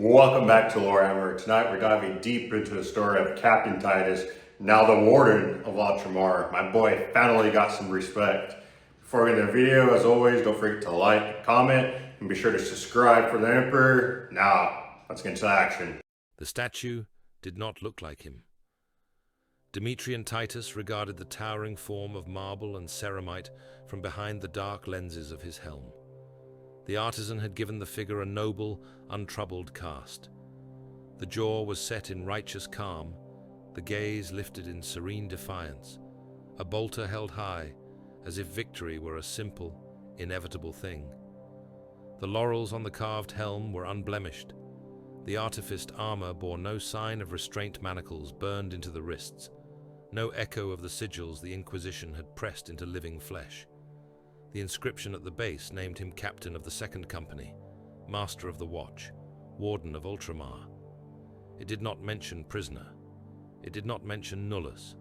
Welcome back to Warhammer. Tonight we're diving deep into the story of Captain Titus, now the Warden of Ultramar. My boy finally got some respect. Before we get into the video, as always, don't forget to like, comment, and be sure to subscribe for the Emperor. Now, let's get into action. The statue did not look like him. Demetrian Titus regarded the towering form of marble and ceramite from behind the dark lenses of his helm. The artisan had given the figure a noble, untroubled cast. The jaw was set in righteous calm, the gaze lifted in serene defiance, a bolter held high, as if victory were a simple, inevitable thing. The laurels on the carved helm were unblemished. The artificed armor bore no sign of restraint manacles burned into the wrists, no echo of the sigils the Inquisition had pressed into living flesh. The inscription at the base named him captain of the Second Company, master of the Watch, warden of Ultramar. It did not mention prisoner. It did not mention nullus.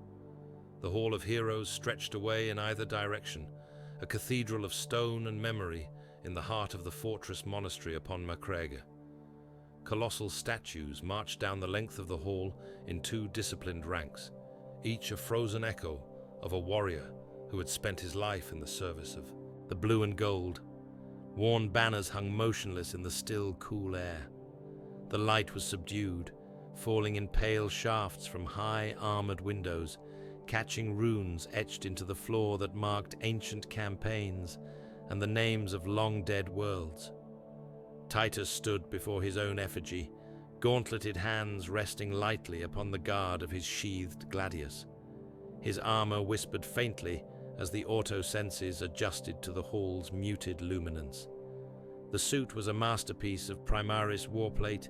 The Hall of Heroes stretched away in either direction, a cathedral of stone and memory in the heart of the fortress monastery upon Macragge. Colossal statues marched down the length of the hall in two disciplined ranks, each a frozen echo of a warrior who had spent his life in the service of the blue and gold. Worn banners hung motionless in the still, cool air. The light was subdued, falling in pale shafts from high, armored windows, catching runes etched into the floor that marked ancient campaigns and the names of long-dead worlds. Titus stood before his own effigy, gauntleted hands resting lightly upon the guard of his sheathed gladius. His armor whispered faintly as the auto-senses adjusted to the hall's muted luminance. The suit was a masterpiece of Primaris warplate,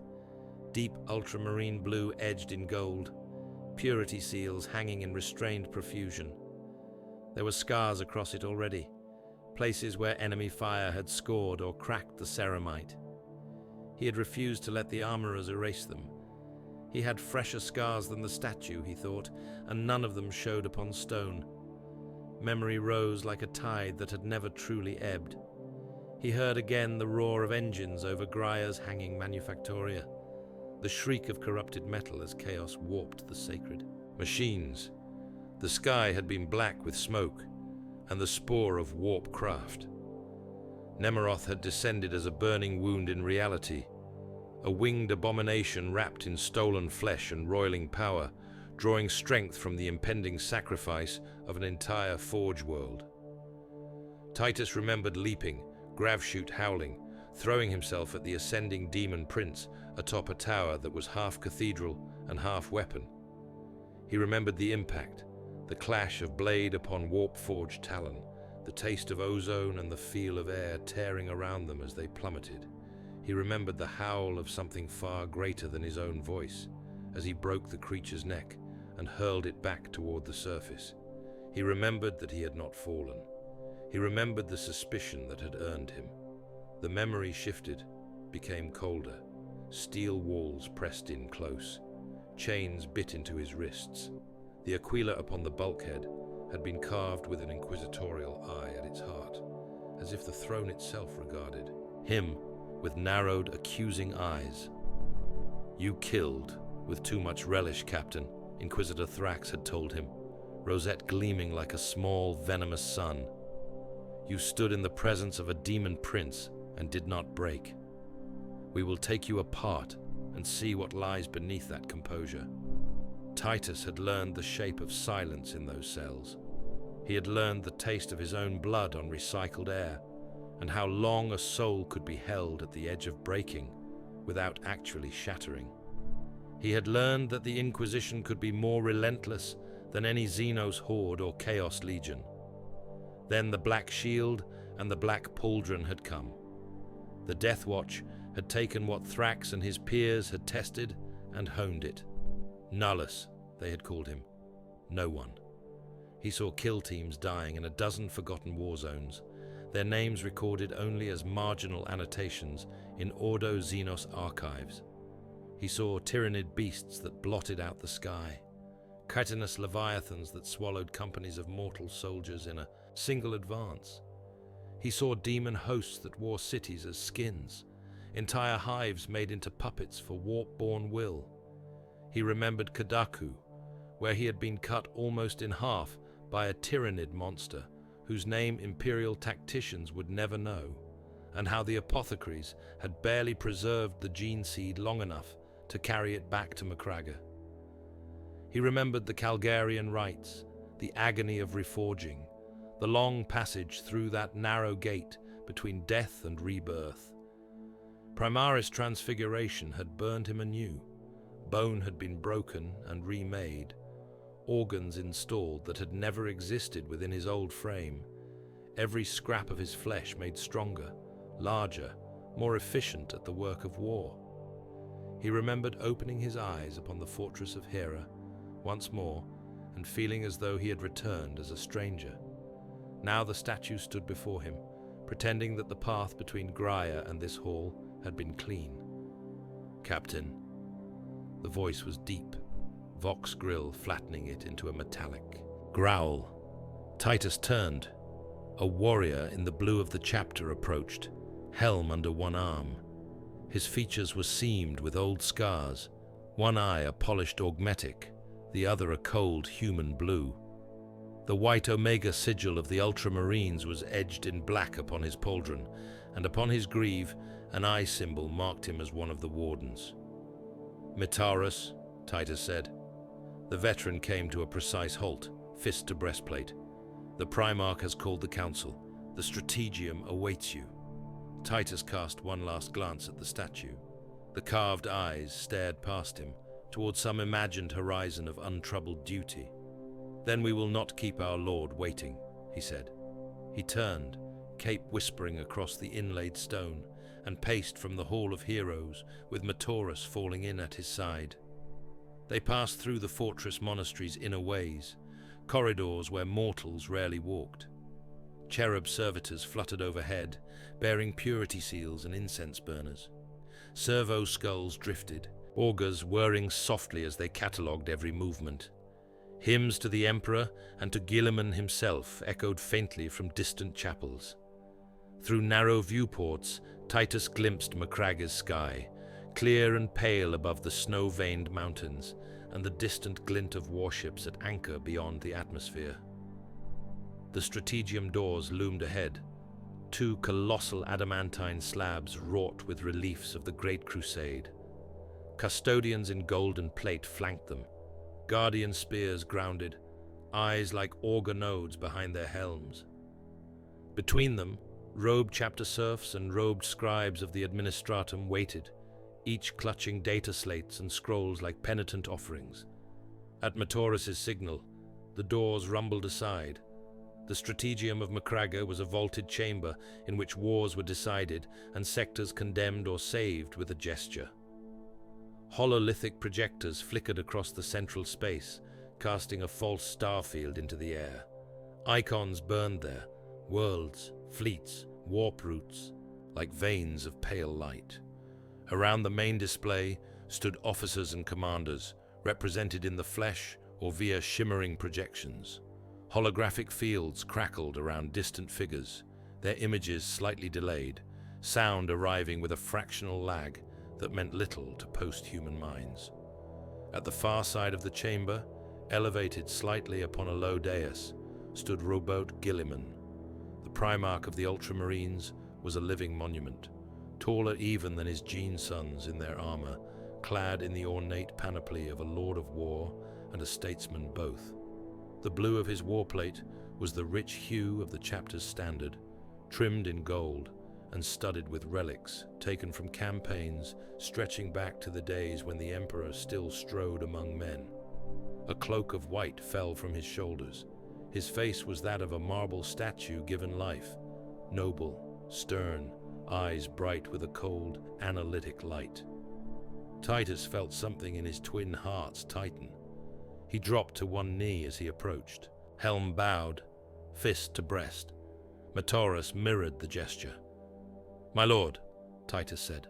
deep ultramarine blue edged in gold, purity seals hanging in restrained profusion. There were scars across it already, places where enemy fire had scored or cracked the ceramite. He had refused to let the armorers erase them. He had fresher scars than the statue, he thought, and none of them showed upon stone. Memory rose like a tide that had never truly ebbed. He heard again the roar of engines over Grier's hanging manufactoria, the shriek of corrupted metal as chaos warped the sacred machines. The sky had been black with smoke and the spore of warp craft. Nemeroth had descended as a burning wound in reality, a winged abomination wrapped in stolen flesh and roiling power, drawing strength from the impending sacrifice of an entire forge world. Titus remembered leaping, Graveshoot howling, throwing himself at the ascending demon prince atop a tower that was half cathedral and half weapon. He remembered the impact, the clash of blade upon warp-forged talon, the taste of ozone and the feel of air tearing around them as they plummeted. He remembered the howl of something far greater than his own voice as he broke the creature's neck and hurled it back toward the surface. He remembered that he had not fallen. He remembered the suspicion that had earned him. The memory shifted, became colder. Steel walls pressed in close. Chains bit into his wrists. The aquila upon the bulkhead had been carved with an inquisitorial eye at its heart, as if the throne itself regarded him with narrowed, accusing eyes. "You killed with too much relish, Captain," Inquisitor Thrax had told him, rosette gleaming like a small, venomous sun. "You stood in the presence of a demon prince and did not break. We will take you apart and see what lies beneath that composure." Titus had learned the shape of silence in those cells. He had learned the taste of his own blood on recycled air, and how long a soul could be held at the edge of breaking without actually shattering. He had learned that the Inquisition could be more relentless than any Xenos horde or Chaos Legion. Then the Black Shield and the Black Pauldron had come. The Death Watch had taken what Thrax and his peers had tested and honed it. Nullus, they had called him. No one. He saw kill teams dying in a dozen forgotten war zones, their names recorded only as marginal annotations in Ordo Xenos archives. He saw tyrannid beasts that blotted out the sky, chitinous leviathans that swallowed companies of mortal soldiers in a single advance. He saw demon hosts that wore cities as skins, entire hives made into puppets for warp-born will. He remembered Kadaku, where he had been cut almost in half by a tyrannid monster whose name Imperial tacticians would never know, and how the apothecaries had barely preserved the gene seed long enough to carry it back to Macragge. He remembered the Calgarian rites, the agony of reforging, the long passage through that narrow gate between death and rebirth. Primaris transfiguration had burned him anew. Bone had been broken and remade, organs installed that had never existed within his old frame, every scrap of his flesh made stronger, larger, more efficient at the work of war. He remembered opening his eyes upon the fortress of Hera once more and feeling as though he had returned as a stranger. Now the statue stood before him, pretending that the path between Grier and this hall had been clean. "Captain." The voice was deep, Vox grill flattening it into a metallic growl. Titus turned. A warrior in the blue of the chapter approached, helm under one arm. His features were seamed with old scars, one eye a polished augmetic, the other a cold human blue. The white Omega sigil of the Ultramarines was edged in black upon his pauldron, and upon his greave an eye symbol marked him as one of the Wardens. "Mitaurus," Titus said. The veteran came to a precise halt, fist to breastplate. "The Primarch has called the council. The Strategium awaits you." Titus cast one last glance at the statue. The carved eyes stared past him, towards some imagined horizon of untroubled duty. "Then we will not keep our lord waiting," he said. He turned, cape whispering across the inlaid stone, and paced from the Hall of Heroes, with Mitaurus falling in at his side. They passed through the fortress monastery's inner ways, corridors where mortals rarely walked. Cherub servitors fluttered overhead, bearing purity seals and incense burners. Servo skulls drifted, augurs whirring softly as they catalogued every movement. Hymns to the Emperor and to Guilliman himself echoed faintly from distant chapels. Through narrow viewports, Titus glimpsed Macragge's sky, clear and pale above the snow-veined mountains, and the distant glint of warships at anchor beyond the atmosphere. The Strategium doors loomed ahead, two colossal adamantine slabs wrought with reliefs of the Great Crusade. Custodians in golden plate flanked them, guardian spears grounded, eyes like augur nodes behind their helms. Between them, robed chapter serfs and robed scribes of the administratum waited, each clutching data slates and scrolls like penitent offerings. At Mitaurus's signal, the doors rumbled aside. The Strategium of Macragge was a vaulted chamber in which wars were decided and sectors condemned or saved with a gesture. Hololithic projectors flickered across the central space, casting a false star field into the air. Icons burned there, worlds, fleets, warp routes, like veins of pale light. Around the main display stood officers and commanders, represented in the flesh or via shimmering projections. Holographic fields crackled around distant figures, their images slightly delayed, sound arriving with a fractional lag that meant little to post-human minds. At the far side of the chamber, elevated slightly upon a low dais, stood Robote Guilliman. The Primarch of the Ultramarines was a living monument, taller even than his gene sons in their armor, clad in the ornate panoply of a lord of war and a statesman both. The blue of his warplate was the rich hue of the chapter's standard, trimmed in gold and studded with relics taken from campaigns stretching back to the days when the Emperor still strode among men. A cloak of white fell from his shoulders. His face was that of a marble statue given life, noble, stern, eyes bright with a cold, analytic light. Titus felt something in his twin hearts tighten. He dropped to one knee as he approached, helm bowed, fist to breast. Mitaurus mirrored the gesture. "My lord," Titus said.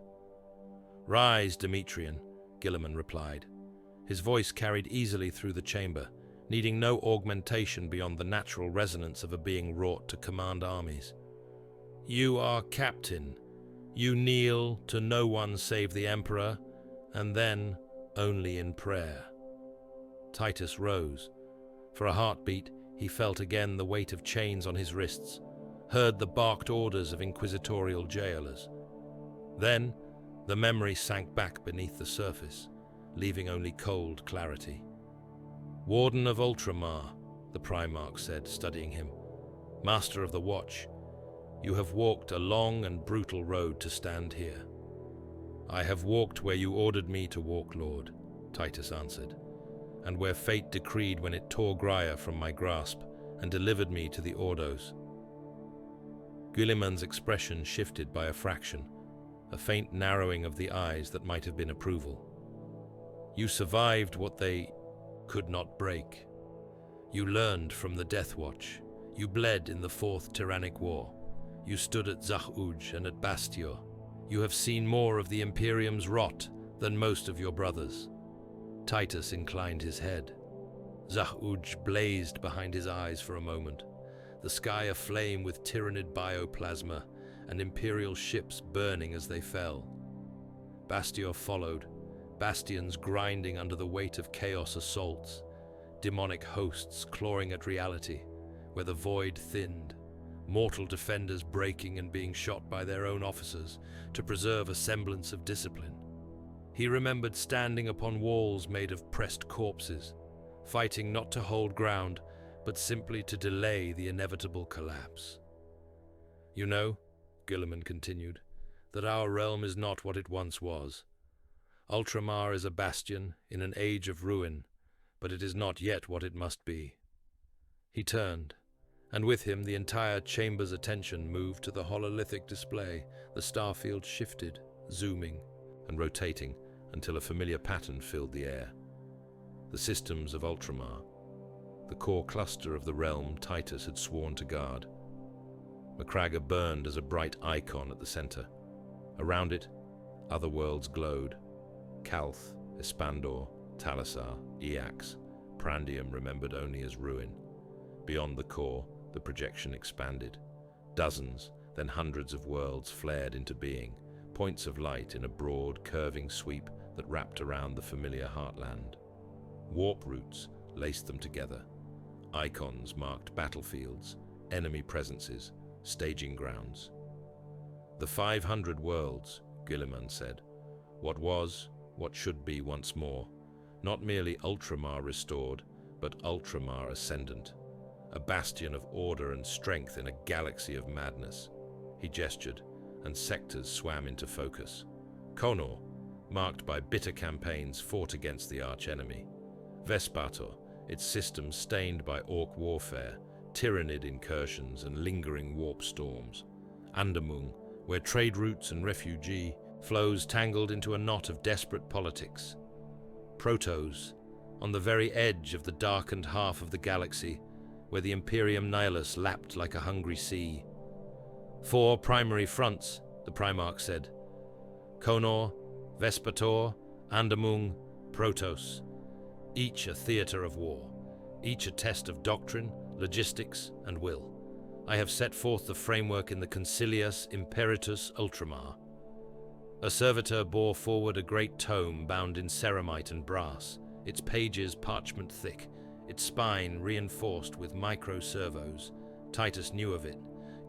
"Rise, Demetrian," Guilliman replied. His voice carried easily through the chamber, needing no augmentation beyond the natural resonance of a being wrought to command armies. "You are captain. You kneel to no one save the Emperor, and then only in prayer. Titus rose. For a heartbeat, he felt again the weight of chains on his wrists, heard the barked orders of inquisitorial jailers. Then, the memory sank back beneath the surface, leaving only cold clarity. "Warden of Ultramar," the Primarch said, studying him. "Master of the Watch, you have walked a long and brutal road to stand here." "I have walked where you ordered me to walk, Lord," Titus answered, "and where fate decreed when it tore Grier from my grasp and delivered me to the Ordos." Guilliman's expression shifted by a fraction, a faint narrowing of the eyes that might have been approval. "You survived what they could not break. You learned from the Death Watch. You bled in the Fourth Tyrannic War. You stood at Zahuj and at Bastio. You have seen more of the Imperium's rot than most of your brothers." Titus inclined his head. Zahuj blazed behind his eyes for a moment, the sky aflame with tyrannid bioplasma and Imperial ships burning as they fell. Bastio followed, bastions grinding under the weight of chaos assaults, demonic hosts clawing at reality, where the void thinned, mortal defenders breaking and being shot by their own officers to preserve a semblance of discipline. He remembered standing upon walls made of pressed corpses, fighting not to hold ground, but simply to delay the inevitable collapse. "You know," Guilliman continued, "that our realm is not what it once was. Ultramar is a bastion in an age of ruin, but it is not yet what it must be." He turned, and with him the entire chamber's attention moved to the hololithic display. The starfield shifted, zooming and rotating until a familiar pattern filled the air. The systems of Ultramar, the core cluster of the realm Titus had sworn to guard. Macragge burned as a bright icon at the center. Around it, other worlds glowed. Calth, Espandor, Talassar, Eax, Prandium remembered only as ruin. Beyond the core, the projection expanded. Dozens, then hundreds of worlds flared into being, points of light in a broad, curving sweep that wrapped around the familiar heartland. Warp routes laced them together. Icons marked battlefields, enemy presences, staging grounds. "The 500 worlds," Guilliman said. "What was, what should be once more. Not merely Ultramar restored, but Ultramar ascendant. A bastion of order and strength in a galaxy of madness." He gestured, and sectors swam into focus. Conor, marked by bitter campaigns fought against the archenemy. Vespator, its systems stained by orc warfare, tyrannid incursions and lingering warp storms. Andamung, where trade routes and refugee flows tangled into a knot of desperate politics. Protos, on the very edge of the darkened half of the galaxy, where the Imperium Nihilus lapped like a hungry sea. 4 primary fronts, the Primarch said. Conor, Vespator, Andamung, Protos. Each a theatre of war, each a test of doctrine, logistics, and will. I have set forth the framework in the Concilius Imperatus Ultramar. A servitor bore forward a great tome bound in ceramite and brass, its pages parchment thick, its spine reinforced with micro-servos. Titus knew of it.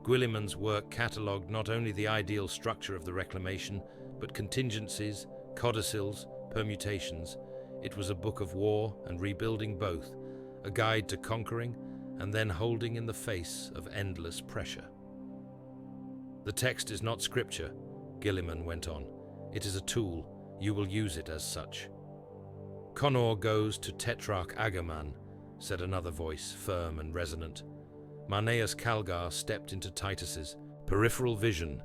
Guilliman's work catalogued not only the ideal structure of the Reclamation, but contingencies, codicils, permutations. It was a book of war and rebuilding both, a guide to conquering and then holding in the face of endless pressure. "The text is not scripture," Guilliman went on. "It is a tool. You will use it as such." "Conor goes to Tetrarch Agaman," said another voice, firm and resonant. Marneus Calgar stepped into Titus's peripheral vision,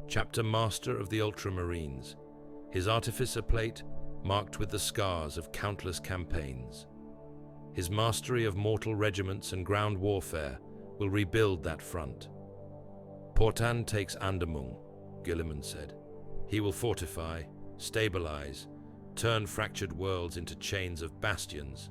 chapter master of the Ultramarines, his artificer plate marked with the scars of countless campaigns. His mastery of mortal regiments and ground warfare will rebuild that front. "Portan takes Andamung," Guilliman said. "He will fortify, stabilize, turn fractured worlds into chains of bastions."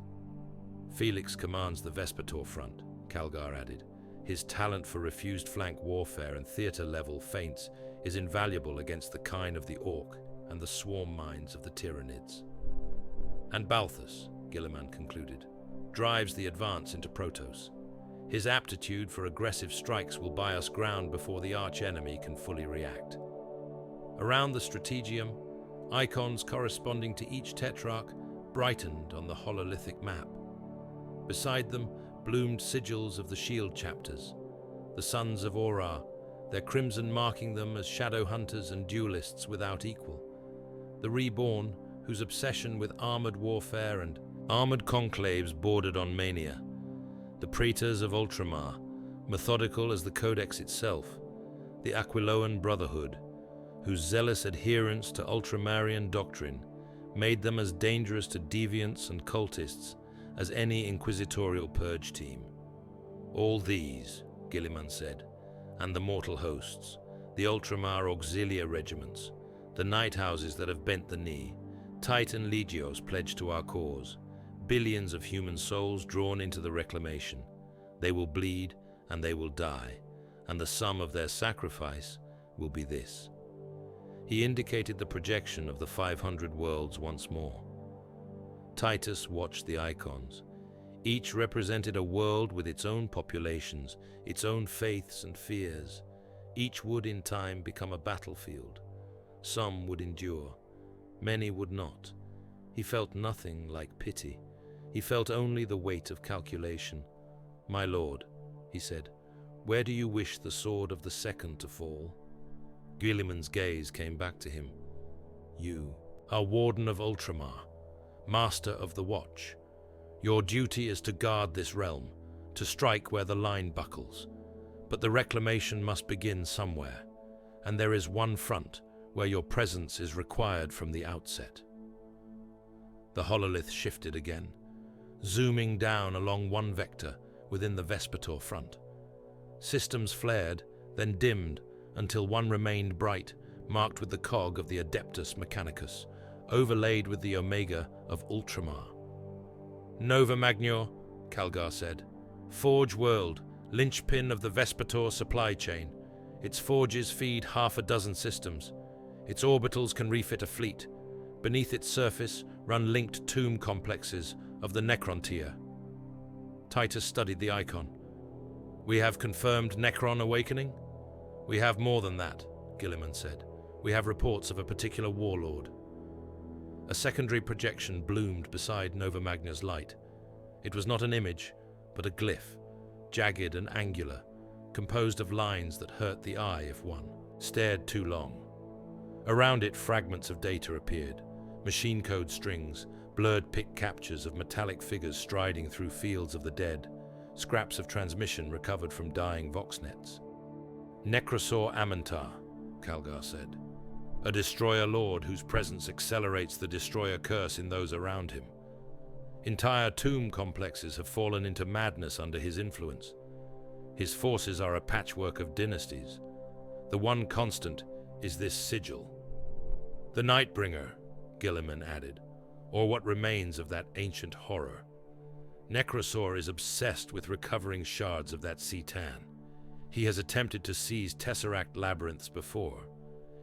"Felix commands the Vespator front," Calgar added. "His talent for refused flank warfare and theater-level feints is invaluable against the kine of the Orc and the swarm mines of the Tyranids. And Balthus, Guilliman concluded, drives the advance into Protoss. His aptitude for aggressive strikes will buy us ground before the arch-enemy can fully react. Around the Strategium, icons corresponding to each Tetrarch brightened on the hololithic map. Beside them bloomed sigils of the shield chapters, the sons of Aura, their crimson marking them as shadow hunters and duelists without equal. The reborn, whose obsession with armored warfare and armored conclaves bordered on mania. The praetors of Ultramar, methodical as the Codex itself. The Aquiloan Brotherhood, whose zealous adherence to Ultramarian doctrine made them as dangerous to deviants and cultists as any inquisitorial purge team. All these, Guilliman said, and the mortal hosts, the Ultramar auxilia regiments, the night houses that have bent the knee, Titan legios pledged to our cause, billions of human souls drawn into the Reclamation. They will bleed and they will die, and the sum of their sacrifice will be this. He indicated the projection of the 500 worlds once more. Titus watched the icons. Each represented a world with its own populations, its own faiths and fears. Each would in time become a battlefield. Some would endure, many would not. He felt nothing like pity. He felt only the weight of calculation. "My lord," he said, "where do you wish the sword of the second to fall?" Guilliman's gaze came back to him. "You are Warden of Ultramar, Master of the Watch. Your duty is to guard this realm, to strike where the line buckles. But the Reclamation must begin somewhere, and there is one front where your presence is required from the outset." The hololith shifted again, zooming down along one vector within the Vespertor front. Systems flared, then dimmed, until one remained bright, marked with the cog of the Adeptus Mechanicus, overlaid with the Omega of Ultramar. "Nova Magnor," Calgar said. "Forge world, linchpin of the Vespertor supply chain. Its forges feed half a dozen systems. Its orbitals can refit a fleet. Beneath its surface run linked tomb complexes of the Necron tier." Titus studied the icon. "We have confirmed Necron awakening?" "We have more than that," Guilliman said. "We have reports of a particular warlord." A secondary projection bloomed beside Nova Magna's light. It was not an image, but a glyph, jagged and angular, composed of lines that hurt the eye if one stared too long. Around it, fragments of data appeared, machine code strings, blurred pick captures of metallic figures striding through fields of the dead, scraps of transmission recovered from dying voxnets. "Necrosaur Amentar," Calgar said. "A destroyer lord whose presence accelerates the destroyer curse in those around him. Entire tomb complexes have fallen into madness under his influence. His forces are a patchwork of dynasties. The one constant is this sigil." "The Nightbringer," Guilliman added, "or what remains of that ancient horror. Necrosaur is obsessed with recovering shards of that Cetan. He has attempted to seize Tesseract labyrinths before.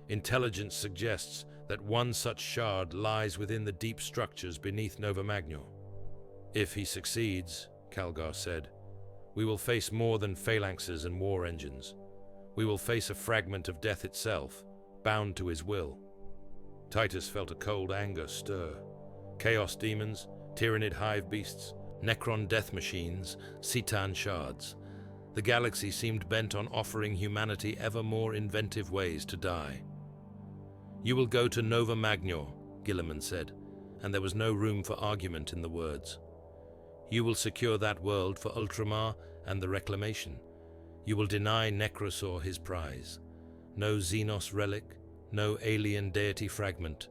Intelligence suggests that one such shard lies within the deep structures beneath Nova Magnor. If he succeeds," Calgar said, "we will face more than phalanxes and war engines. We will face a fragment of death itself, bound to his will." Titus felt a cold anger stir. Chaos demons, Tyranid hive beasts, Necron death machines, Cetan shards. The galaxy seemed bent on offering humanity ever more inventive ways to die. "You will go to Nova Magnor," Guilliman said, and there was no room for argument in the words. "You will secure that world for Ultramar and the Reclamation. You will deny Necrosaur his prize. No Xenos relic, no alien deity fragment,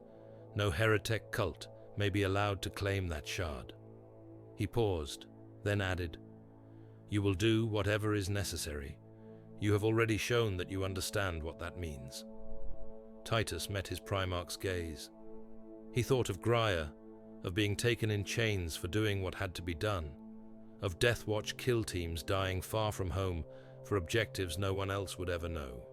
no heretic cult may be allowed to claim that shard." He paused, then added, "You will do whatever is necessary. You have already shown that you understand what that means." Titus met his Primarch's gaze. He thought of Grier, of being taken in chains for doing what had to be done, of Death Watch kill teams dying far from home for objectives no one else would ever know.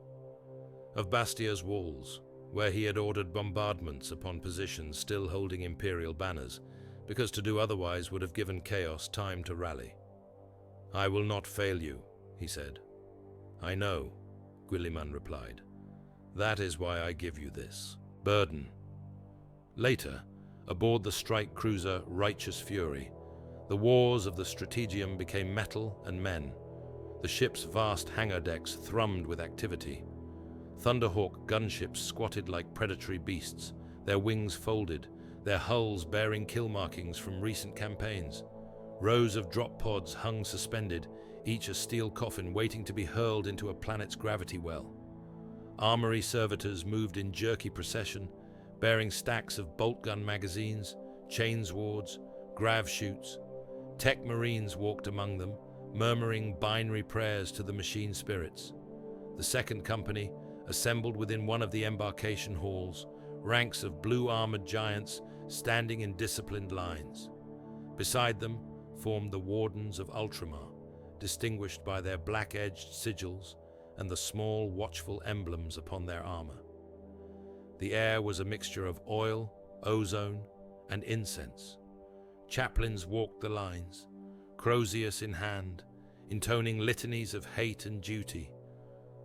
of Bastia's walls, where he had ordered bombardments upon positions still holding Imperial banners, because to do otherwise would have given chaos time to rally. "I will not fail you," he said. "I know," Guilliman replied. "That is why I give you this burden." Later, aboard the strike cruiser Righteous Fury, the wars of the Strategium became metal and men. The ship's vast hangar decks thrummed with activity. Thunderhawk gunships squatted like predatory beasts, their wings folded, their hulls bearing kill markings from recent campaigns. Rows of drop pods hung suspended, each a steel coffin waiting to be hurled into a planet's gravity well. Armory servitors moved in jerky procession, bearing stacks of bolt gun magazines, chainswords, grav chutes. Tech Marines walked among them, murmuring binary prayers to the machine spirits. The second company assembled within one of the embarkation halls, ranks of blue-armored giants standing in disciplined lines. Beside them formed the Wardens of Ultramar, distinguished by their black-edged sigils and the small, watchful emblems upon their armor. The air was a mixture of oil, ozone, and incense. Chaplains walked the lines, crozius in hand, intoning litanies of hate and duty.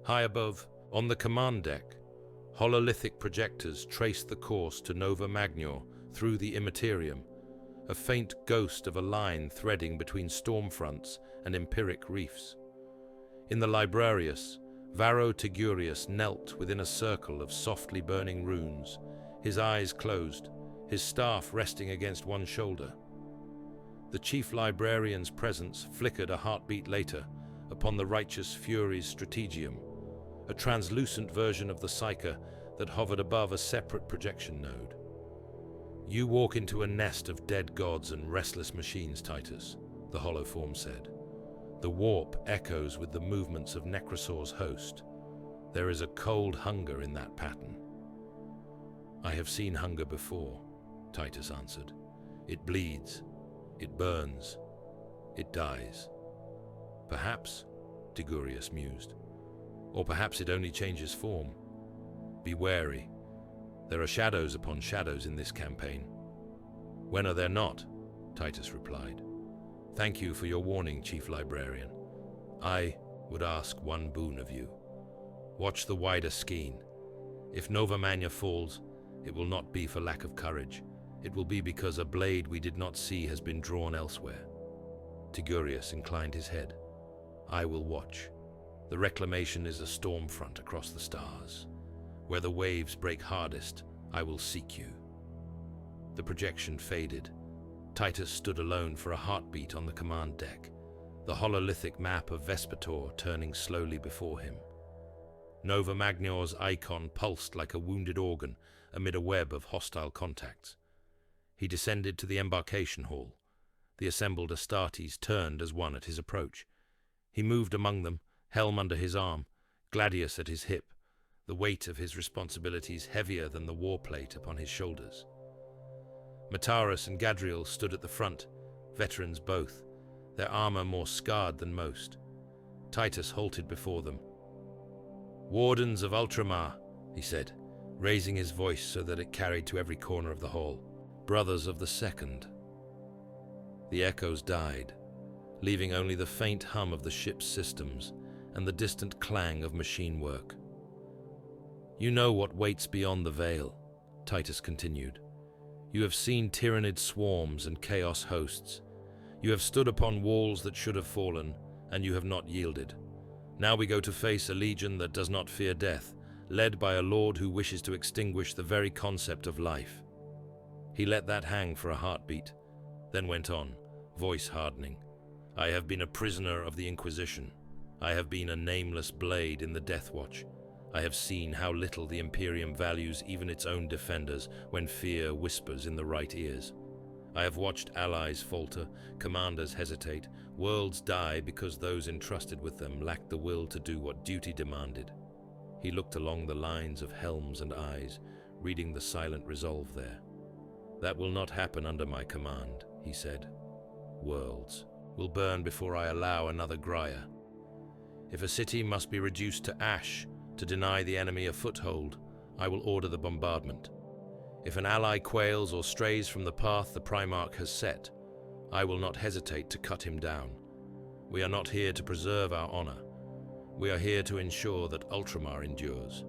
High above, on the command deck, hololithic projectors traced the course to Nova Magnor through the Immaterium, a faint ghost of a line threading between storm fronts and empiric reefs. In the Librarius, Varro Tigurius knelt within a circle of softly burning runes, his eyes closed, his staff resting against one shoulder. The chief librarian's presence flickered a heartbeat later upon the Righteous Fury's Strategium, a translucent version of the Psyker that hovered above a separate projection node. "You walk into a nest of dead gods and restless machines, Titus," the hollow form said. "The warp echoes with the movements of Necrosaur's host. There is a cold hunger in that pattern." "I have seen hunger before," Titus answered. "It bleeds, it burns, it dies." "Perhaps," Tigurius mused, "or perhaps it only changes form. Be wary. There are shadows upon shadows in this campaign." "When are there not?" Titus replied. "Thank you for your warning, Chief Librarian. I would ask one boon of you. Watch the wider skein. If Nova Magna falls, it will not be for lack of courage. It will be because a blade we did not see has been drawn elsewhere." Tigurius inclined his head. "I will watch. The Reclamation is a storm front across the stars. Where the waves break hardest, I will seek you." The projection faded. Titus stood alone for a heartbeat on the command deck, the hololithic map of Vespator turning slowly before him. Nova Magnor's icon pulsed like a wounded organ amid a web of hostile contacts. He descended to the embarkation hall. The assembled Astartes turned as one at his approach. He moved among them, helm under his arm, gladius at his hip, the weight of his responsibilities heavier than the war plate upon his shoulders. Mataris and Gadriel stood at the front, veterans both, their armor more scarred than most. Titus halted before them. "Wardens of Ultramar," he said, raising his voice so that it carried to every corner of the hall. "Brothers of the Second." The echoes died, leaving only the faint hum of the ship's systems and the distant clang of machine work. "You know what waits beyond the veil," Titus continued. "You have seen tyrannid swarms and chaos hosts. You have stood upon walls that should have fallen, and you have not yielded. Now we go to face a legion that does not fear death, led by a lord who wishes to extinguish the very concept of life." He let that hang for a heartbeat, then went on, voice hardening. "I have been a prisoner of the Inquisition. I have been a nameless blade in the Death Watch. I have seen how little the Imperium values even its own defenders when fear whispers in the right ears. I have watched allies falter, commanders hesitate, worlds die because those entrusted with them lacked the will to do what duty demanded." He looked along the lines of helms and eyes, reading the silent resolve there. "That will not happen under my command," he said. "Worlds will burn before I allow another Grier. If a city must be reduced to ash, To deny the enemy a foothold, I will order the bombardment. If an ally quails or strays from the path the Primarch has set, I will not hesitate to cut him down. We are not here to preserve our honor. We are here to ensure that Ultramar endures.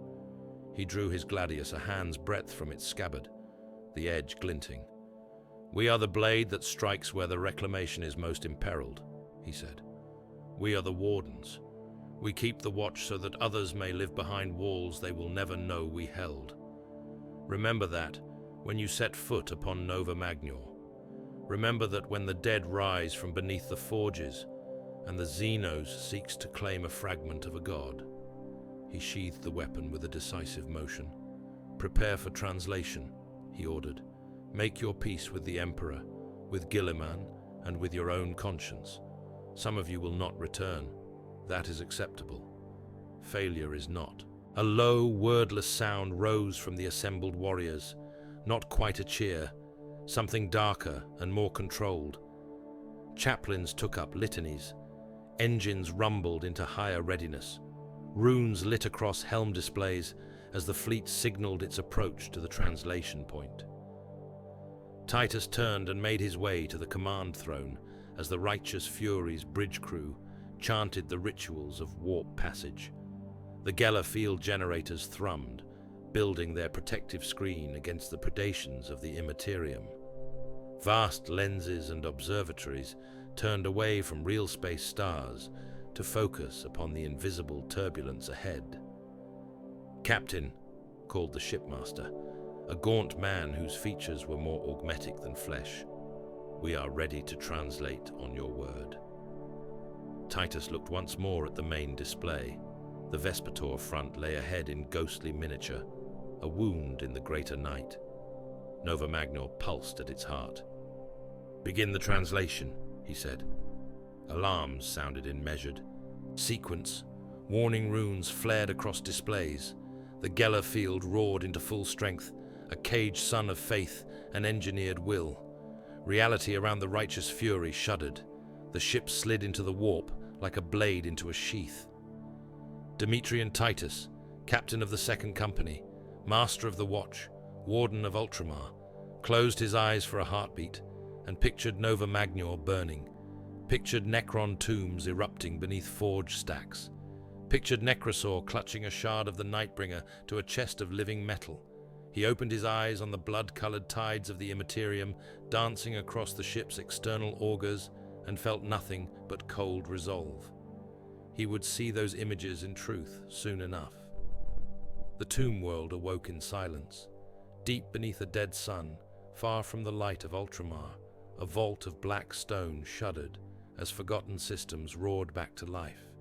He drew his gladius a hand's breadth from its scabbard, the edge glinting. We are the blade that strikes where the Reclamation is most imperiled, he said. We are the Wardens. We keep the watch so that others may live behind walls they will never know we held. Remember that when you set foot upon Nova Magnor. Remember that when the dead rise from beneath the forges, and the Xenos seeks to claim a fragment of a god. He sheathed the weapon with a decisive motion. Prepare for translation, he ordered. Make your peace with the Emperor, with Guilliman, and with your own conscience. Some of you will not return. That is acceptable. Failure is not. A low, wordless sound rose from the assembled warriors. Not quite a cheer, something darker and more controlled. Chaplains took up litanies. Engines rumbled into higher readiness. Runes lit across helm displays as the fleet signaled its approach to the translation point. Titus turned and made his way to the command throne as the Righteous Furies bridge crew chanted the rituals of warp passage. The Geller field generators thrummed, building their protective screen against the predations of the Immaterium. Vast lenses and observatories turned away from real space stars to focus upon the invisible turbulence ahead. "Captain," called the shipmaster, a gaunt man whose features were more augmetic than flesh, "we are ready to translate on your word." Titus looked once more at the main display. The Vespertor front lay ahead in ghostly miniature, a wound in the greater night. Nova Magnor pulsed at its heart. "Begin the translation," he said. Alarms sounded in measured sequence. Warning runes flared across displays. The Geller field roared into full strength, a caged sun of faith and engineered will. Reality around the Righteous Fury shuddered. The ship slid into the warp like a blade into a sheath. Demetrian Titus, captain of the Second Company, master of the Watch, Warden of Ultramar, closed his eyes for a heartbeat and pictured Nova Magnor burning, pictured Necron tombs erupting beneath forge stacks, pictured Necrosor clutching a shard of the Nightbringer to a chest of living metal. He opened his eyes on the blood-colored tides of the Immaterium dancing across the ship's external augers and felt nothing but cold resolve. He would see those images in truth soon enough. The tomb world awoke in silence. Deep beneath a dead sun, far from the light of Ultramar, a vault of black stone shuddered as forgotten systems roared back to life.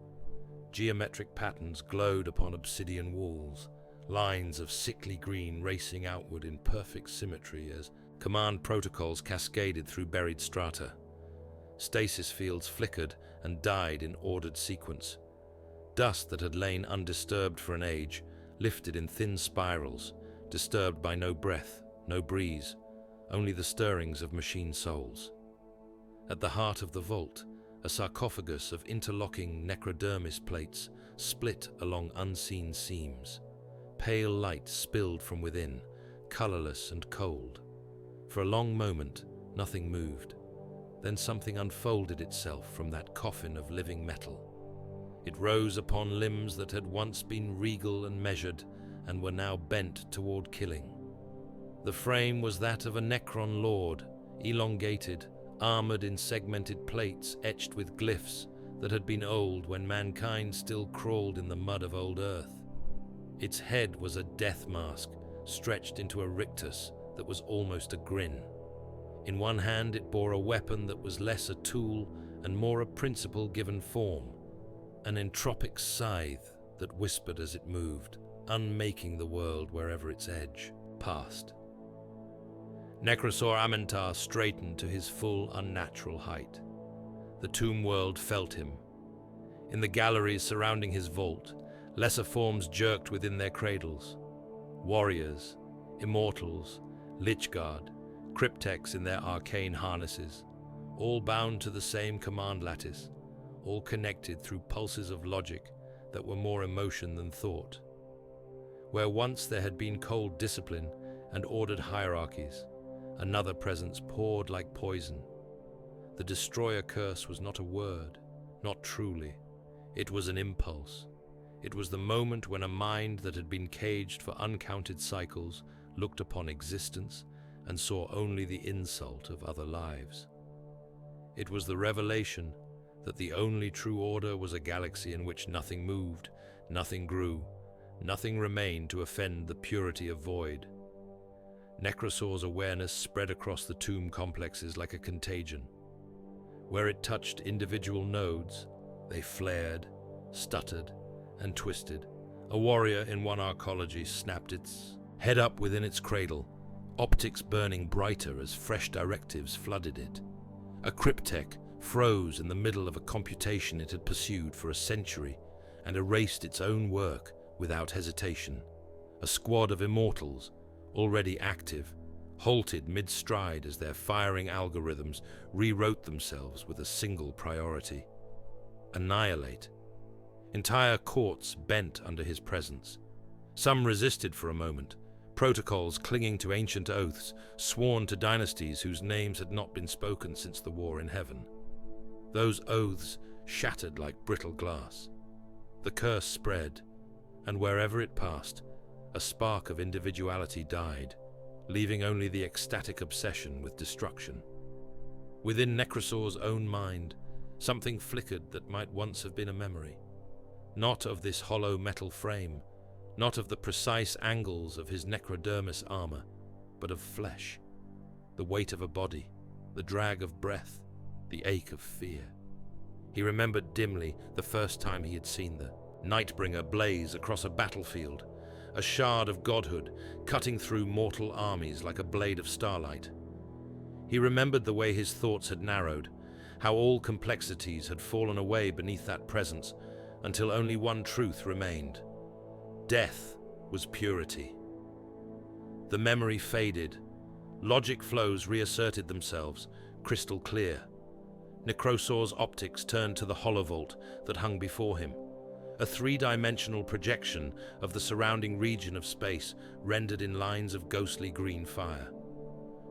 Geometric patterns glowed upon obsidian walls, lines of sickly green racing outward in perfect symmetry as command protocols cascaded through buried strata. Stasis fields flickered and died in ordered sequence. Dust that had lain undisturbed for an age lifted in thin spirals, disturbed by no breath, no breeze, only the stirrings of machine souls. At the heart of the vault, a sarcophagus of interlocking necrodermis plates split along unseen seams. Pale light spilled from within, colorless and cold. For a long moment, nothing moved. Then something unfolded itself from that coffin of living metal. It rose upon limbs that had once been regal and measured and were now bent toward killing. The frame was that of a Necron lord, elongated, armored in segmented plates etched with glyphs that had been old when mankind still crawled in the mud of old Earth. Its head was a death mask stretched into a rictus that was almost a grin. In one hand it bore a weapon that was less a tool and more a principle given form, an entropic scythe that whispered as it moved, unmaking the world wherever its edge passed. Necrosor Amentar straightened to his full unnatural height. The tomb world felt him. In the galleries surrounding his vault, lesser forms jerked within their cradles. Warriors, immortals, Lichguard, cryptex in their arcane harnesses, all bound to the same command lattice, all connected through pulses of logic that were more emotion than thought. Where once there had been cold discipline and ordered hierarchies, another presence poured like poison. The destroyer curse was not a word, not truly. It was an impulse. It was the moment when a mind that had been caged for uncounted cycles looked upon existence and saw only the insult of other lives. It was the revelation that the only true order was a galaxy in which nothing moved, nothing grew, nothing remained to offend the purity of void. Necrosaur's awareness spread across the tomb complexes like a contagion. Where it touched individual nodes, they flared, stuttered, and twisted. A warrior in one arcology snapped its head up within its cradle, optics burning brighter as fresh directives flooded it. A cryptech froze in the middle of a computation it had pursued for a century and erased its own work without hesitation. A squad of immortals, already active, halted mid-stride as their firing algorithms rewrote themselves with a single priority: annihilate. Entire courts bent under his presence. Some resisted for a moment, protocols clinging to ancient oaths sworn to dynasties whose names had not been spoken since the war in heaven. Those oaths shattered like brittle glass. The curse spread, and wherever it passed, a spark of individuality died, leaving only the ecstatic obsession with destruction. Within Necrosaur's own mind, something flickered that might once have been a memory. Not of this hollow metal frame, not of the precise angles of his necrodermis armor, but of flesh. The weight of a body, the drag of breath, the ache of fear. He remembered dimly the first time he had seen the Nightbringer blaze across a battlefield, a shard of godhood cutting through mortal armies like a blade of starlight. He remembered the way his thoughts had narrowed, how all complexities had fallen away beneath that presence, until only one truth remained. Death was purity. The memory faded. Logic flows reasserted themselves, crystal clear. Necrosaur's optics turned to the holovault that hung before him, a three-dimensional projection of the surrounding region of space rendered in lines of ghostly green fire.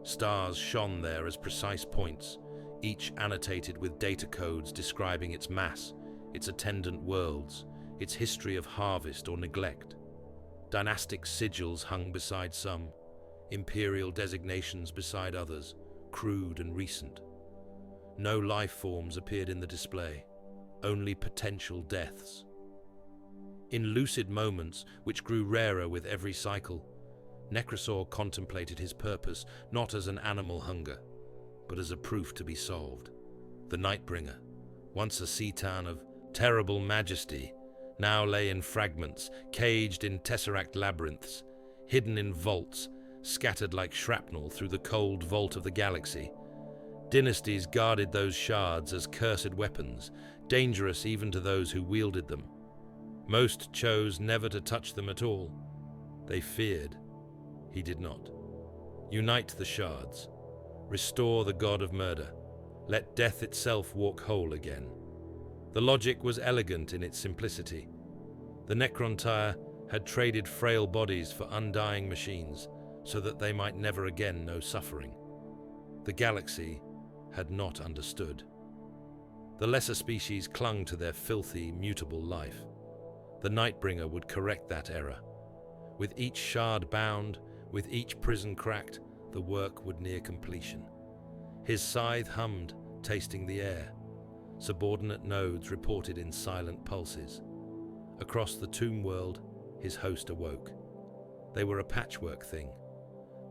Stars shone there as precise points, each annotated with data codes describing its mass, its attendant worlds, its history of harvest or neglect. Dynastic sigils hung beside some, imperial designations beside others, crude and recent. No life forms appeared in the display, only potential deaths. In lucid moments, which grew rarer with every cycle, Necrosaur contemplated his purpose not as an animal hunger, but as a proof to be solved. The Nightbringer, once a sea-town of terrible majesty, now lay in fragments, caged in Tesseract labyrinths, hidden in vaults, scattered like shrapnel through the cold vault of the galaxy. Dynasties guarded those shards as cursed weapons, dangerous even to those who wielded them. Most chose never to touch them at all. They feared. He did not. Unite the shards. Restore the god of murder. Let death itself walk whole again. The logic was elegant in its simplicity. The Necron tire had traded frail bodies for undying machines so that they might never again know suffering. The galaxy had not understood. The lesser species clung to their filthy, mutable life. The Nightbringer would correct that error. With each shard bound, with each prison cracked, the work would near completion. His scythe hummed, tasting the air. Subordinate nodes reported in silent pulses. Across the tomb world, his host awoke. They were a patchwork thing.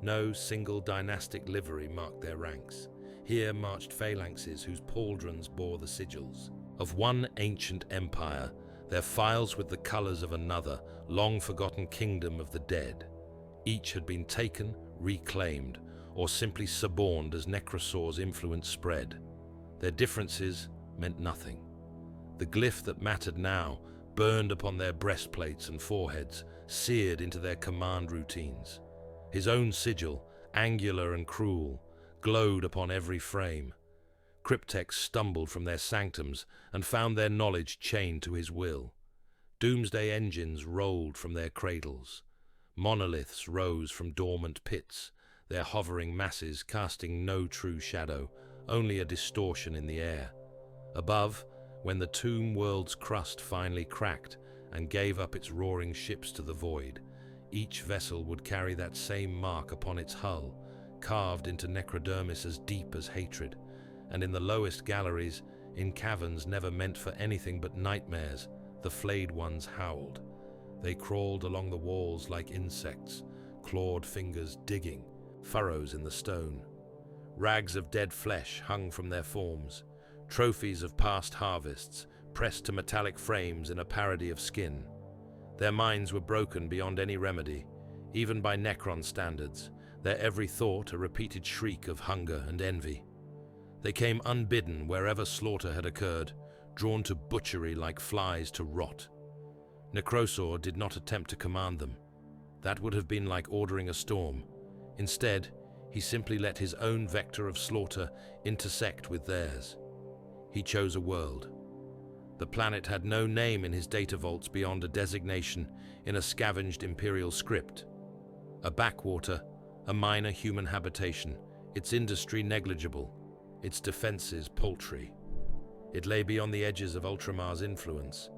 No single dynastic livery marked their ranks. Here marched phalanxes whose pauldrons bore the sigils of one ancient empire, their files with the colors of another, long-forgotten kingdom of the dead. Each had been taken, reclaimed, or simply suborned as Necrosaur's influence spread. Their differences meant nothing. The glyph that mattered now burned upon their breastplates and foreheads, seared into their command routines. His own sigil, angular and cruel, glowed upon every frame. Cryptechs stumbled from their sanctums and found their knowledge chained to his will. Doomsday engines rolled from their cradles. Monoliths rose from dormant pits, their hovering masses casting no true shadow, only a distortion in the air. Above, when the tomb world's crust finally cracked and gave up its roaring ships to the void, each vessel would carry that same mark upon its hull, carved into necrodermis as deep as hatred, and in the lowest galleries, in caverns never meant for anything but nightmares, the flayed ones howled. They crawled along the walls like insects, clawed fingers digging, furrows in the stone. Rags of dead flesh hung from their forms, trophies of past harvests, pressed to metallic frames in a parody of skin. Their minds were broken beyond any remedy, even by Necron standards, their every thought a repeated shriek of hunger and envy. They came unbidden wherever slaughter had occurred, drawn to butchery like flies to rot. Necrosor did not attempt to command them. That would have been like ordering a storm. Instead, he simply let his own vector of slaughter intersect with theirs. He chose a world. The planet had no name in his data vaults beyond a designation in a scavenged imperial script. A backwater, a minor human habitation, its industry negligible, its defenses paltry. It lay beyond the edges of Ultramar's influence,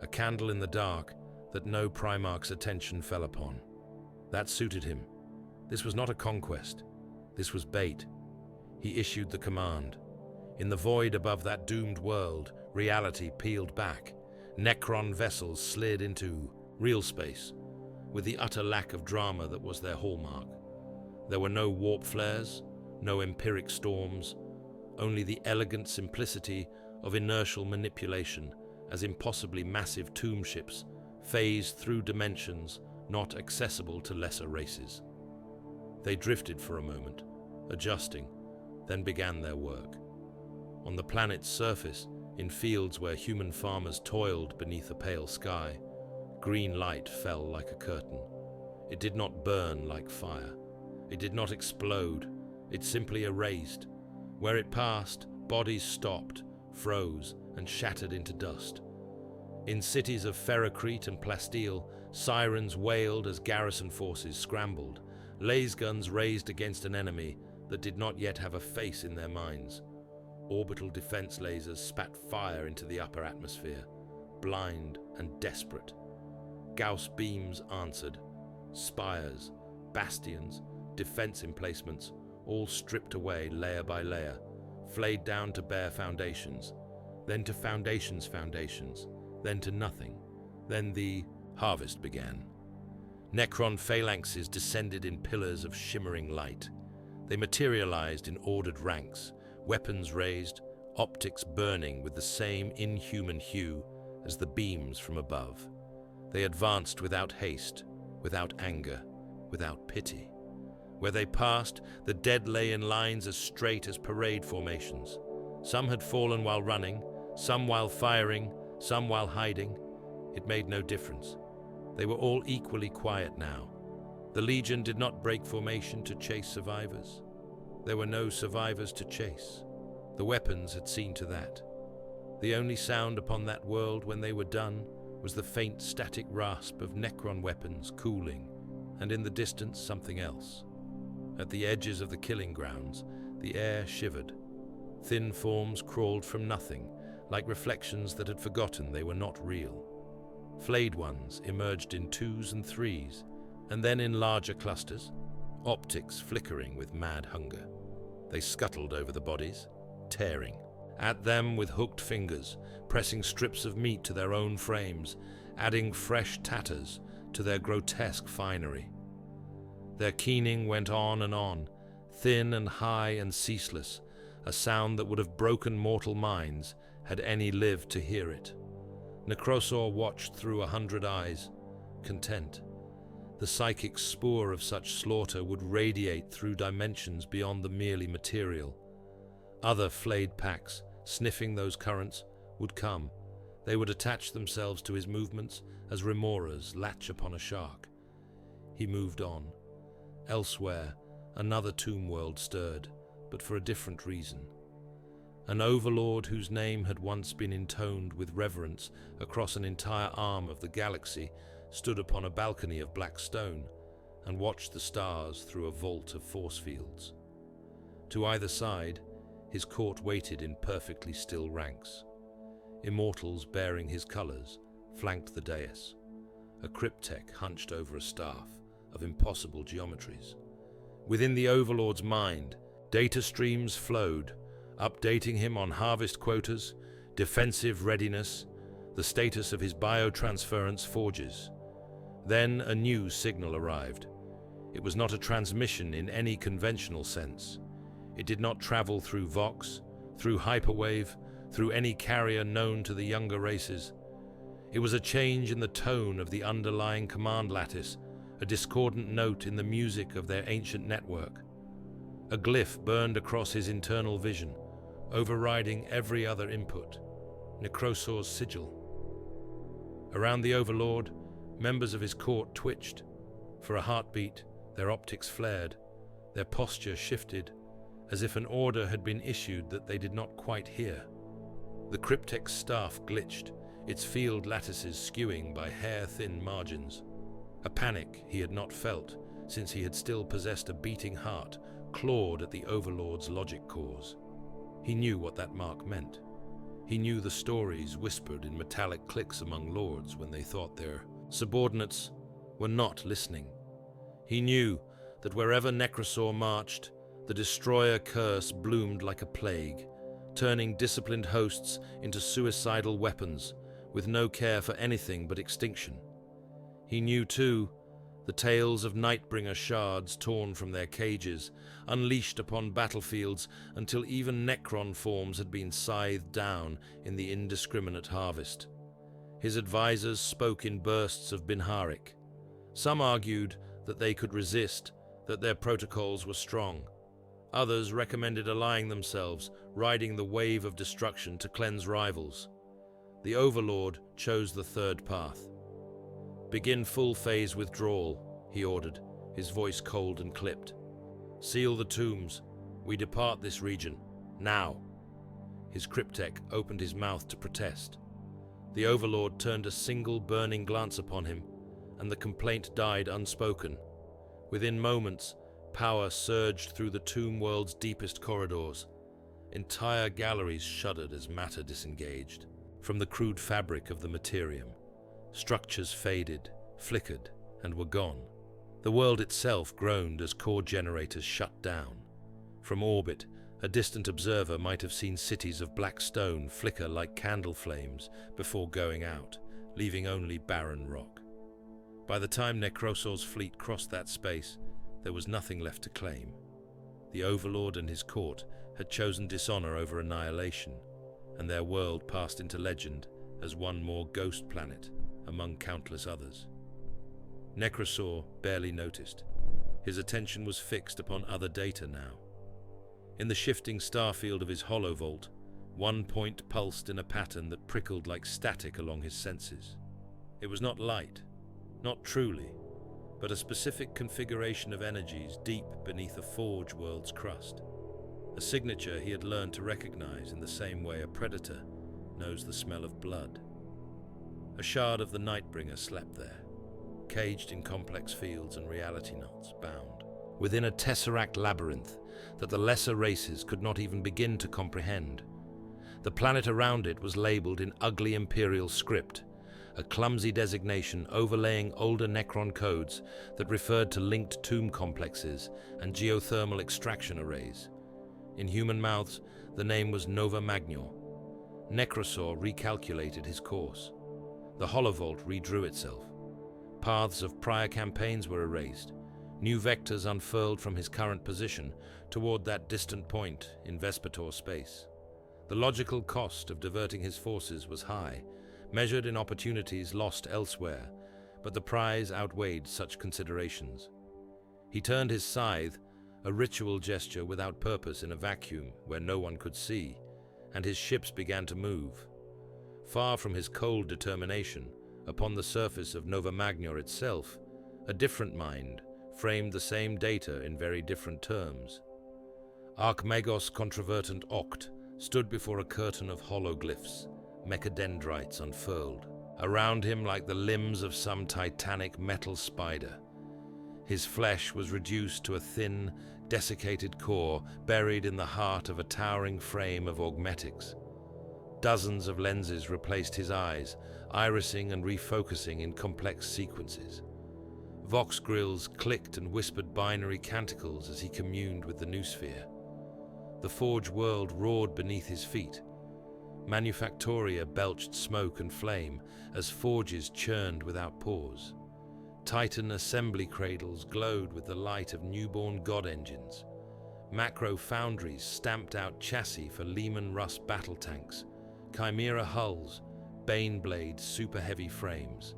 a candle in the dark that no Primarch's attention fell upon. That suited him. This was not a conquest. This was bait. He issued the command. In the void above that doomed world, reality peeled back. Necron vessels slid into real space, with the utter lack of drama that was their hallmark. There were no warp flares, no empiric storms, only the elegant simplicity of inertial manipulation as impossibly massive tomb ships phased through dimensions not accessible to lesser races. They drifted for a moment, adjusting, then began their work. On the planet's surface, in fields where human farmers toiled beneath a pale sky, green light fell like a curtain. It did not burn like fire. It did not explode. It simply erased. Where it passed, bodies stopped, froze, and shattered into dust. In cities of Ferrocrete and Plasteel, sirens wailed as garrison forces scrambled, laser guns raised against an enemy that did not yet have a face in their minds. Orbital defense lasers spat fire into the upper atmosphere, blind and desperate. Gauss beams answered. Spires, bastions, defense emplacements, all stripped away layer by layer, flayed down to bare foundations, then to foundations, then to nothing. Then the harvest began. Necron phalanxes descended in pillars of shimmering light. They materialized in ordered ranks, weapons raised, optics burning with the same inhuman hue as the beams from above. They advanced without haste, without anger, without pity. Where they passed, the dead lay in lines as straight as parade formations. Some had fallen while running, some while firing, some while hiding. It made no difference. They were all equally quiet now. The Legion did not break formation to chase survivors. There were no survivors to chase. The weapons had seen to that. The only sound upon that world when they were done was the faint static rasp of Necron weapons cooling, and in the distance something else. At the edges of the killing grounds, the air shivered. Thin forms crawled from nothing, like reflections that had forgotten they were not real. Flayed ones emerged in twos and threes, and then in larger clusters, optics flickering with mad hunger. They scuttled over the bodies, tearing at them with hooked fingers, pressing strips of meat to their own frames, adding fresh tatters to their grotesque finery. Their keening went on, thin and high and ceaseless, a sound that would have broken mortal minds had any lived to hear it. Necrosor watched through 100 eyes, content. The psychic spoor of such slaughter would radiate through dimensions beyond the merely material. Other flayed packs, sniffing those currents, would come. They would attach themselves to his movements as remoras latch upon a shark. He moved on. Elsewhere, another tomb world stirred, but for a different reason. An overlord whose name had once been intoned with reverence across an entire arm of the galaxy stood upon a balcony of black stone, and watched the stars through a vault of force fields. To either side, his court waited in perfectly still ranks. Immortals bearing his colors flanked the dais. A cryptek hunched over a staff of impossible geometries. Within the Overlord's mind, data streams flowed, updating him on harvest quotas, defensive readiness, the status of his biotransference forges. Then a new signal arrived. It was not a transmission in any conventional sense. It did not travel through Vox, through hyperwave, through any carrier known to the younger races. It was a change in the tone of the underlying command lattice, a discordant note in the music of their ancient network. A glyph burned across his internal vision, overriding every other input. Necrosor's sigil. Around the Overlord, members of his court twitched. For a heartbeat, their optics flared, their posture shifted, as if an order had been issued that they did not quite hear. The cryptek's staff glitched, its field lattices skewing by hair-thin margins. A panic he had not felt, since he had still possessed a beating heart, clawed at the Overlord's logic cores. He knew what that mark meant. He knew the stories whispered in metallic clicks among lords when they thought their subordinates were not listening. He knew that wherever Necrosor marched, the destroyer curse bloomed like a plague, turning disciplined hosts into suicidal weapons, with no care for anything but extinction. He knew, too, the tales of Nightbringer shards torn from their cages, unleashed upon battlefields until even Necron forms had been scythed down in the indiscriminate harvest. His advisors spoke in bursts of Binharic. Some argued that they could resist, that their protocols were strong. Others recommended allying themselves, riding the wave of destruction to cleanse rivals. The Overlord chose the third path. "Begin full-phase withdrawal," he ordered, his voice cold and clipped. "Seal the tombs. We depart this region. Now." His cryptek opened his mouth to protest. The Overlord turned a single burning glance upon him, and the complaint died unspoken. Within moments, power surged through the tomb world's deepest corridors. Entire galleries shuddered as matter disengaged. From the crude fabric of the materium, structures faded, flickered, and were gone. The world itself groaned as core generators shut down. From orbit, a distant observer might have seen cities of black stone flicker like candle flames before going out, leaving only barren rock. By the time Necrosor's fleet crossed that space, there was nothing left to claim. The Overlord and his court had chosen dishonor over annihilation, and their world passed into legend as one more ghost planet among countless others. Necrosor barely noticed. His attention was fixed upon other data now. In the shifting starfield of his holovault, one point pulsed in a pattern that prickled like static along his senses. It was not light, not truly, but a specific configuration of energies deep beneath a forge world's crust. A signature he had learned to recognize in the same way a predator knows the smell of blood. A shard of the Nightbringer slept there, caged in complex fields and reality knots, bound within a Tesseract labyrinth that the lesser races could not even begin to comprehend. The planet around it was labeled in ugly imperial script, a clumsy designation overlaying older Necron codes that referred to linked tomb complexes and geothermal extraction arrays. In human mouths, the name was Nova Magnor. Necrosor recalculated his course. The holovault redrew itself. Paths of prior campaigns were erased. New vectors unfurled from his current position toward that distant point in Vespertor space. The logical cost of diverting his forces was high, measured in opportunities lost elsewhere, but the prize outweighed such considerations. He turned his scythe, a ritual gesture without purpose in a vacuum where no one could see, and his ships began to move. Far from his cold determination, upon the surface of Nova Magnor itself, a different mind framed the same data in very different terms. Archmagos Controvertant Oct stood before a curtain of hologlyphs, mechadendrites unfurled, around him like the limbs of some titanic metal spider. His flesh was reduced to a thin, desiccated core buried in the heart of a towering frame of augmetics. Dozens of lenses replaced his eyes, irising and refocusing in complex sequences. Vox grills clicked and whispered binary canticles as he communed with the noosphere. The forge world roared beneath his feet. Manufactoria belched smoke and flame as forges churned without pause. Titan assembly cradles glowed with the light of newborn god engines. Macro foundries stamped out chassis for Lehman Russ battle tanks, chimera hulls, baneblade super-heavy frames.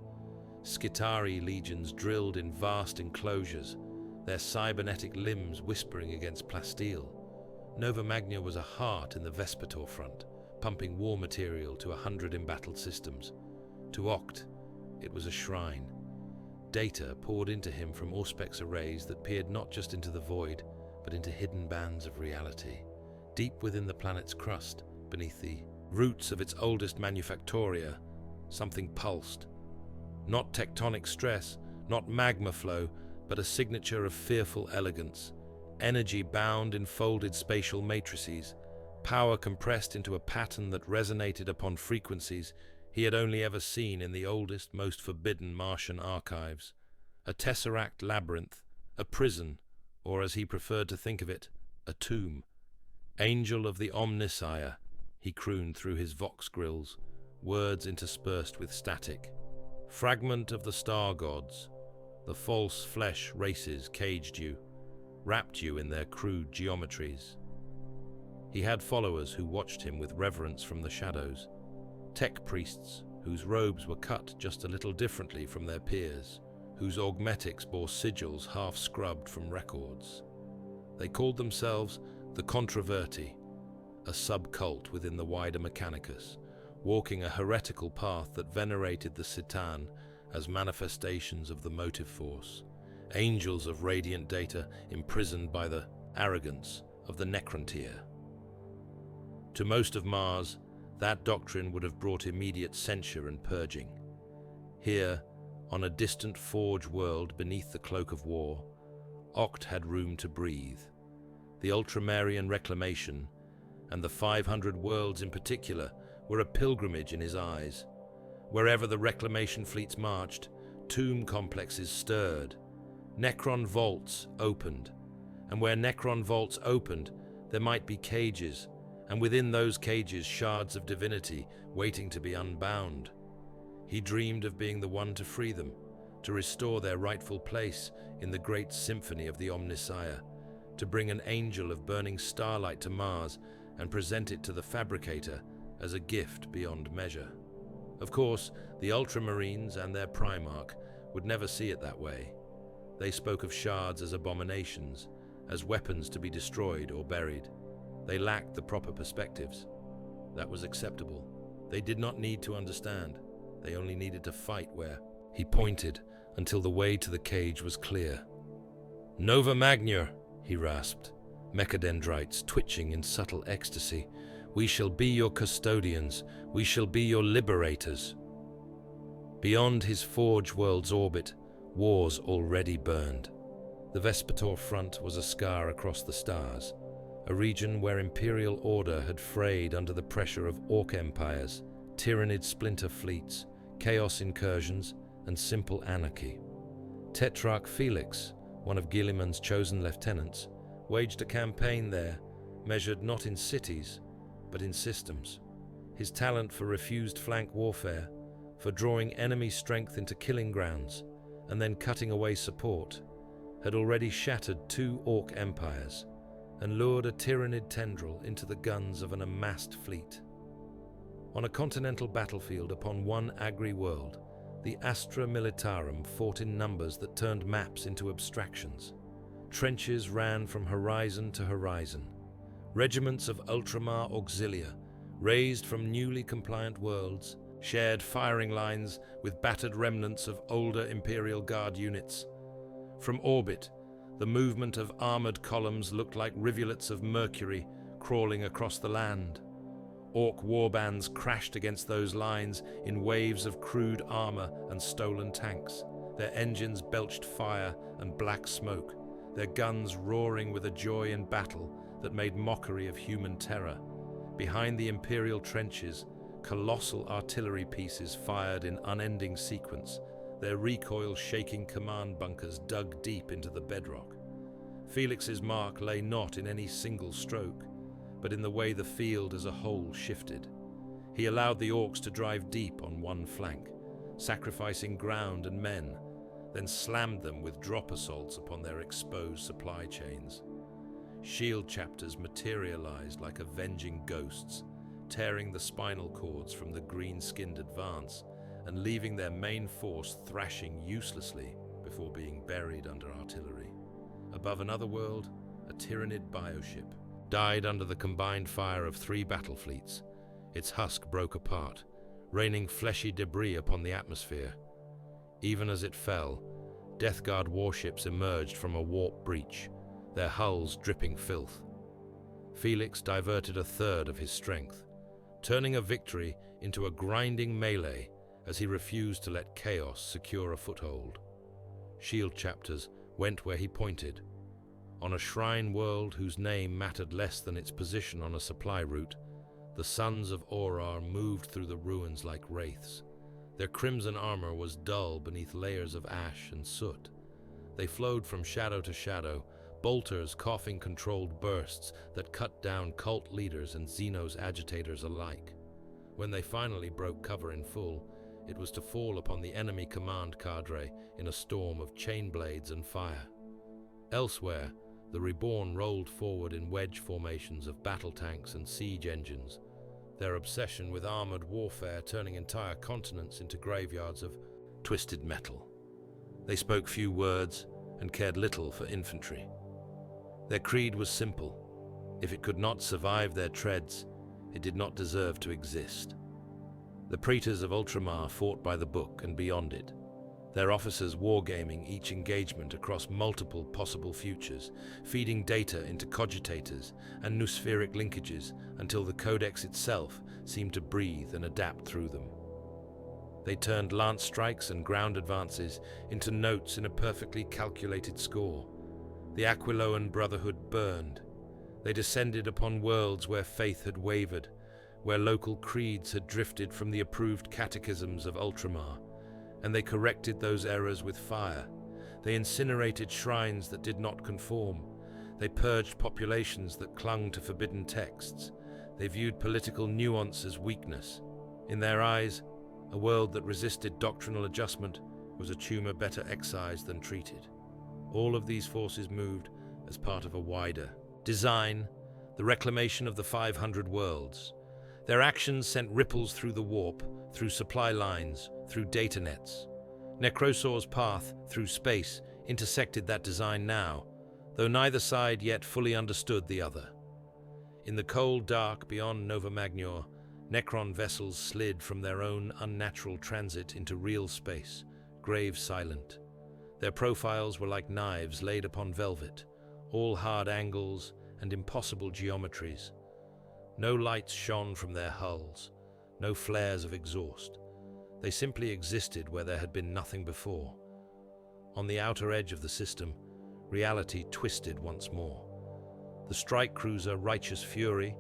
Skitari legions drilled in vast enclosures, their cybernetic limbs whispering against plasteel. Nova Magna was a heart in the Vespertor front, pumping war material to 100 embattled systems. To Oct, it was a shrine. Data poured into him from Auspex arrays that peered not just into the void, but into hidden bands of reality. Deep within the planet's crust, beneath the roots of its oldest manufactoria, something pulsed. Not tectonic stress, not magma flow, but a signature of fearful elegance. Energy bound in folded spatial matrices, power compressed into a pattern that resonated upon frequencies he had only ever seen in the oldest, most forbidden Martian archives. A Tesseract labyrinth, a prison, or as he preferred to think of it, a tomb. Angel of the Omnissiah, he crooned through his vox grills, words interspersed with static. Fragment of the star gods, the false flesh races caged you, wrapped you in their crude geometries. He had followers who watched him with reverence from the shadows, tech priests whose robes were cut just a little differently from their peers, whose augmetics bore sigils half scrubbed from records. They called themselves the Controverti, a subcult within the wider Mechanicus, walking a heretical path that venerated the Citan as manifestations of the motive force, angels of radiant data imprisoned by the arrogance of the Necron tier. To most of Mars, that doctrine would have brought immediate censure and purging. Here, on a distant forge world beneath the cloak of war, Oct had room to breathe. The Ultramarian Reclamation, and the 500 worlds in particular, were a pilgrimage in his eyes. Wherever the Reclamation fleets marched, tomb complexes stirred. Necron vaults opened, and where Necron vaults opened, there might be cages, and within those cages shards of divinity waiting to be unbound. He dreamed of being the one to free them, to restore their rightful place in the great symphony of the Omnissiah, to bring an angel of burning starlight to Mars and present it to the fabricator as a gift beyond measure. Of course, the Ultramarines and their Primarch would never see it that way. They spoke of shards as abominations, as weapons to be destroyed or buried. They lacked the proper perspectives. That was acceptable. They did not need to understand. They only needed to fight where he pointed until the way to the cage was clear. "Nova Magnor," he rasped, mechadendrites twitching in subtle ecstasy. "We shall be your custodians. We shall be your liberators." Beyond his forge world's orbit, wars already burned. The Vespertor front was a scar across the stars, a region where imperial order had frayed under the pressure of orc empires, tyrannid splinter fleets, chaos incursions, and simple anarchy. Tetrarch Felix, one of Guilliman's chosen lieutenants, waged a campaign there, measured not in cities, but in systems. His talent for refused flank warfare, for drawing enemy strength into killing grounds, and then cutting away support, had already shattered 2 orc empires, and lured a tyrannid tendril into the guns of an amassed fleet. On a continental battlefield upon one agri-world, the Astra Militarum fought in numbers that turned maps into abstractions. Trenches ran from horizon to horizon. Regiments of Ultramar auxilia, raised from newly compliant worlds, shared firing lines with battered remnants of older Imperial Guard units. From orbit, the movement of armored columns looked like rivulets of mercury crawling across the land. Orc warbands crashed against those lines in waves of crude armor and stolen tanks, Their engines belched fire and black smoke, their guns roaring with a joy in battle that made mockery of human terror. Behind the Imperial trenches, colossal artillery pieces fired in unending sequence, their recoil shaking command bunkers dug deep into the bedrock. Felix's mark lay not in any single stroke, but in the way the field as a whole shifted. He allowed the orcs to drive deep on one flank, sacrificing ground and men, then slammed them with drop assaults upon their exposed supply chains. Shield chapters materialized like avenging ghosts, tearing the spinal cords from the green-skinned advance and leaving their main force thrashing uselessly before being buried under artillery. Above another world, a Tyranid bioship died under the combined fire of 3 battle fleets. Its husk broke apart, raining fleshy debris upon the atmosphere. Even as it fell, Death Guard warships emerged from a warp breach, their hulls dripping filth. Felix diverted a third of his strength, turning a victory into a grinding melee as he refused to let chaos secure a foothold. Shield chapters went where he pointed. On a shrine world whose name mattered less than its position on a supply route, the sons of Aurar moved through the ruins like wraiths. Their crimson armor was dull beneath layers of ash and soot. They flowed from shadow to shadow, bolters coughing controlled bursts that cut down cult leaders and Xenos agitators alike. When they finally broke cover in full, it was to fall upon the enemy command cadre in a storm of chain blades and fire. Elsewhere, the Reborn rolled forward in wedge formations of battle tanks and siege engines, their obsession with armored warfare turning entire continents into graveyards of twisted metal. They spoke few words and cared little for infantry. Their creed was simple. If it could not survive their treads, it did not deserve to exist. The praetors of Ultramar fought by the book and beyond it, their officers wargaming each engagement across multiple possible futures, feeding data into cogitators and noospheric linkages until the codex itself seemed to breathe and adapt through them. They turned lance strikes and ground advances into notes in a perfectly calculated score. The Aquiloan Brotherhood burned. They descended upon worlds where faith had wavered, where local creeds had drifted from the approved catechisms of Ultramar, and they corrected those errors with fire. They incinerated shrines that did not conform. They purged populations that clung to forbidden texts. They viewed political nuance as weakness. In their eyes, a world that resisted doctrinal adjustment was a tumor better excised than treated. All of these forces moved as part of a wider design, the reclamation of the 500 worlds. Their actions sent ripples through the warp, through supply lines, through data nets. Necrosaur's path through space intersected that design now, though neither side yet fully understood the other. In the cold dark beyond Nova Magnor, Necron vessels slid from their own unnatural transit into real space, grave silent. Their profiles were like knives laid upon velvet, all hard angles and impossible geometries. No lights shone from their hulls, no flares of exhaust. They simply existed where there had been nothing before. On the outer edge of the system, reality twisted once more. The strike cruiser Righteous Fury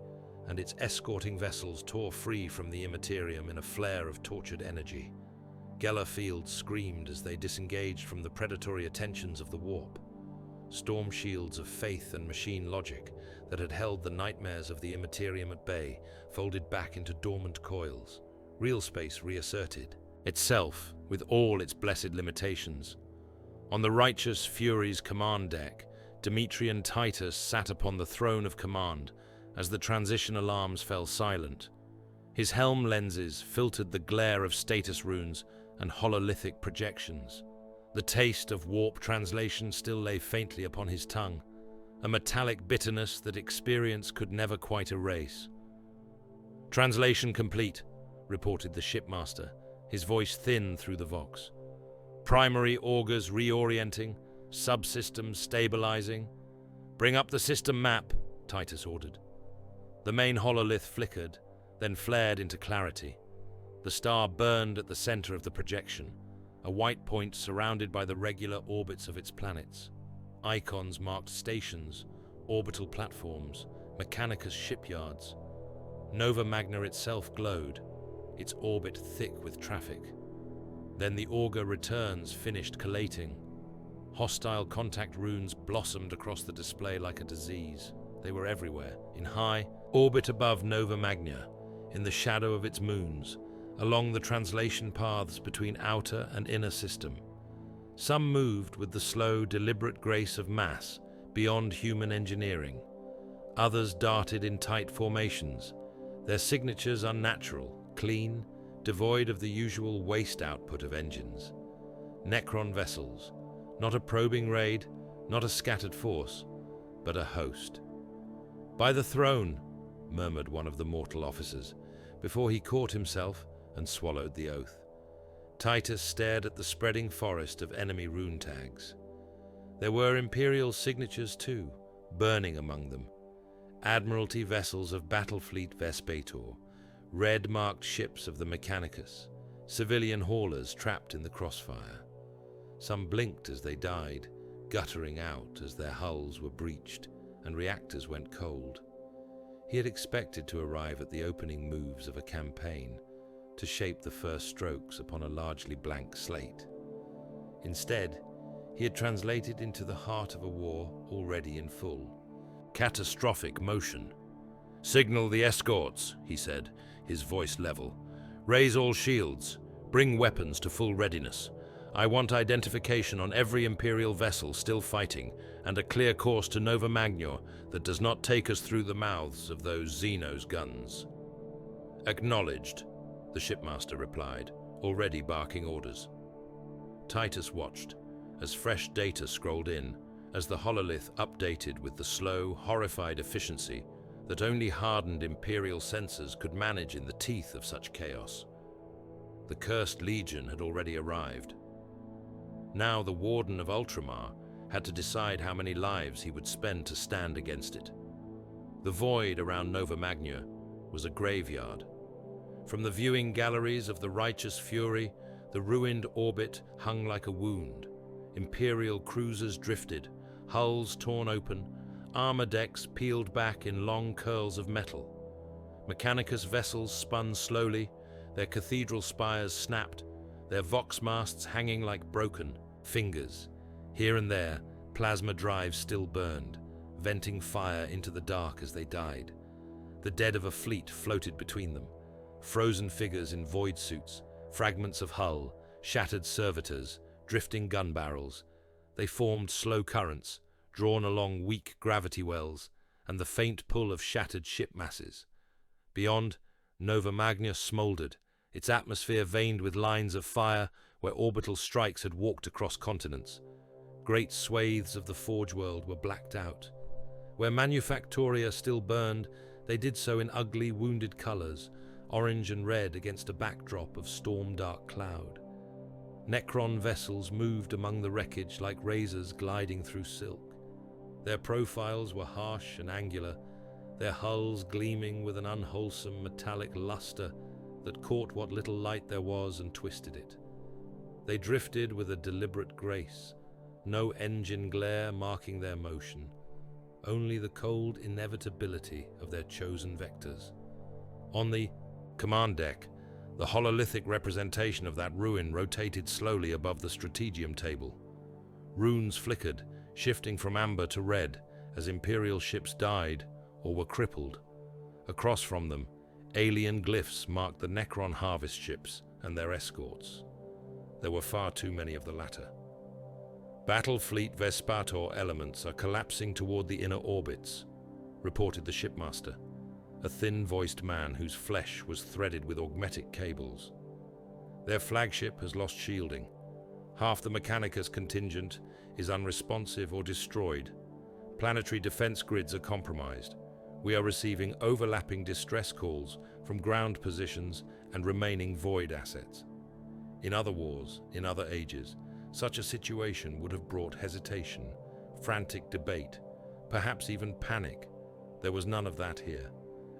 and its escorting vessels tore free from the Immaterium in a flare of tortured energy. Geller fields screamed as they disengaged from the predatory attentions of the warp. Storm shields of faith and machine logic that had held the nightmares of the Immaterium at bay folded back into dormant coils. Real space reasserted, itself with all its blessed limitations. On the Righteous Fury's command deck, Demetrian Titus sat upon the throne of command as the transition alarms fell silent. His helm lenses filtered the glare of status runes and hololithic projections. The taste of warp translation still lay faintly upon his tongue, a metallic bitterness that experience could never quite erase. "Translation complete," reported the shipmaster, his voice thin through the vox. "Primary augers reorienting, subsystems stabilizing. Bring up the system map," Titus ordered. The main hololith flickered, then flared into clarity. The star burned at the center of the projection, a white point surrounded by the regular orbits of its planets. Icons marked stations, orbital platforms, Mechanicus shipyards. Nova Magna itself glowed, its orbit thick with traffic. Then the auger returns finished collating. Hostile contact runes blossomed across the display like a disease. They were everywhere, in high orbit above Nova Magna, in the shadow of its moons, along the translation paths between outer and inner system. Some moved with the slow, deliberate grace of mass beyond human engineering. Others darted in tight formations, their signatures unnatural, clean, devoid of the usual waste output of engines. Necron vessels, not a probing raid, not a scattered force, but a host. "By the throne," murmured one of the mortal officers, before he caught himself and swallowed the oath. Titus stared at the spreading forest of enemy rune tags. There were Imperial signatures too, burning among them. Admiralty vessels of Battlefleet Vespator, red-marked ships of the Mechanicus, civilian haulers trapped in the crossfire. Some blinked as they died, guttering out as their hulls were breached and reactors went cold. He had expected to arrive at the opening moves of a campaign, to shape the first strokes upon a largely blank slate. Instead, he had translated into the heart of a war already in full. Catastrophic motion. "Signal the escorts," he said, his voice level. "Raise all shields. Bring weapons to full readiness. I want identification on every Imperial vessel still fighting, and a clear course to Nova Magnor that does not take us through the mouths of those Xenos guns." "Acknowledged," the shipmaster replied, already barking orders. Titus watched, as fresh data scrolled in, as the hololith updated with the slow, horrified efficiency that only hardened Imperial sensors could manage in the teeth of such chaos. The cursed Legion had already arrived. Now the Warden of Ultramar had to decide how many lives he would spend to stand against it. The void around Nova Magna was a graveyard. From the viewing galleries of the righteous fury, the ruined orbit hung like a wound. Imperial cruisers drifted, hulls torn open, armor decks peeled back in long curls of metal. Mechanicus vessels spun slowly, their cathedral spires snapped, their vox masts hanging like broken fingers. Here and there, plasma drives still burned, venting fire into the dark as they died. The dead of a fleet floated between them, frozen figures in void suits, fragments of hull, shattered servitors, drifting gun barrels. They formed slow currents, drawn along weak gravity wells, and the faint pull of shattered ship masses. Beyond, Nova Magna smoldered, its atmosphere veined with lines of fire where orbital strikes had walked across continents. Great swathes of the Forge world were blacked out. Where Manufactoria still burned, they did so in ugly, wounded colors, orange and red against a backdrop of storm-dark cloud. Necron vessels moved among the wreckage like razors gliding through silk. Their profiles were harsh and angular, their hulls gleaming with an unwholesome metallic luster that caught what little light there was and twisted it. They drifted with a deliberate grace, no engine glare marking their motion, only the cold inevitability of their chosen vectors. On the command deck, the hololithic representation of that ruin rotated slowly above the Strategium table. Runes flickered, shifting from amber to red as Imperial ships died or were crippled. Across from them, alien glyphs marked the Necron harvest ships and their escorts. There were far too many of the latter. Battlefleet Vespator elements are collapsing toward the inner orbits, reported the shipmaster, a thin-voiced man whose flesh was threaded with augmetic cables. Their flagship has lost shielding. Half the Mechanicus contingent is unresponsive or destroyed. Planetary defense grids are compromised. We are receiving overlapping distress calls from ground positions and remaining void assets. In other wars, in other ages, such a situation would have brought hesitation, frantic debate, perhaps even panic. There was none of that here.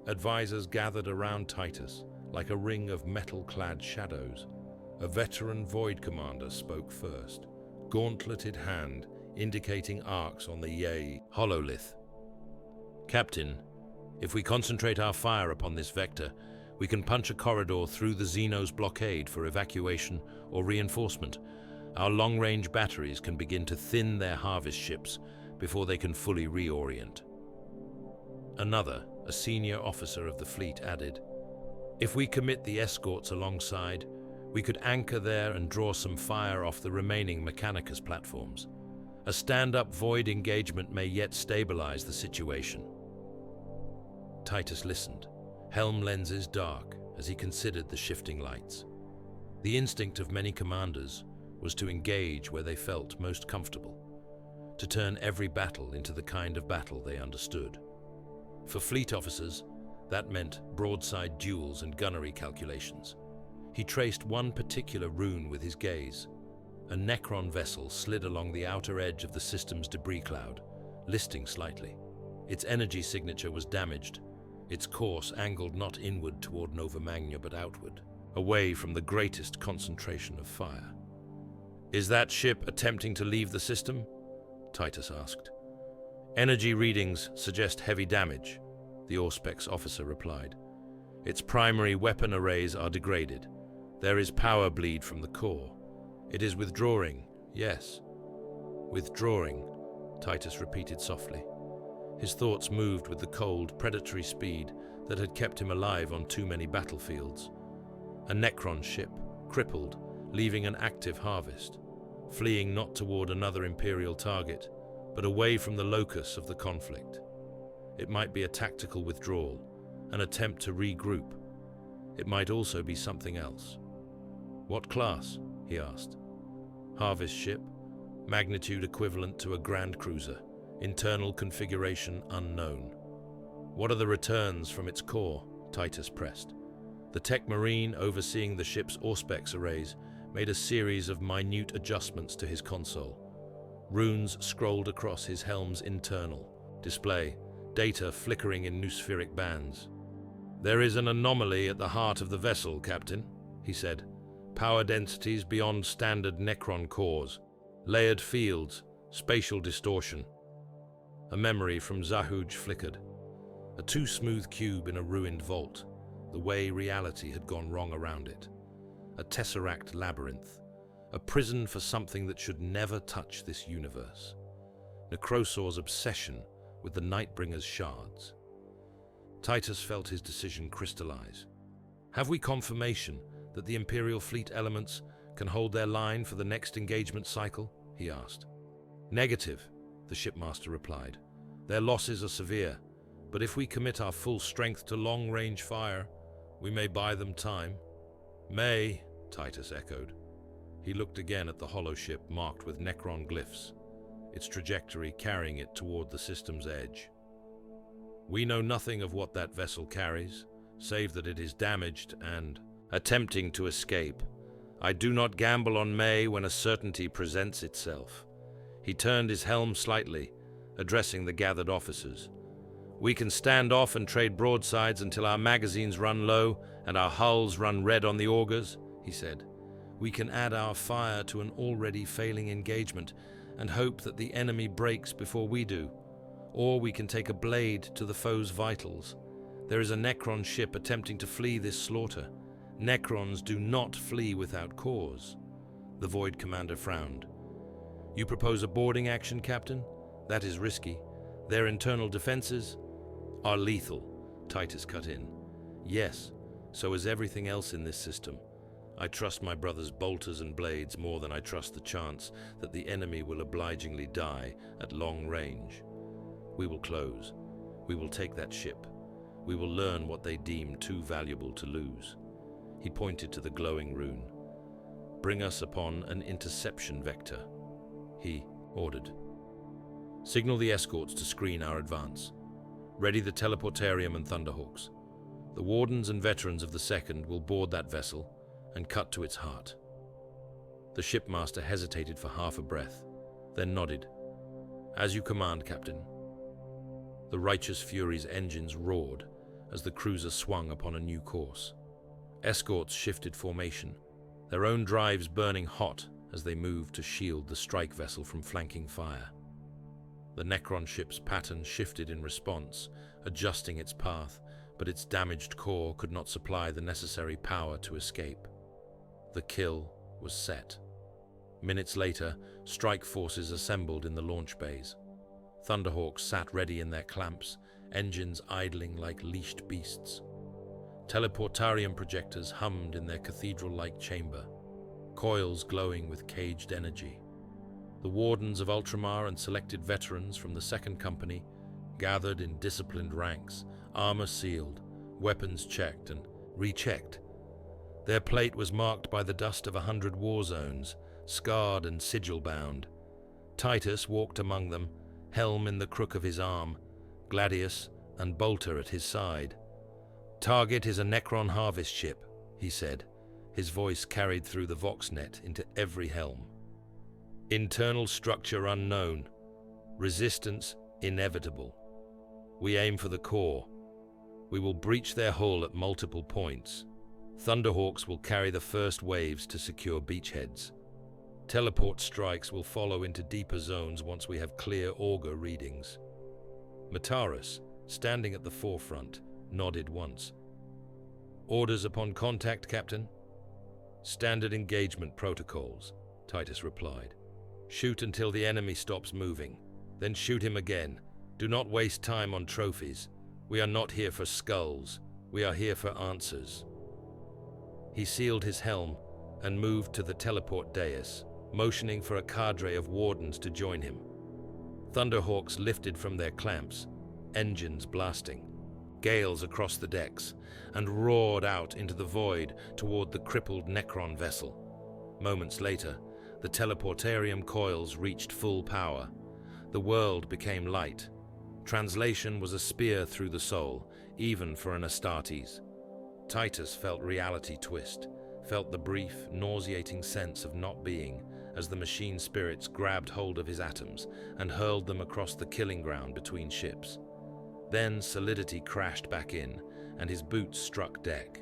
Advisors gathered around Titus, like a ring of metal-clad shadows. A veteran Void commander spoke first, gauntleted hand indicating arcs on the Yay hololith. Captain, if we concentrate our fire upon this vector, we can punch a corridor through the Xeno's blockade for evacuation or reinforcement. Our long-range batteries can begin to thin their harvest ships before they can fully reorient. Another, a senior officer of the fleet, added, "If we commit the escorts alongside, we could anchor there and draw some fire off the remaining Mechanicus platforms. A stand-up Void engagement may yet stabilize the situation." Titus listened, helm lenses dark as he considered the shifting lights. The instinct of many commanders was to engage where they felt most comfortable, to turn every battle into the kind of battle they understood. For fleet officers, that meant broadside duels and gunnery calculations. He traced one particular rune with his gaze. A Necron vessel slid along the outer edge of the system's debris cloud, listing slightly. Its energy signature was damaged, its course angled not inward toward Nova Magna but outward, away from the greatest concentration of fire. "Is that ship attempting to leave the system?" Titus asked. "Energy readings suggest heavy damage," the Auspex officer replied. "Its primary weapon arrays are degraded. There is power bleed from the core. It is withdrawing, yes." "Withdrawing," Titus repeated softly. His thoughts moved with the cold, predatory speed that had kept him alive on too many battlefields. A Necron ship, crippled, leaving an active harvest, fleeing not toward another Imperial target, but away from the locus of the conflict. It might be a tactical withdrawal, an attempt to regroup. It might also be something else. "What class?" he asked. "Harvest ship, magnitude equivalent to a Grand Cruiser, internal configuration unknown." "What are the returns from its core?" Titus pressed. The tech marine overseeing the ship's Auspex arrays made a series of minute adjustments to his console. Runes scrolled across his helm's internal display, data flickering in noospheric bands. "There is an anomaly at the heart of the vessel, Captain," he said. "Power densities beyond standard Necron cores, layered fields, spatial distortion." A memory from Zahuj flickered. A too-smooth cube in a ruined vault, the way reality had gone wrong around it. A Tesseract labyrinth, a prison for something that should never touch this universe. Necrosaur's obsession with the Nightbringer's shards. Titus felt his decision crystallize. "Have we confirmation that the Imperial fleet elements can hold their line for the next engagement cycle?" he asked. "Negative," the shipmaster replied. "Their losses are severe, but if we commit our full strength to long-range fire, we may buy them time." "May," Titus echoed. He looked again at the holoship marked with Necron glyphs, its trajectory carrying it toward the system's edge. "We know nothing of what that vessel carries, save that it is damaged and attempting to escape. I do not gamble on May when a certainty presents itself." He turned his helm slightly, addressing the gathered officers. "We can stand off and trade broadsides until our magazines run low and our hulls run red on the augers," he said. "We can add our fire to an already failing engagement and hope that the enemy breaks before we do. Or we can take a blade to the foe's vitals. There is a Necron ship attempting to flee this slaughter. Necrons do not flee without cause." The Void commander frowned. "You propose a boarding action, Captain? That is risky. Their internal defenses are lethal," Titus cut in. "Yes, so is everything else in this system. I trust my brother's bolters and blades more than I trust the chance that the enemy will obligingly die at long range. We will close. We will take that ship. We will learn what they deem too valuable to lose." He pointed to the glowing rune. "Bring us upon an interception vector," he ordered. "Signal the escorts to screen our advance. Ready the teleportarium and Thunderhawks. The wardens and veterans of the Second will board that vessel and cut to its heart." The shipmaster hesitated for half a breath, then nodded. "As you command, Captain." The Righteous Fury's engines roared as the cruiser swung upon a new course. Escorts shifted formation, their own drives burning hot as they moved to shield the strike vessel from flanking fire. The Necron ship's pattern shifted in response, adjusting its path, but its damaged core could not supply the necessary power to escape. The kill was set. Minutes later, strike forces assembled in the launch bays. Thunderhawks sat ready in their clamps, engines idling like leashed beasts. Teleportarium projectors hummed in their cathedral-like chamber, coils glowing with caged energy. The wardens of Ultramar and selected veterans from the Second Company gathered in disciplined ranks, armor sealed, weapons checked and rechecked. Their plate was marked by the dust of 100 war zones, scarred and sigil-bound. Titus walked among them, helm in the crook of his arm, gladius and bolter at his side. "Target is a Necron harvest ship," he said, his voice carried through the Voxnet into every helm. "Internal structure unknown. Resistance inevitable. We aim for the core. We will breach their hull at multiple points. Thunderhawks will carry the first waves to secure beachheads. Teleport strikes will follow into deeper zones once we have clear auger readings." Matarus, standing at the forefront, nodded once. "Orders upon contact, Captain?" "Standard engagement protocols," Titus replied. "Shoot until the enemy stops moving, then shoot him again. Do not waste time on trophies. We are not here for skulls. We are here for answers." He sealed his helm and moved to the teleport dais, motioning for a cadre of wardens to join him. Thunderhawks lifted from their clamps, engines blasting, gales across the decks, and roared out into the void toward the crippled Necron vessel. Moments later, the teleportarium coils reached full power. The world became light. Translation was a spear through the soul, even for an Astartes. Titus felt reality twist, felt the brief, nauseating sense of not being, as the machine spirits grabbed hold of his atoms and hurled them across the killing ground between ships. Then solidity crashed back in, and his boots struck deck.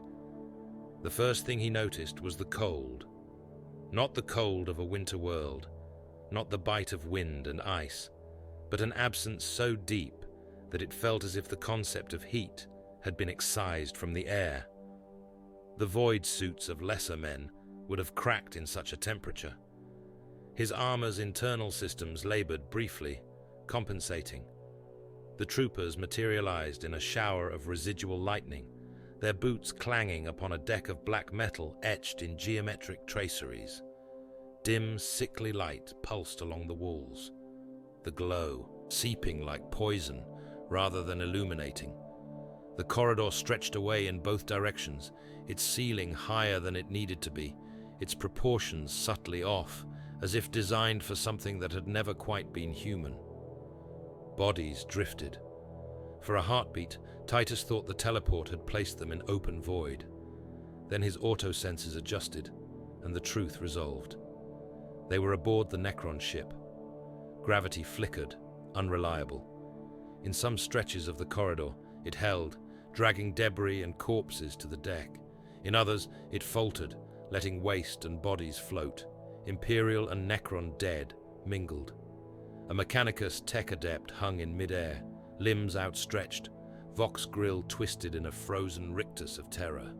The first thing he noticed was the cold. Not the cold of a winter world, not the bite of wind and ice, but an absence so deep that it felt as if the concept of heat had been excised from the air. The void suits of lesser men would have cracked in such a temperature. His armor's internal systems labored briefly, compensating. The troopers materialized in a shower of residual lightning, their boots clanging upon a deck of black metal etched in geometric traceries. Dim, sickly light pulsed along the walls, the glow seeping like poison rather than illuminating. The corridor stretched away in both directions, its ceiling higher than it needed to be, its proportions subtly off, as if designed for something that had never quite been human. Bodies drifted. For a heartbeat, Titus thought the teleport had placed them in open void. Then his auto-senses adjusted, and the truth resolved. They were aboard the Necron ship. Gravity flickered, unreliable. In some stretches of the corridor, it held, dragging debris and corpses to the deck. In others, it faltered, letting waste and bodies float. Imperial and Necron dead, mingled. A Mechanicus tech adept hung in midair, limbs outstretched, Vox grill twisted in a frozen rictus of terror.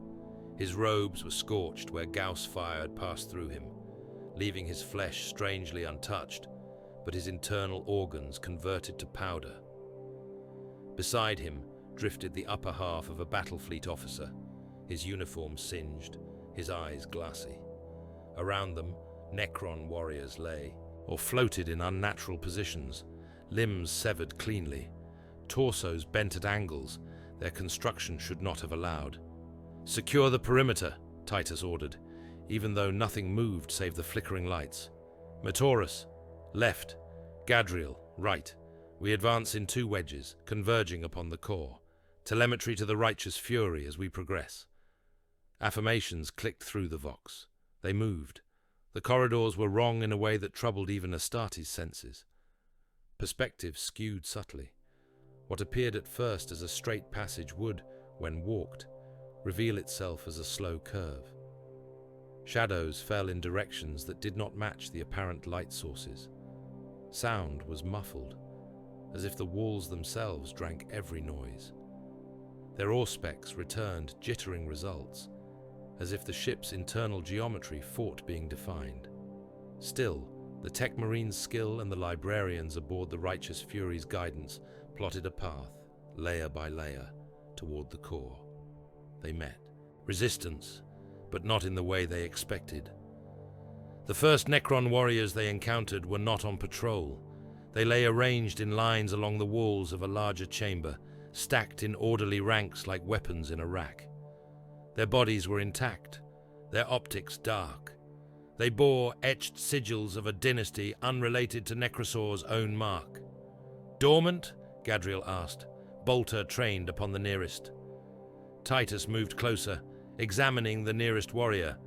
His robes were scorched where Gauss fire had passed through him, leaving his flesh strangely untouched, but his internal organs converted to powder. Beside him drifted the upper half of a battle fleet officer, his uniform singed, his eyes glassy. Around them, Necron warriors lay, or floated in unnatural positions, limbs severed cleanly, torsos bent at angles their construction should not have allowed. "Secure the perimeter," Titus ordered, even though nothing moved save the flickering lights. "Matorus, left. Gadriel, right. We advance in 2 wedges, converging upon the core. Telemetry to the righteous fury as we progress." Affirmations clicked through the Vox. They moved. The corridors were wrong in a way that troubled even Astartes' senses. Perspective skewed subtly. What appeared at first as a straight passage would, when walked, reveal itself as a slow curve. Shadows fell in directions that did not match the apparent light sources. Sound was muffled, as if the walls themselves drank every noise. Their auspex returned jittering results, as if the ship's internal geometry fought being defined. Still, the Tech Marine's skill and the librarians aboard the Righteous Fury's guidance plotted a path, layer by layer, toward the core. They met. Resistance, but not in the way they expected. The first Necron warriors they encountered were not on patrol. They lay arranged in lines along the walls of a larger chamber, stacked in orderly ranks like weapons in a rack. Their bodies were intact, their optics dark. They bore etched sigils of a dynasty unrelated to Necrosaur's own mark. "Dormant?" Gadriel asked, bolter trained upon the nearest. Titus moved closer, examining the nearest warrior.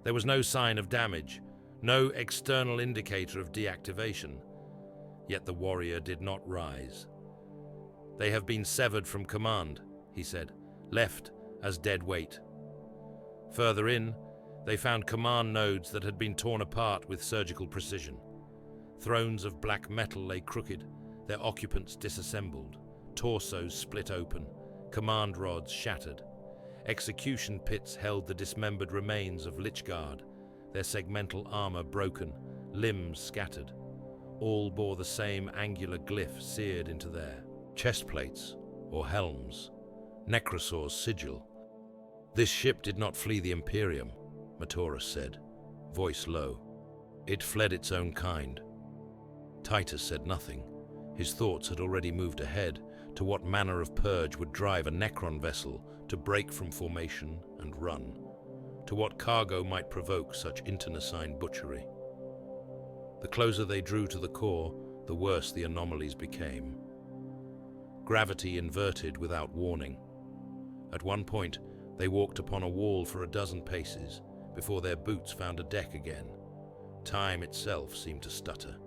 There was no sign of damage, no external indicator of deactivation. Yet the warrior did not rise. "They have been severed from command," he said, "left as dead weight." Further in, they found command nodes that had been torn apart with surgical precision. Thrones of black metal lay crooked, their occupants disassembled, torsos split open, command rods shattered. Execution pits held the dismembered remains of Lichguard, their segmental armor broken, limbs scattered. All bore the same angular glyph seared into their chestplates or helms, Necrosaur's sigil. "This ship did not flee the Imperium," Matorus said, voice low. "It fled its own kind." Titus said nothing. His thoughts had already moved ahead to what manner of purge would drive a Necron vessel to break from formation and run, to what cargo might provoke such internecine butchery. The closer they drew to the core, the worse the anomalies became. Gravity inverted without warning. At one point, they walked upon a wall for a dozen paces before their boots found a deck again. Time itself seemed to stutter.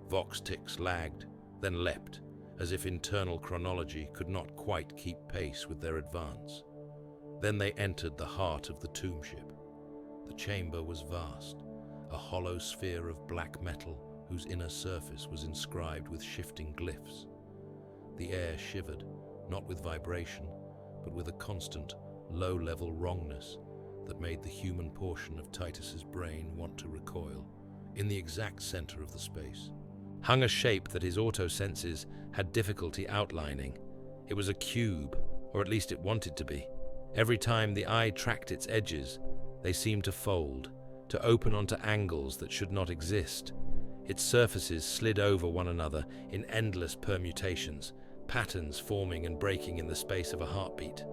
Vox ticks lagged, then leapt, as if internal chronology could not quite keep pace with their advance. Then they entered the heart of the tomb ship. The chamber was vast, a hollow sphere of black metal whose inner surface was inscribed with shifting glyphs. The air shivered, not with vibration, but with a constant, low-level wrongness that made the human portion of Titus's brain want to recoil. In the exact center of the space hung a shape that his auto-senses had difficulty outlining. It was a cube, or at least it wanted to be. Every time the eye tracked its edges, they seemed to fold, to open onto angles that should not exist. Its surfaces slid over one another in endless permutations, patterns forming and breaking in the space of a heartbeat.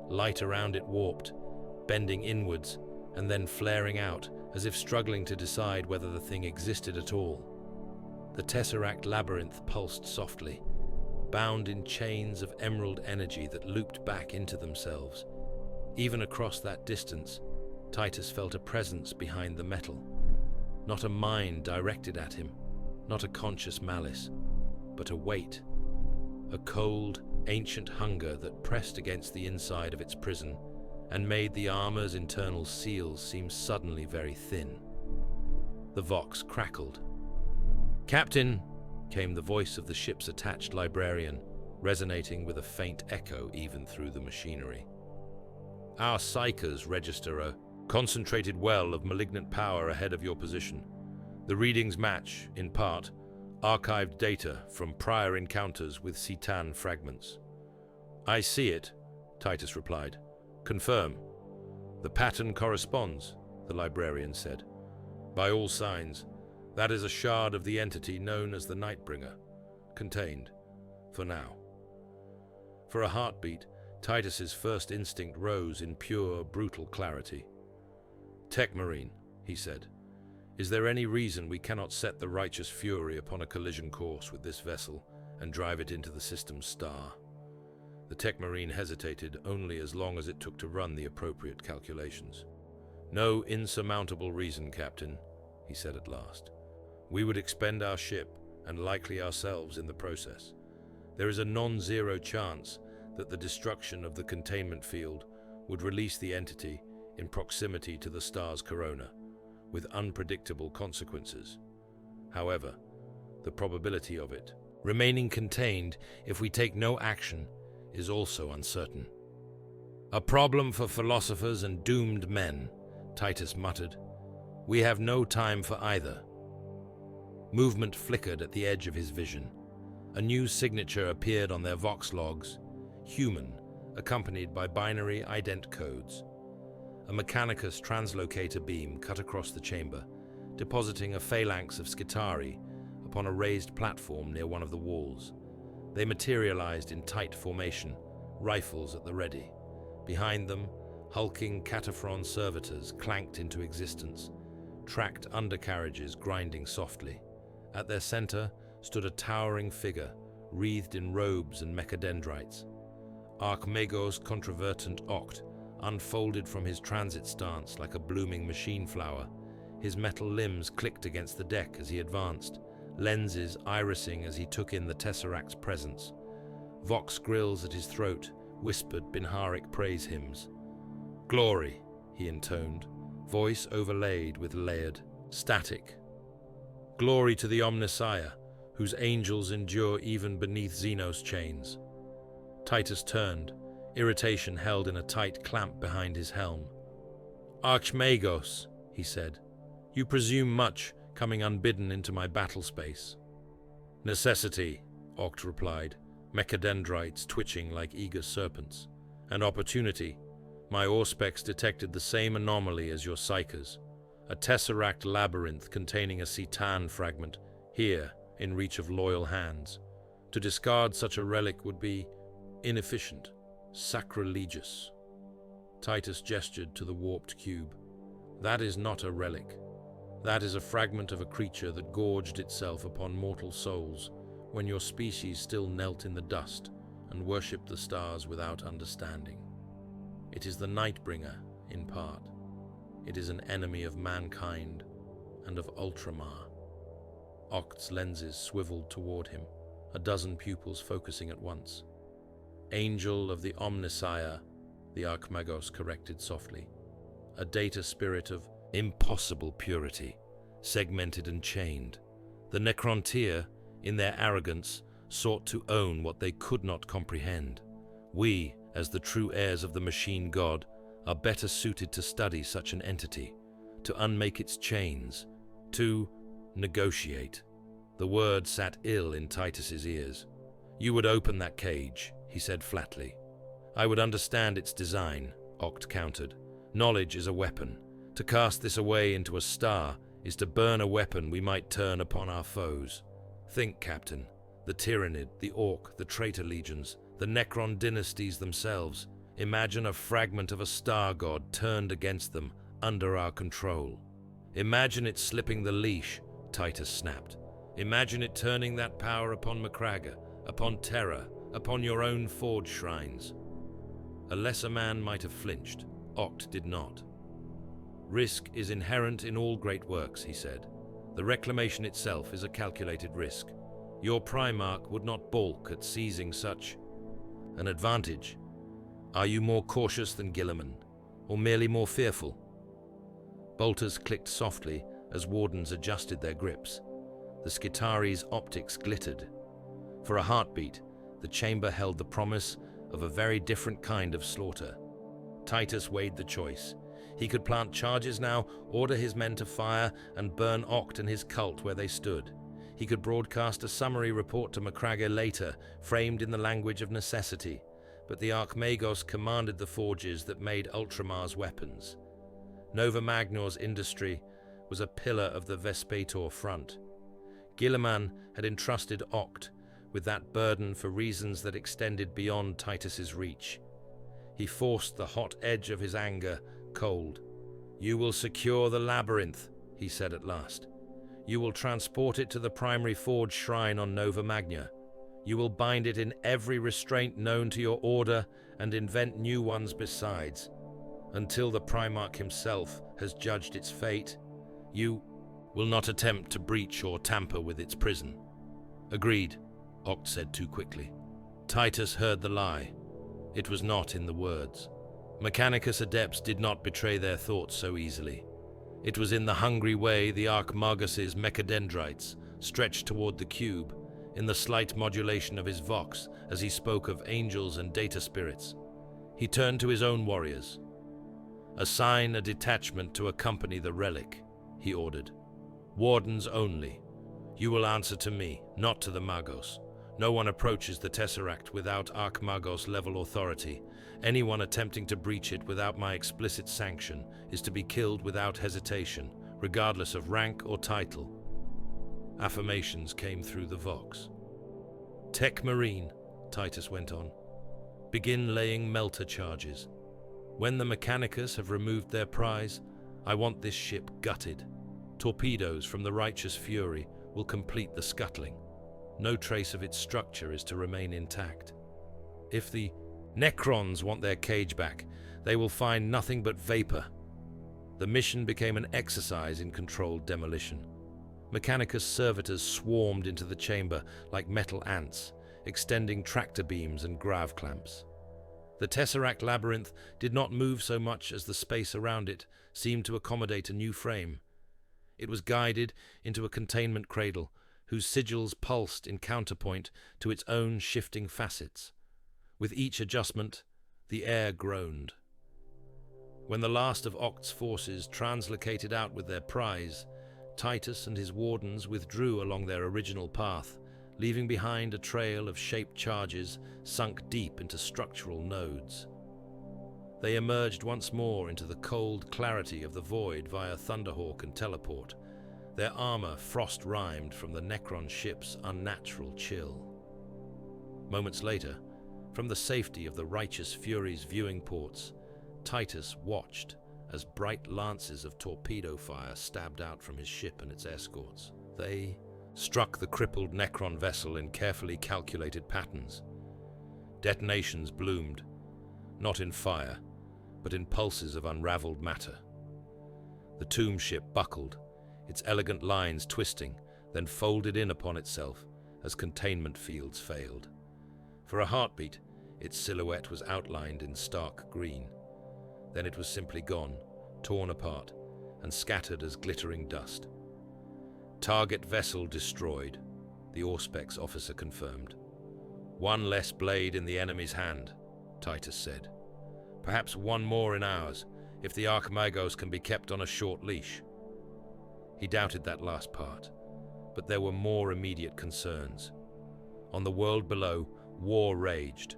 Light around it warped, bending inwards, and then flaring out, as if struggling to decide whether the thing existed at all. The Tesseract labyrinth pulsed softly, bound in chains of emerald energy that looped back into themselves. Even across that distance, Titus felt a presence behind the metal. Not a mind directed at him, not a conscious malice, but a weight. A cold, ancient hunger that pressed against the inside of its prison and made the armor's internal seals seem suddenly very thin. The Vox crackled. "Captain," came the voice of the ship's attached librarian, resonating with a faint echo even through the machinery. "Our psychers register a concentrated well of malignant power ahead of your position. The readings match, in part, archived data from prior encounters with Citan fragments." "I see it," Titus replied. "Confirm." "The pattern corresponds," the librarian said. "By all signs, that is a shard of the entity known as the Nightbringer, contained, for now." For a heartbeat, Titus's first instinct rose in pure, brutal clarity. "Tech Marine," he said, "is there any reason we cannot set the Righteous Fury upon a collision course with this vessel and drive it into the system's star?" The Tech Marine hesitated only as long as it took to run the appropriate calculations. "No insurmountable reason, Captain," he said at last. "We would expend our ship, and likely ourselves in the process. There is a non-zero chance that the destruction of the containment field would release the entity, in proximity to the star's corona, with unpredictable consequences. However, the probability of it remaining contained if we take no action is also uncertain. "A problem for philosophers and doomed men," Titus muttered. "We have no time for either." Movement flickered at the edge of his vision. A new signature appeared on their Vox logs, human, accompanied by binary ident codes. A Mechanicus translocator beam cut across the chamber, depositing a phalanx of Skittari upon a raised platform near one of the walls. They materialized in tight formation, rifles at the ready. Behind them, hulking Cataphron servitors clanked into existence, tracked undercarriages grinding softly. At their center stood a towering figure, wreathed in robes and mechadendrites. Archmagos controvertant Oct unfolded from his transit stance like a blooming machine flower. His metal limbs clicked against the deck as he advanced, lenses irising as he took in the Tesseract's presence. Vox grills at his throat whispered Binharic praise hymns. "Glory," he intoned, voice overlaid with layered static. "Glory to the Omnissiah, whose angels endure even beneath Xenos chains." Titus turned, irritation held in a tight clamp behind his helm. "Archmagos," he said, "you presume much, coming unbidden into my battle space." "Necessity," Oct replied, mechadendrites twitching like eager serpents. "And opportunity. My Auspex detected the same anomaly as your Psychers. A Tesseract labyrinth containing a Citan fragment, here, in reach of loyal hands. To discard such a relic would be inefficient, sacrilegious." Titus gestured to the warped cube. "That is not a relic. That is a fragment of a creature that gorged itself upon mortal souls when your species still knelt in the dust and worshipped the stars without understanding. It is the Nightbringer, in part. It is an enemy of mankind and of Ultramar." Oct's lenses swiveled toward him, a dozen pupils focusing at once. "Angel of the Omnissiah," the Archmagos corrected softly. "A data spirit of impossible purity, segmented and chained. The Necrontier, in their arrogance, sought to own what they could not comprehend. We, as the true heirs of the machine god, are better suited to study such an entity, to unmake its chains, to negotiate." The word sat ill in Titus's ears. "You would open that cage," he said flatly. "I would understand its design," Oct countered. "Knowledge is a weapon. To cast this away into a star is to burn a weapon we might turn upon our foes. Think, Captain, the Tyrannid, the Orc, the Traitor Legions, the Necron dynasties themselves. Imagine a fragment of a star god turned against them, under our control. Imagine it slipping the leash," Titus snapped. "Imagine it turning that power upon Macragge, upon Terra, upon your own forge shrines." A lesser man might have flinched. Oct did not. "Risk is inherent in all great works," he said. "The Reclamation itself is a calculated risk. Your Primarch would not balk at seizing such an advantage. Are you more cautious than Guilliman, or merely more fearful?" Bolters clicked softly as Wardens adjusted their grips. The Skittari's optics glittered. For a heartbeat, the chamber held the promise of a very different kind of slaughter. Titus weighed the choice. He could plant charges now, order his men to fire, and burn Oct and his cult where they stood. He could broadcast a summary report to Macragge later, framed in the language of necessity. But the Archmagos commanded the forges that made Ultramar's weapons. Nova Magnor's industry was a pillar of the Vespator front. Guilliman had entrusted Oct with that burden for reasons that extended beyond Titus's reach. He forced the hot edge of his anger cold. "You will secure the labyrinth," he said at last. "You will transport it to the primary forge shrine on Nova Magna. You will bind it in every restraint known to your order and invent new ones besides. Until the Primarch himself has judged its fate, you will not attempt to breach or tamper with its prison." "Agreed," Oct said too quickly. Titus heard the lie. It was not in the words. Mechanicus adepts did not betray their thoughts so easily. It was in the hungry way the Archmagus's mechadendrites stretched toward the cube, in the slight modulation of his vox as he spoke of angels and data spirits. He turned to his own warriors. "Assign a detachment to accompany the relic," he ordered. "Wardens only. You will answer to me, not to the Magos. No one approaches the Tesseract without Archmagos-level authority. Anyone attempting to breach it without my explicit sanction is to be killed without hesitation, regardless of rank or title." Affirmations came through the vox. "Tech Marine," Titus went on. "Begin laying melter charges. When the Mechanicus have removed their prize, I want this ship gutted. Torpedoes from the Righteous Fury will complete the scuttling. No trace of its structure is to remain intact. If the Necrons want their cage back, they will find nothing but vapor." The mission became an exercise in controlled demolition. Mechanicus servitors swarmed into the chamber like metal ants, extending tractor beams and grav clamps. The Tesseract labyrinth did not move so much as the space around it seemed to accommodate a new frame. It was guided into a containment cradle whose sigils pulsed in counterpoint to its own shifting facets. With each adjustment, the air groaned. When the last of Oct's forces translocated out with their prize, Titus and his wardens withdrew along their original path, leaving behind a trail of shaped charges sunk deep into structural nodes. They emerged once more into the cold clarity of the void via Thunderhawk and teleport, their armor frost-rimed from the Necron ship's unnatural chill. Moments later, from the safety of the Righteous Fury's viewing ports, Titus watched as bright lances of torpedo fire stabbed out from his ship and its escorts. They struck the crippled Necron vessel in carefully calculated patterns. Detonations bloomed, not in fire, but in pulses of unraveled matter. The tomb ship buckled, its elegant lines twisting, then folded in upon itself as containment fields failed. For a heartbeat, its silhouette was outlined in stark green. Then it was simply gone, torn apart, and scattered as glittering dust. "Target vessel destroyed," the Auspex officer confirmed. "One less blade in the enemy's hand," Titus said. "Perhaps one more in ours, if the Archmagos can be kept on a short leash." He doubted that last part, but there were more immediate concerns. On the world below, war raged.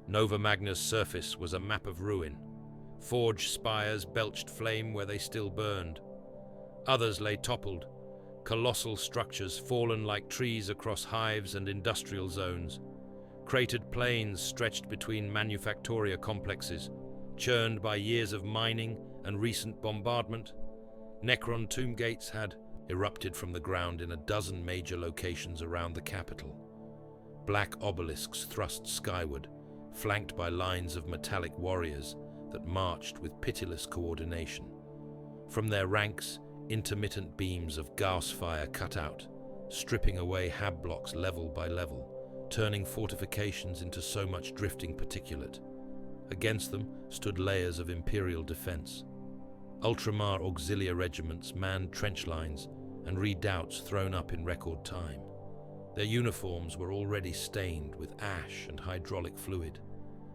Nova Magna's surface was a map of ruin. Forge spires belched flame where they still burned. Others lay toppled, colossal structures fallen like trees across hives and industrial zones. Cratered plains stretched between manufactoria complexes, churned by years of mining and recent bombardment. Necron tomb gates had erupted from the ground in a dozen major locations around the capital. Black obelisks thrust skyward, flanked by lines of metallic warriors that marched with pitiless coordination. From their ranks, intermittent beams of Gauss fire cut out, stripping away hab blocks level by level, turning fortifications into so much drifting particulate. Against them stood layers of Imperial defense. Ultramar auxiliary regiments manned trench lines and redoubts thrown up in record time. Their uniforms were already stained with ash and hydraulic fluid.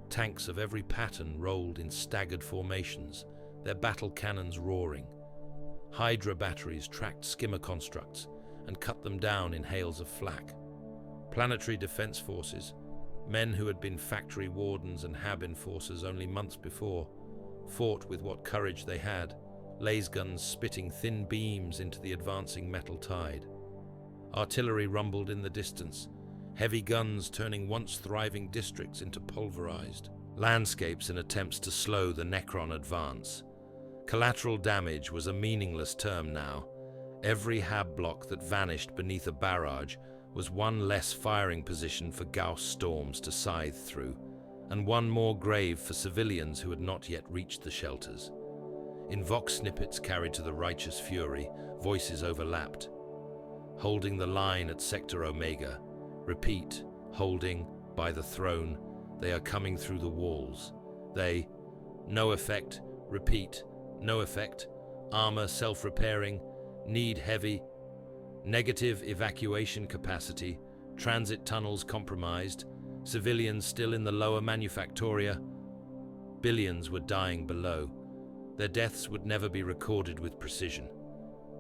Tanks of every pattern rolled in staggered formations, their battle cannons roaring. Hydra batteries tracked skimmer constructs and cut them down in hails of flak. Planetary defense forces, men who had been factory wardens and hab enforcers only months before, fought with what courage they had, lasguns spitting thin beams into the advancing metal tide. Artillery rumbled in the distance, heavy guns turning once thriving districts into pulverized landscapes in attempts to slow the Necron advance. Collateral damage was a meaningless term now. Every hab block that vanished beneath a barrage was one less firing position for Gauss storms to scythe through, and one more grave for civilians who had not yet reached the shelters. In vox snippets carried to the Righteous Fury, voices overlapped. Holding the line at Sector Omega. Repeat, holding, by the throne, they are coming through the walls. They, No effect. Repeat. No effect. Armor self-repairing. Need heavy. Negative evacuation capacity. Transit tunnels compromised. Civilians still in the lower manufactoria. Billions were dying below. Their deaths would never be recorded with precision.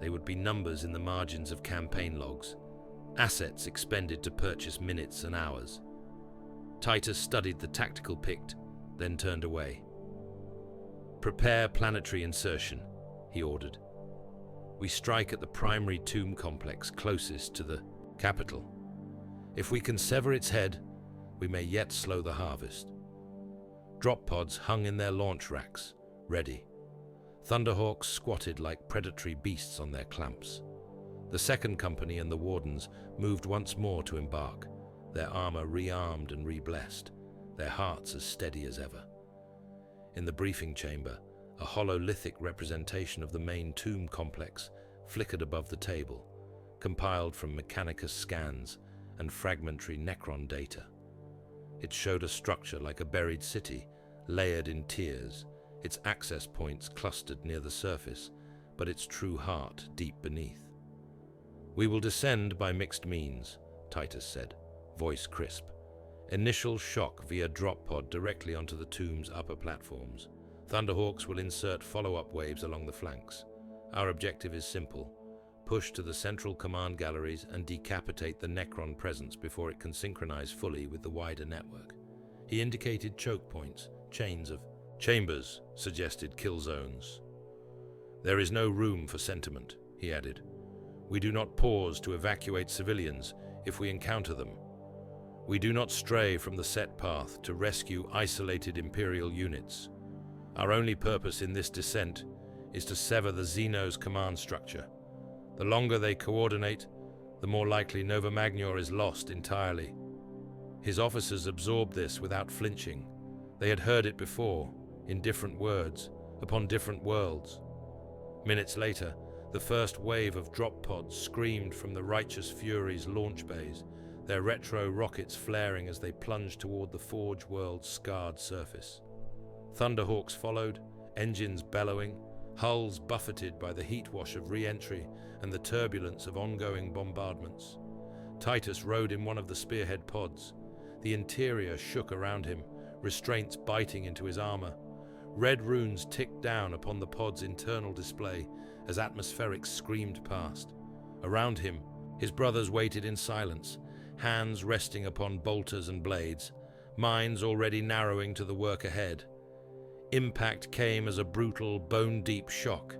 They would be numbers in the margins of campaign logs. Assets expended to purchase minutes and hours. Titus studied the tactical pict, then turned away. "Prepare planetary insertion," he ordered. "We strike at the primary tomb complex closest to the capital. If we can sever its head, we may yet slow the harvest." Drop pods hung in their launch racks, ready. Thunderhawks squatted like predatory beasts on their clamps. The second company and the Wardens moved once more to embark, their armor rearmed and reblessed, their hearts as steady as ever. In the briefing chamber, a hololithic representation of the main tomb complex flickered above the table, compiled from Mechanicus scans and fragmentary Necron data. It showed a structure like a buried city, layered in tiers, its access points clustered near the surface, but its true heart deep beneath. "We will descend by mixed means," Titus said, voice crisp. "Initial shock via drop pod directly onto the tomb's upper platforms. Thunderhawks will insert follow-up waves along the flanks. Our objective is simple: push to the central command galleries and decapitate the Necron presence before it can synchronize fully with the wider network." He indicated choke points, chains of chambers, suggested kill zones. "There is no room for sentiment," he added. "We do not pause to evacuate civilians if we encounter them. We do not stray from the set path to rescue isolated Imperial units. Our only purpose in this descent is to sever the Xeno's command structure. The longer they coordinate, the more likely Nova Magnor is lost entirely." His officers absorbed this without flinching. They had heard it before, in different words, upon different worlds. Minutes later, the first wave of drop pods screamed from the Righteous Fury's launch bays, their retro rockets flaring as they plunged toward the Forge world's scarred surface. Thunderhawks followed, engines bellowing, hulls buffeted by the heat wash of re-entry and the turbulence of ongoing bombardments. Titus rode in one of the spearhead pods. The interior shook around him, restraints biting into his armor. Red runes ticked down upon the pod's internal display as atmospherics screamed past. Around him, his brothers waited in silence, hands resting upon bolters and blades, minds already narrowing to the work ahead. Impact came as a brutal, bone-deep shock.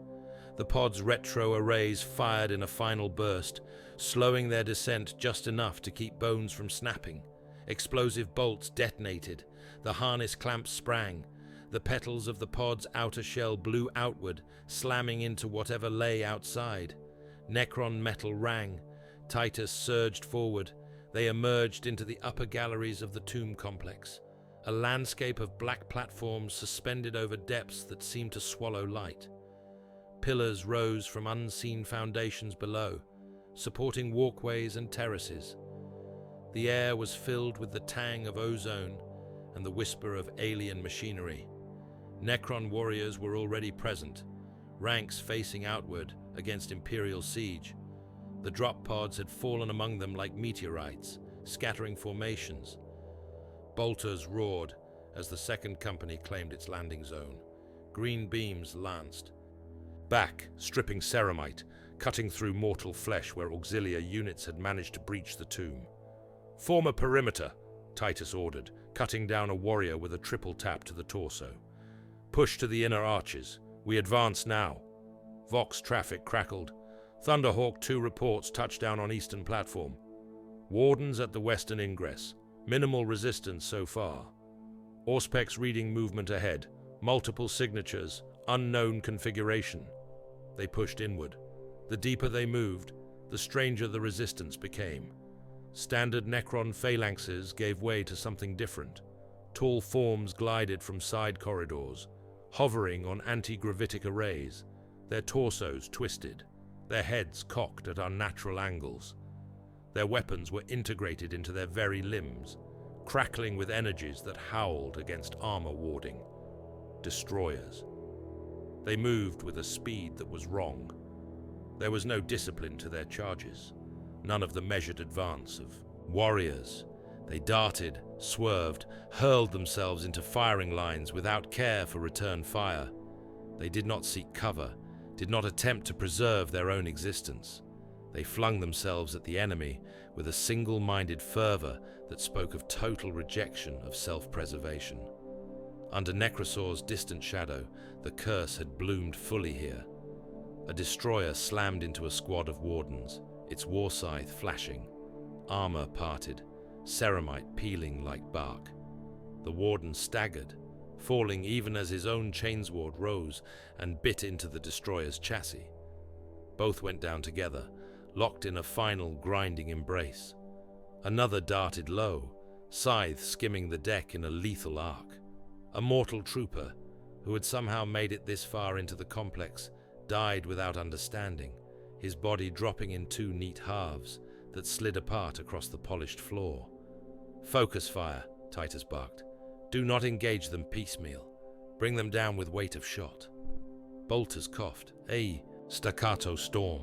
The pod's retro arrays fired in a final burst, slowing their descent just enough to keep bones from snapping. Explosive bolts detonated. The harness clamps sprang. The petals of the pod's outer shell blew outward, slamming into whatever lay outside. Necron metal rang. Titus surged forward. They emerged into the upper galleries of the tomb complex, a landscape of black platforms suspended over depths that seemed to swallow light. Pillars rose from unseen foundations below, supporting walkways and terraces. The air was filled with the tang of ozone and the whisper of alien machinery. Necron warriors were already present, ranks facing outward against Imperial siege. The drop pods had fallen among them like meteorites, scattering formations. Bolters roared as the second company claimed its landing zone. Green beams lanced. Back, stripping ceramite, cutting through mortal flesh where auxiliary units had managed to breach the tomb. "Form a perimeter," Titus ordered, cutting down a warrior with a triple tap to the torso. "Push to the inner arches. We advance now." Vox traffic crackled. Thunderhawk 2 reports touchdown on eastern platform. Wardens at the western ingress. Minimal resistance so far. Auspex reading movement ahead. Multiple signatures. Unknown configuration. They pushed inward. The deeper they moved, the stranger the resistance became. Standard Necron phalanxes gave way to something different. Tall forms glided from side corridors, hovering on anti-gravitic arrays, their torsos twisted, their heads cocked at unnatural angles. Their weapons were integrated into their very limbs, crackling with energies that howled against armor warding. destroyers. They moved with a speed that was wrong. There was no discipline to their charges, none of the measured advance of warriors. They darted, swerved, hurled themselves into firing lines without care for return fire. They did not seek cover, did not attempt to preserve their own existence. They flung themselves at the enemy with a single-minded fervor that spoke of total rejection of self-preservation. Under Necrosaur's distant shadow, the curse had bloomed fully here. A destroyer slammed into a squad of wardens, its war scythe flashing, armor parted, ceramite peeling like bark. The warden staggered, falling even as his own chainsword rose and bit into the destroyer's chassis. Both went down together, locked in a final grinding embrace. Another darted low, scythe skimming the deck in a lethal arc. A mortal trooper, who had somehow made it this far into the complex, died without understanding, his body dropping in two neat halves that slid apart across the polished floor. "Focus fire," Titus barked. "Do not engage them piecemeal. Bring them down with weight of shot." Bolters coughed. A staccato storm.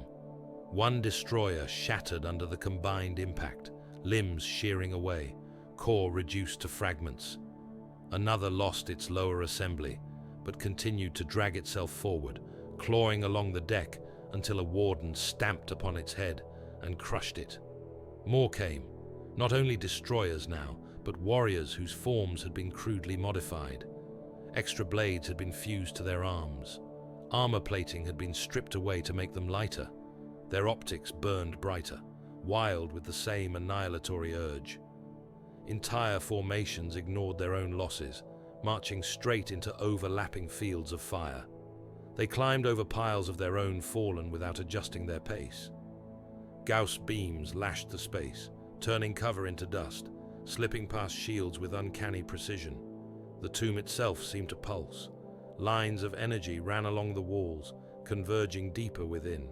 One destroyer shattered under the combined impact, limbs shearing away, core reduced to fragments. Another lost its lower assembly, but continued to drag itself forward, clawing along the deck until a warden stamped upon its head and crushed it. More came, not only destroyers now, but warriors whose forms had been crudely modified. Extra blades had been fused to their arms. Armor plating had been stripped away to make them lighter. Their optics burned brighter, wild with the same annihilatory urge. Entire formations ignored their own losses, marching straight into overlapping fields of fire. They climbed over piles of their own fallen without adjusting their pace. Gauss beams lashed the space, turning cover into dust, slipping past shields with uncanny precision. The tomb itself seemed to pulse. Lines of energy ran along the walls, converging deeper within.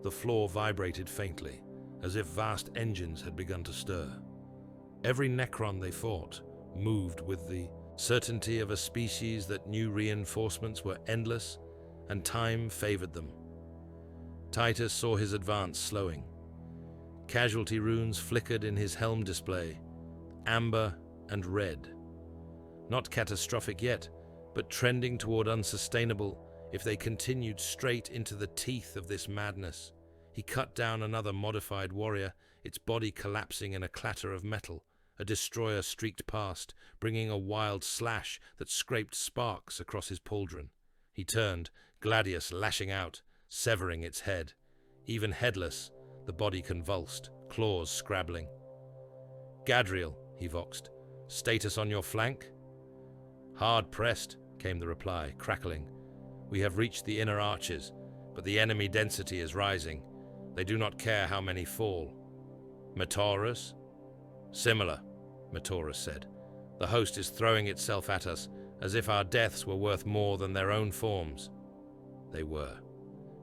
The floor vibrated faintly, as if vast engines had begun to stir. Every Necron they fought moved with the certainty of a species that knew reinforcements were endless and time favored them. Titus saw his advance slowing. Casualty runes flickered in his helm display, amber and red. Not catastrophic yet, but trending toward unsustainable if they continued straight into the teeth of this madness. He cut down another modified warrior, its body collapsing in a clatter of metal. A destroyer streaked past, bringing a wild slash that scraped sparks across his pauldron. He turned, Gladius lashing out, severing its head. Even headless, the body convulsed, claws scrabbling. "Gadriel," he voxed, "status on your flank?" "Hard pressed," came the reply, crackling. "We have reached the inner arches, but the enemy density is rising. They do not care how many fall." "Metaurus?" "Similar," Metaurus said. "The host is throwing itself at us, as if our deaths were worth more than their own forms." They were.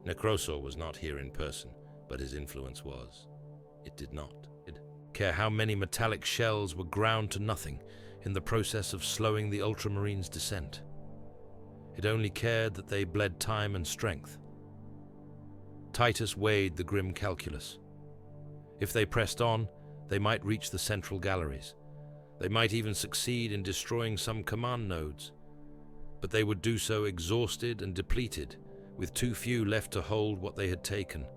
Necrosaur was not here in person, but his influence was. It did not care how many metallic shells were ground to nothing in the process of slowing the Ultramarines' descent. It only cared that they bled time and strength. Titus weighed the grim calculus. If they pressed on, they might reach the central galleries. They might even succeed in destroying some command nodes. But they would do so exhausted and depleted, with too few left to hold what they had taken.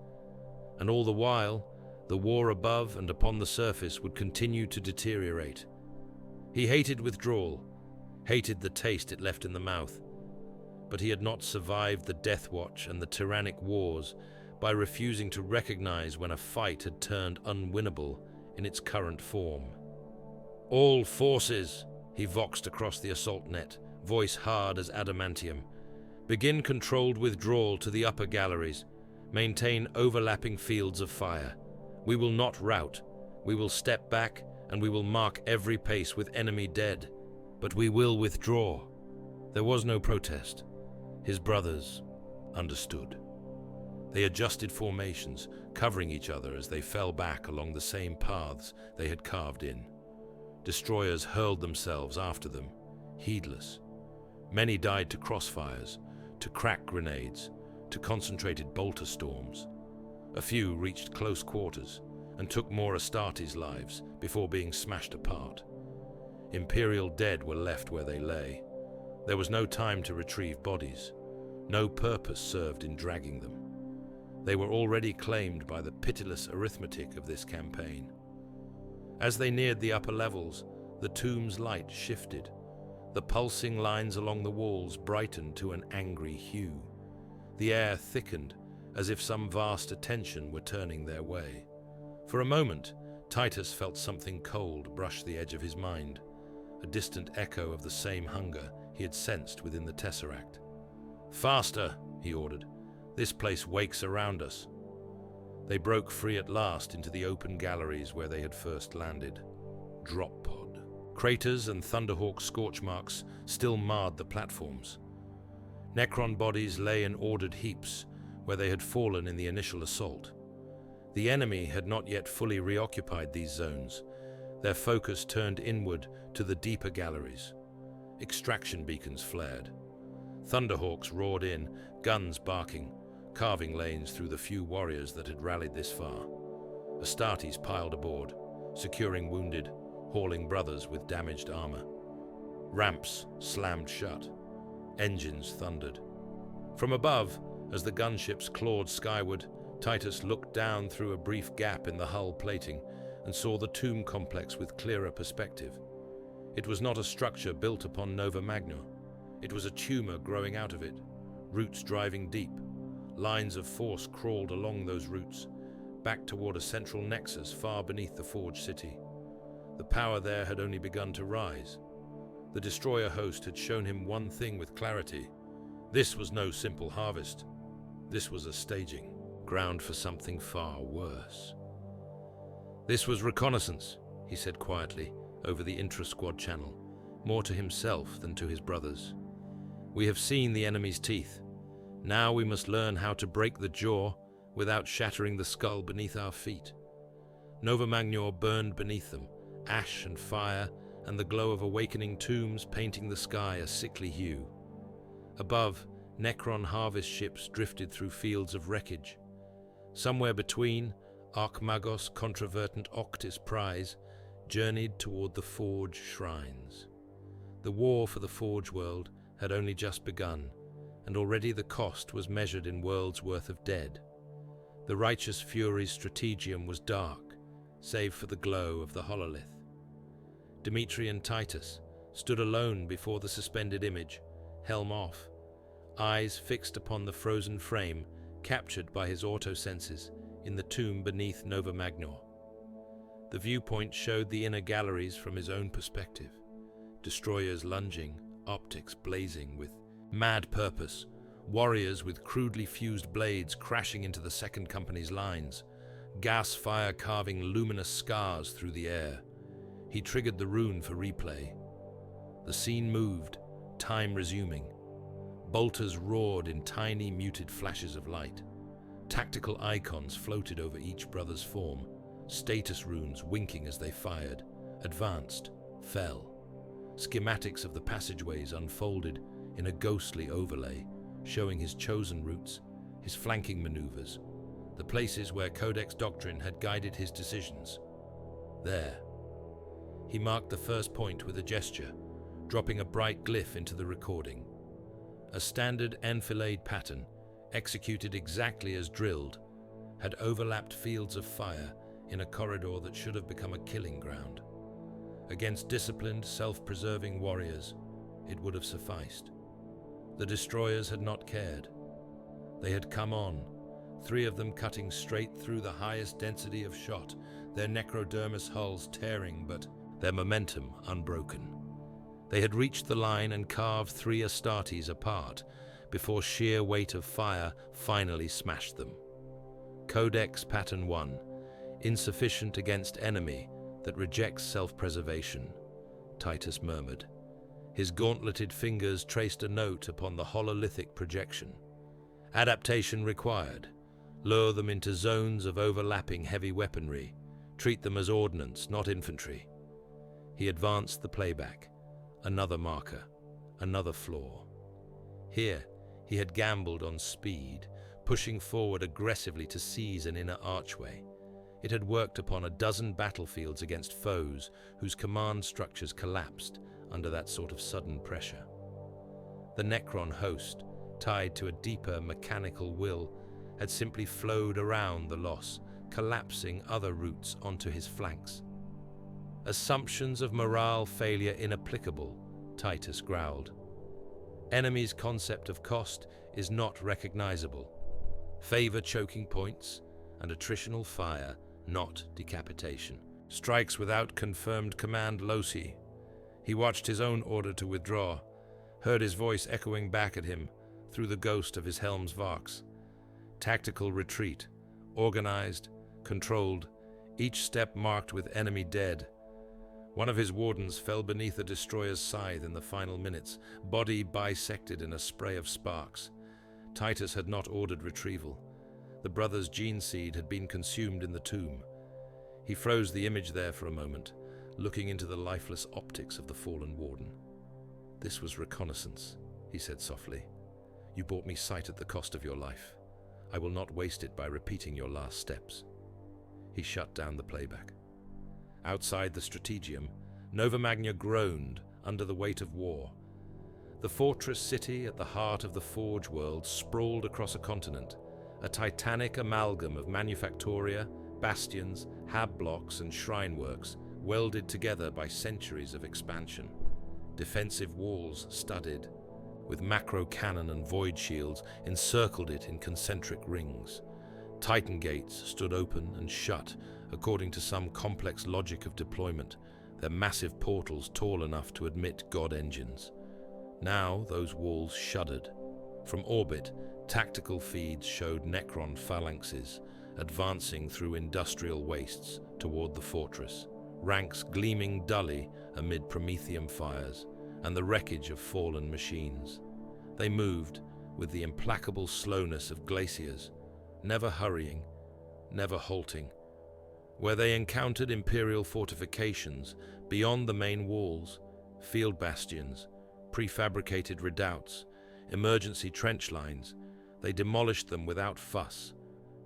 And all the while, the war above and upon the surface would continue to deteriorate. He hated withdrawal, hated the taste it left in the mouth. But he had not survived the Death Watch and the tyrannic wars by refusing to recognize when a fight had turned unwinnable in its current form. "All forces," he voxed across the assault net, voice hard as adamantium. "Begin controlled withdrawal to the upper galleries. Maintain overlapping fields of fire. We will not rout. We will step back, and we will mark every pace with enemy dead. But we will withdraw." There was no protest. His brothers understood. They adjusted formations, covering each other as they fell back along the same paths they had carved in. Destroyers hurled themselves after them, heedless. Many died to crossfires, to crack grenades, to concentrated bolter storms. A few reached close quarters and took more Astartes' lives before being smashed apart. Imperial dead were left where they lay. There was no time to retrieve bodies. No purpose served in dragging them. They were already claimed by the pitiless arithmetic of this campaign. As they neared the upper levels, the tomb's light shifted. The pulsing lines along the walls brightened to an angry hue. The air thickened, as if some vast attention were turning their way. For a moment, Titus felt something cold brush the edge of his mind, a distant echo of the same hunger he had sensed within the Tesseract. "Faster," he ordered. "This place wakes around us." They broke free at last into the open galleries where they had first landed. Drop pod. Craters and Thunderhawk scorch marks still marred the platforms. Necron bodies lay in ordered heaps where they had fallen in the initial assault. The enemy had not yet fully reoccupied these zones. Their focus turned inward to the deeper galleries. Extraction beacons flared. Thunderhawks roared in, guns barking, carving lanes through the few warriors that had rallied this far. Astartes piled aboard, securing wounded, hauling brothers with damaged armor. Ramps slammed shut. Engines thundered. From above, as the gunships clawed skyward, Titus looked down through a brief gap in the hull plating and saw the tomb complex with clearer perspective. It was not a structure built upon Nova Magnor. It was a tumor growing out of it, roots driving deep. Lines of force crawled along those roots, back toward a central nexus far beneath the forged city. The power there had only begun to rise. The destroyer host had shown him one thing with clarity. This was no simple harvest. This was a staging ground for something far worse. "This was reconnaissance," he said quietly over the intra-squad channel, more to himself than to his brothers. "We have seen the enemy's teeth. Now we must learn how to break the jaw without shattering the skull beneath our feet." Nova Magnor burned beneath them, ash and fire and the glow of awakening tombs painting the sky a sickly hue. Above, Necron harvest ships drifted through fields of wreckage. Somewhere between, Archmagos' controvertant Octis prize journeyed toward the Forge shrines. The war for the Forge world had only just begun, and already the cost was measured in worlds' worth of dead. The righteous Fury's Strategium was dark, save for the glow of the hololith. Demetrian Titus stood alone before the suspended image, helm off, eyes fixed upon the frozen frame captured by his auto-senses in the tomb beneath Nova Magnor. The viewpoint showed the inner galleries from his own perspective, destroyers lunging, optics blazing with mad purpose, warriors with crudely fused blades crashing into the Second Company's lines, gas fire carving luminous scars through the air. He triggered the rune for replay. The scene moved, time resuming. Bolters roared in tiny muted flashes of light. Tactical icons floated over each brother's form, status runes winking as they fired, advanced, fell. Schematics of the passageways unfolded in a ghostly overlay, showing his chosen routes, his flanking maneuvers, the places where Codex Doctrine had guided his decisions. There. He marked the first point with a gesture, dropping a bright glyph into the recording. A standard enfilade pattern, executed exactly as drilled, had overlapped fields of fire in a corridor that should have become a killing ground. Against disciplined, self-preserving warriors, it would have sufficed. The destroyers had not cared. They had come on, 3 of them cutting straight through the highest density of shot, their necrodermis hulls tearing but their momentum unbroken. They had reached the line and carved 3 Astartes apart before sheer weight of fire finally smashed them. Codex Pattern 1, insufficient against enemy that rejects self-preservation, Titus murmured. His gauntleted fingers traced a note upon the hololithic projection. Adaptation required. Lure them into zones of overlapping heavy weaponry. Treat them as ordnance, not infantry. He advanced the playback. Another marker. Another flaw. Here, he had gambled on speed, pushing forward aggressively to seize an inner archway. It had worked upon a dozen battlefields against foes whose command structures collapsed under that sort of sudden pressure. The Necron host, tied to a deeper mechanical will, had simply flowed around the loss, collapsing other routes onto his flanks. Assumptions of morale failure inapplicable, Titus growled. Enemy's concept of cost is not recognizable. Favor choking points and attritional fire, not decapitation. Strikes without confirmed command loci. He watched his own order to withdraw, heard his voice echoing back at him through the ghost of his helm's vox. Tactical retreat, organized, controlled, each step marked with enemy dead. One of his wardens fell beneath a destroyer's scythe in the final minutes, body bisected in a spray of sparks. Titus had not ordered retrieval. The brother's gene seed had been consumed in the tomb. He froze the image there for a moment, looking into the lifeless optics of the fallen warden. "This was reconnaissance," he said softly. "You bought me sight at the cost of your life. I will not waste it by repeating your last steps." He shut down the playback. Outside the Strategium, Magna groaned under the weight of war. The fortress city at the heart of the Forge world sprawled across a continent, a titanic amalgam of manufactoria, bastions, hab blocks, and shrine works, welded together by centuries of expansion. Defensive walls studded, with macro cannon and void shields, encircled it in concentric rings. Titan gates stood open and shut, according to some complex logic of deployment, their massive portals tall enough to admit god engines. Now those walls shuddered. From orbit, tactical feeds showed Necron phalanxes, advancing through industrial wastes toward the fortress, ranks gleaming dully amid Prometheum fires and the wreckage of fallen machines. They moved with the implacable slowness of glaciers, never hurrying, never halting. Where they encountered Imperial fortifications, beyond the main walls, field bastions, prefabricated redoubts, emergency trench lines, they demolished them without fuss.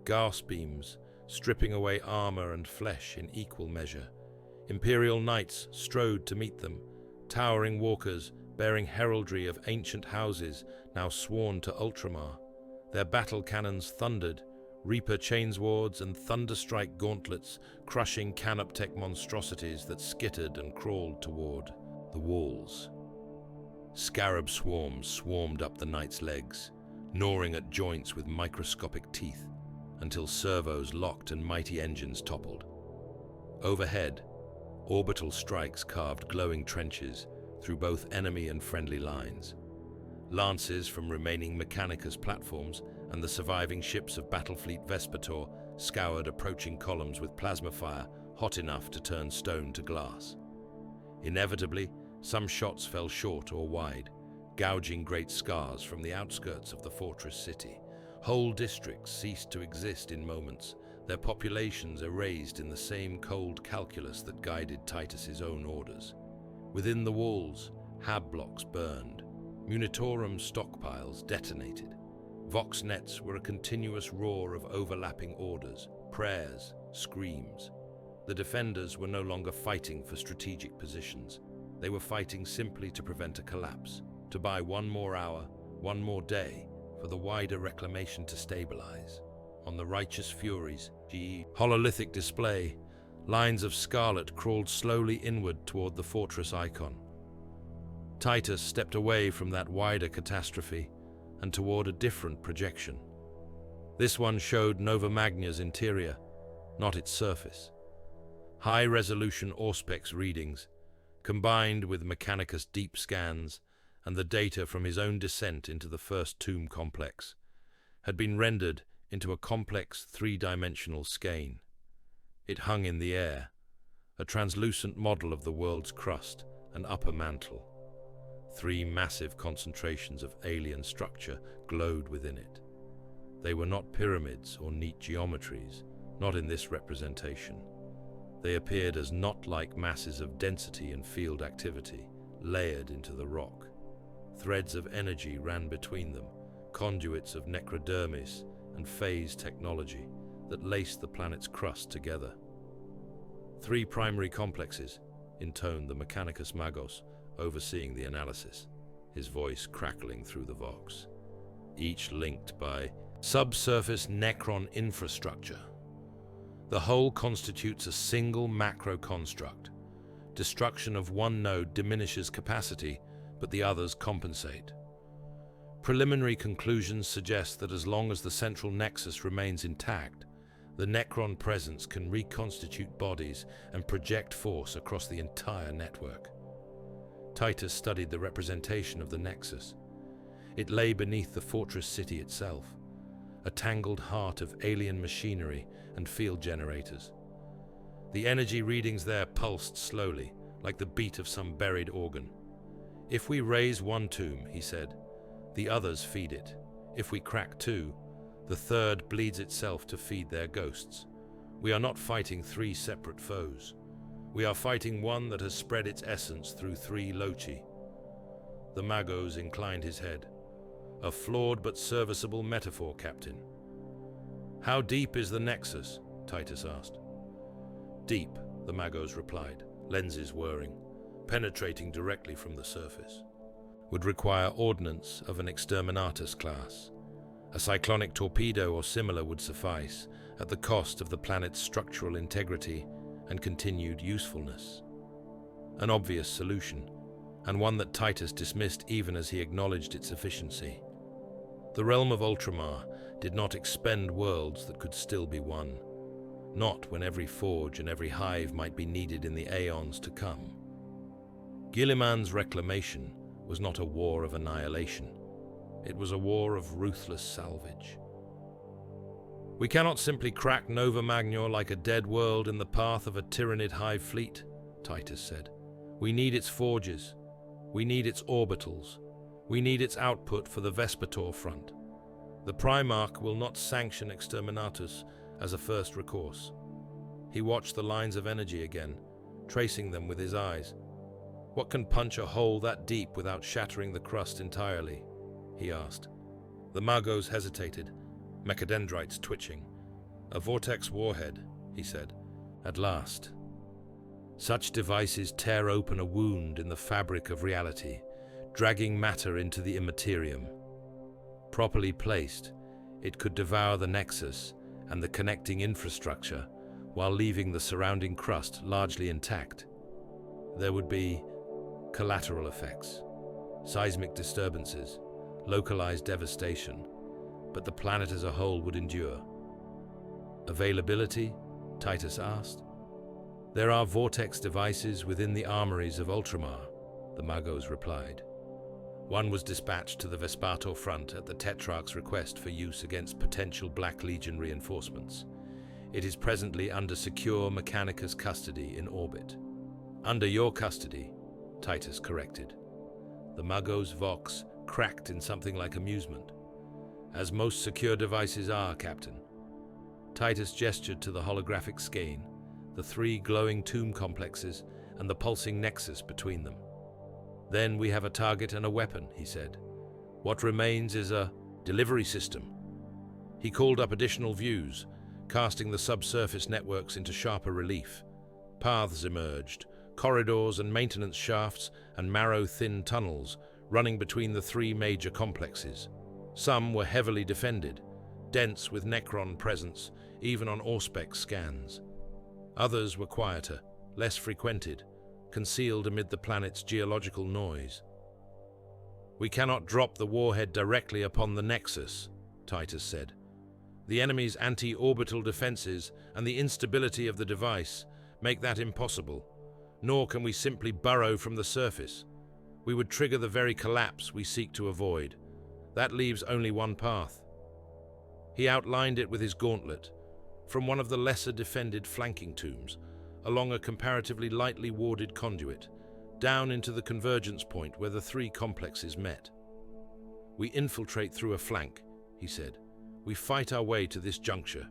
Gas beams, stripping away armor and flesh in equal measure. Imperial knights strode to meet them, towering walkers bearing heraldry of ancient houses now sworn to Ultramar. Their battle cannons thundered, Reaper chainswords and thunderstrike gauntlets crushing canoptech monstrosities that skittered and crawled toward the walls. Scarab swarms swarmed up the knight's legs, gnawing at joints with microscopic teeth, until servos locked and mighty engines toppled. Overhead, orbital strikes carved glowing trenches through both enemy and friendly lines. Lances from remaining Mechanicus platforms and the surviving ships of Battlefleet Vespertor scoured approaching columns with plasma fire hot enough to turn stone to glass. Inevitably, some shots fell short or wide, gouging great scars from the outskirts of the fortress city. Whole districts ceased to exist in moments, their populations erased in the same cold calculus that guided Titus's own orders. Within the walls, hab blocks burned, Munitorum stockpiles detonated. Vox nets were a continuous roar of overlapping orders, prayers, screams. The defenders were no longer fighting for strategic positions. They were fighting simply to prevent a collapse, to buy one more hour, one more day, for the wider Reclamation to stabilize. On the righteous furies, hololithic display, lines of scarlet crawled slowly inward toward the fortress icon. Titus stepped away from that wider catastrophe and toward a different projection. This one showed Magna's interior, not its surface. High-resolution Auspex readings, combined with Mechanicus deep scans and the data from his own descent into the first tomb complex, had been rendered into a complex three-dimensional skein. It hung in the air, a translucent model of the world's crust and upper mantle. Three massive concentrations of alien structure glowed within it. They were not pyramids or neat geometries, not in this representation. They appeared as knot-like masses of density and field activity, layered into the rock. Threads of energy ran between them, conduits of necrodermis and phase technology that laced the planet's crust together. 3 primary complexes, intoned the Mechanicus Magos, overseeing the analysis, his voice crackling through the vox. Each linked by subsurface Necron infrastructure. The whole constitutes a single macro construct. Destruction of one node diminishes capacity, but the others compensate. Preliminary conclusions suggest that as long as the central nexus remains intact, the Necron presence can reconstitute bodies and project force across the entire network. Titus studied the representation of the nexus. It lay beneath the fortress city itself, a tangled heart of alien machinery and field generators. The energy readings there pulsed slowly, like the beat of some buried organ. If we raise one tomb, he said, the others feed it. If we crack 2, the third bleeds itself to feed their ghosts. We are not fighting 3 separate foes. We are fighting one that has spread its essence through 3 loci. The Magos inclined his head. A flawed but serviceable metaphor, Captain. How deep is the Nexus? Titus asked. Deep, the Magos replied, lenses whirring, penetrating directly from the surface. Would require ordnance of an exterminatus class. A cyclonic torpedo or similar would suffice, at the cost of the planet's structural integrity and continued usefulness. An obvious solution, and one that Titus dismissed even as he acknowledged its efficiency. The realm of Ultramar did not expend worlds that could still be won, not when every forge and every hive might be needed in the aeons to come. Guilliman's Reclamation was not a war of annihilation. It was a war of ruthless salvage. We cannot simply crack Nova Magnor like a dead world in the path of a tyrannid hive fleet, Titus said. We need its forges. We need its orbitals. We need its output for the Vespator front. The Primarch will not sanction Exterminatus as a first recourse. He watched the lines of energy again, tracing them with his eyes. What can punch a hole that deep without shattering the crust entirely? He asked. The Magos hesitated, mechadendrites twitching. A Vortex warhead, he said, at last. Such devices tear open a wound in the fabric of reality, dragging matter into the immaterium. Properly placed, it could devour the Nexus and the connecting infrastructure while leaving the surrounding crust largely intact. There would be collateral effects, seismic disturbances, localized devastation, but the planet as a whole would endure. Availability? Titus asked. There are Vortex devices within the armories of Ultramar, the Magos replied. One was dispatched to the Vespator front at the Tetrarch's request for use against potential Black Legion reinforcements. It is presently under secure Mechanicus custody in orbit. Under your custody, Titus corrected. The Magos' vox cracked in something like amusement. As most secure devices are, Captain. Titus gestured to the holographic skein, the 3 glowing tomb complexes, and the pulsing nexus between them. Then we have a target and a weapon, he said. What remains is a delivery system. He called up additional views, casting the subsurface networks into sharper relief. Paths emerged, corridors and maintenance shafts and marrow-thin tunnels running between the 3 major complexes. Some were heavily defended, dense with Necron presence, even on Auspex scans. Others were quieter, less frequented, concealed amid the planet's geological noise. We cannot drop the warhead directly upon the Nexus, Titus said. The enemy's anti-orbital defenses and the instability of the device make that impossible, nor can we simply burrow from the surface. We would trigger the very collapse we seek to avoid. That leaves only one path. He outlined it with his gauntlet, from one of the lesser defended flanking tombs, along a comparatively lightly warded conduit, down into the convergence point where the 3 complexes met. We infiltrate through a flank, he said. We fight our way to this juncture.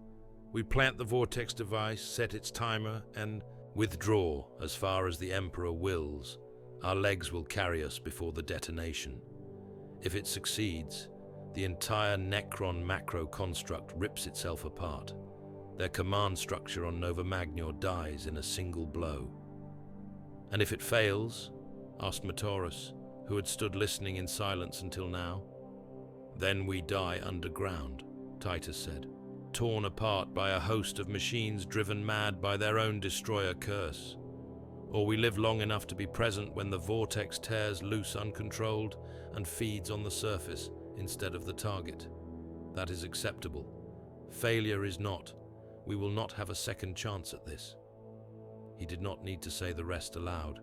We plant the Vortex device, set its timer, and withdraw as far as the Emperor wills. Our legs will carry us before the detonation. If it succeeds, the entire Necron macro construct rips itself apart. Their command structure on Nova Magnor dies in a single blow. And if it fails? Asked Mataurus, who had stood listening in silence until now. Then we die underground, Titus said, torn apart by a host of machines driven mad by their own destroyer curse. Or we live long enough to be present when the Vortex tears loose uncontrolled and feeds on the surface instead of the target. That is acceptable. Failure is not. We will not have a second chance at this. He did not need to say the rest aloud.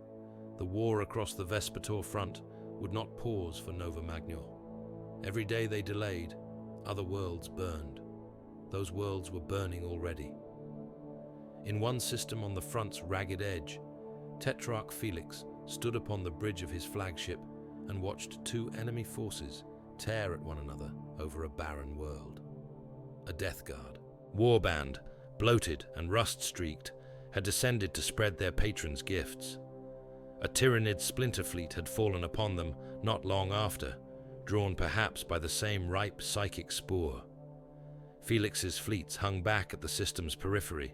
The war across the Vespertor front would not pause for Nova Magnor. Every day they delayed, other worlds burned. Those worlds were burning already. In one system on the front's ragged edge, Tetrarch Felix stood upon the bridge of his flagship and watched two enemy forces tear at one another over a barren world. A death guard, warband, bloated and rust-streaked, had descended to spread their patrons' gifts. A Tyranid splinter fleet had fallen upon them not long after, drawn perhaps by the same ripe psychic spore. Felix's fleets hung back at the system's periphery,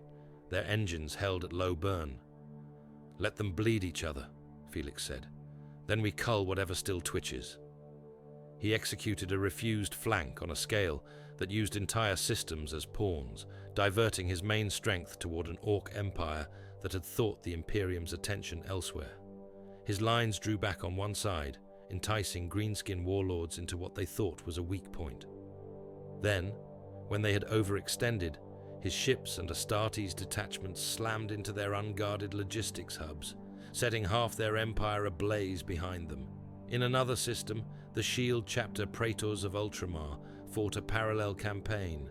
their engines held at low burn. "Let them bleed each other," Felix said. "Then we cull whatever still twitches." He executed a refused flank on a scale that used entire systems as pawns, diverting his main strength toward an Orc empire that had thought the Imperium's attention elsewhere. His lines drew back on one side, enticing greenskin warlords into what they thought was a weak point. Then, when they had overextended, his ships and Astartes detachments slammed into their unguarded logistics hubs, setting half their empire ablaze behind them. In another system, the Shield chapter Praetors of Ultramar fought a parallel campaign.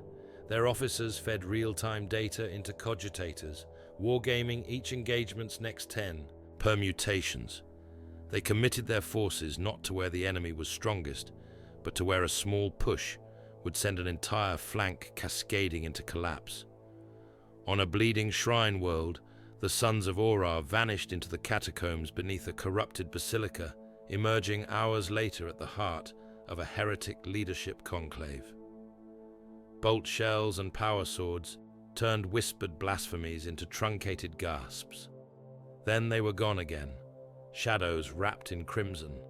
Their officers fed real-time data into cogitators, wargaming each engagement's next 10 permutations. They committed their forces not to where the enemy was strongest, but to where a small push would send an entire flank cascading into collapse. On a bleeding shrine world, the sons of Aura vanished into the catacombs beneath a corrupted basilica, emerging hours later at the heart of a heretic leadership conclave. Bolt shells and power swords turned whispered blasphemies into truncated gasps. Then they were gone again, shadows wrapped in crimson.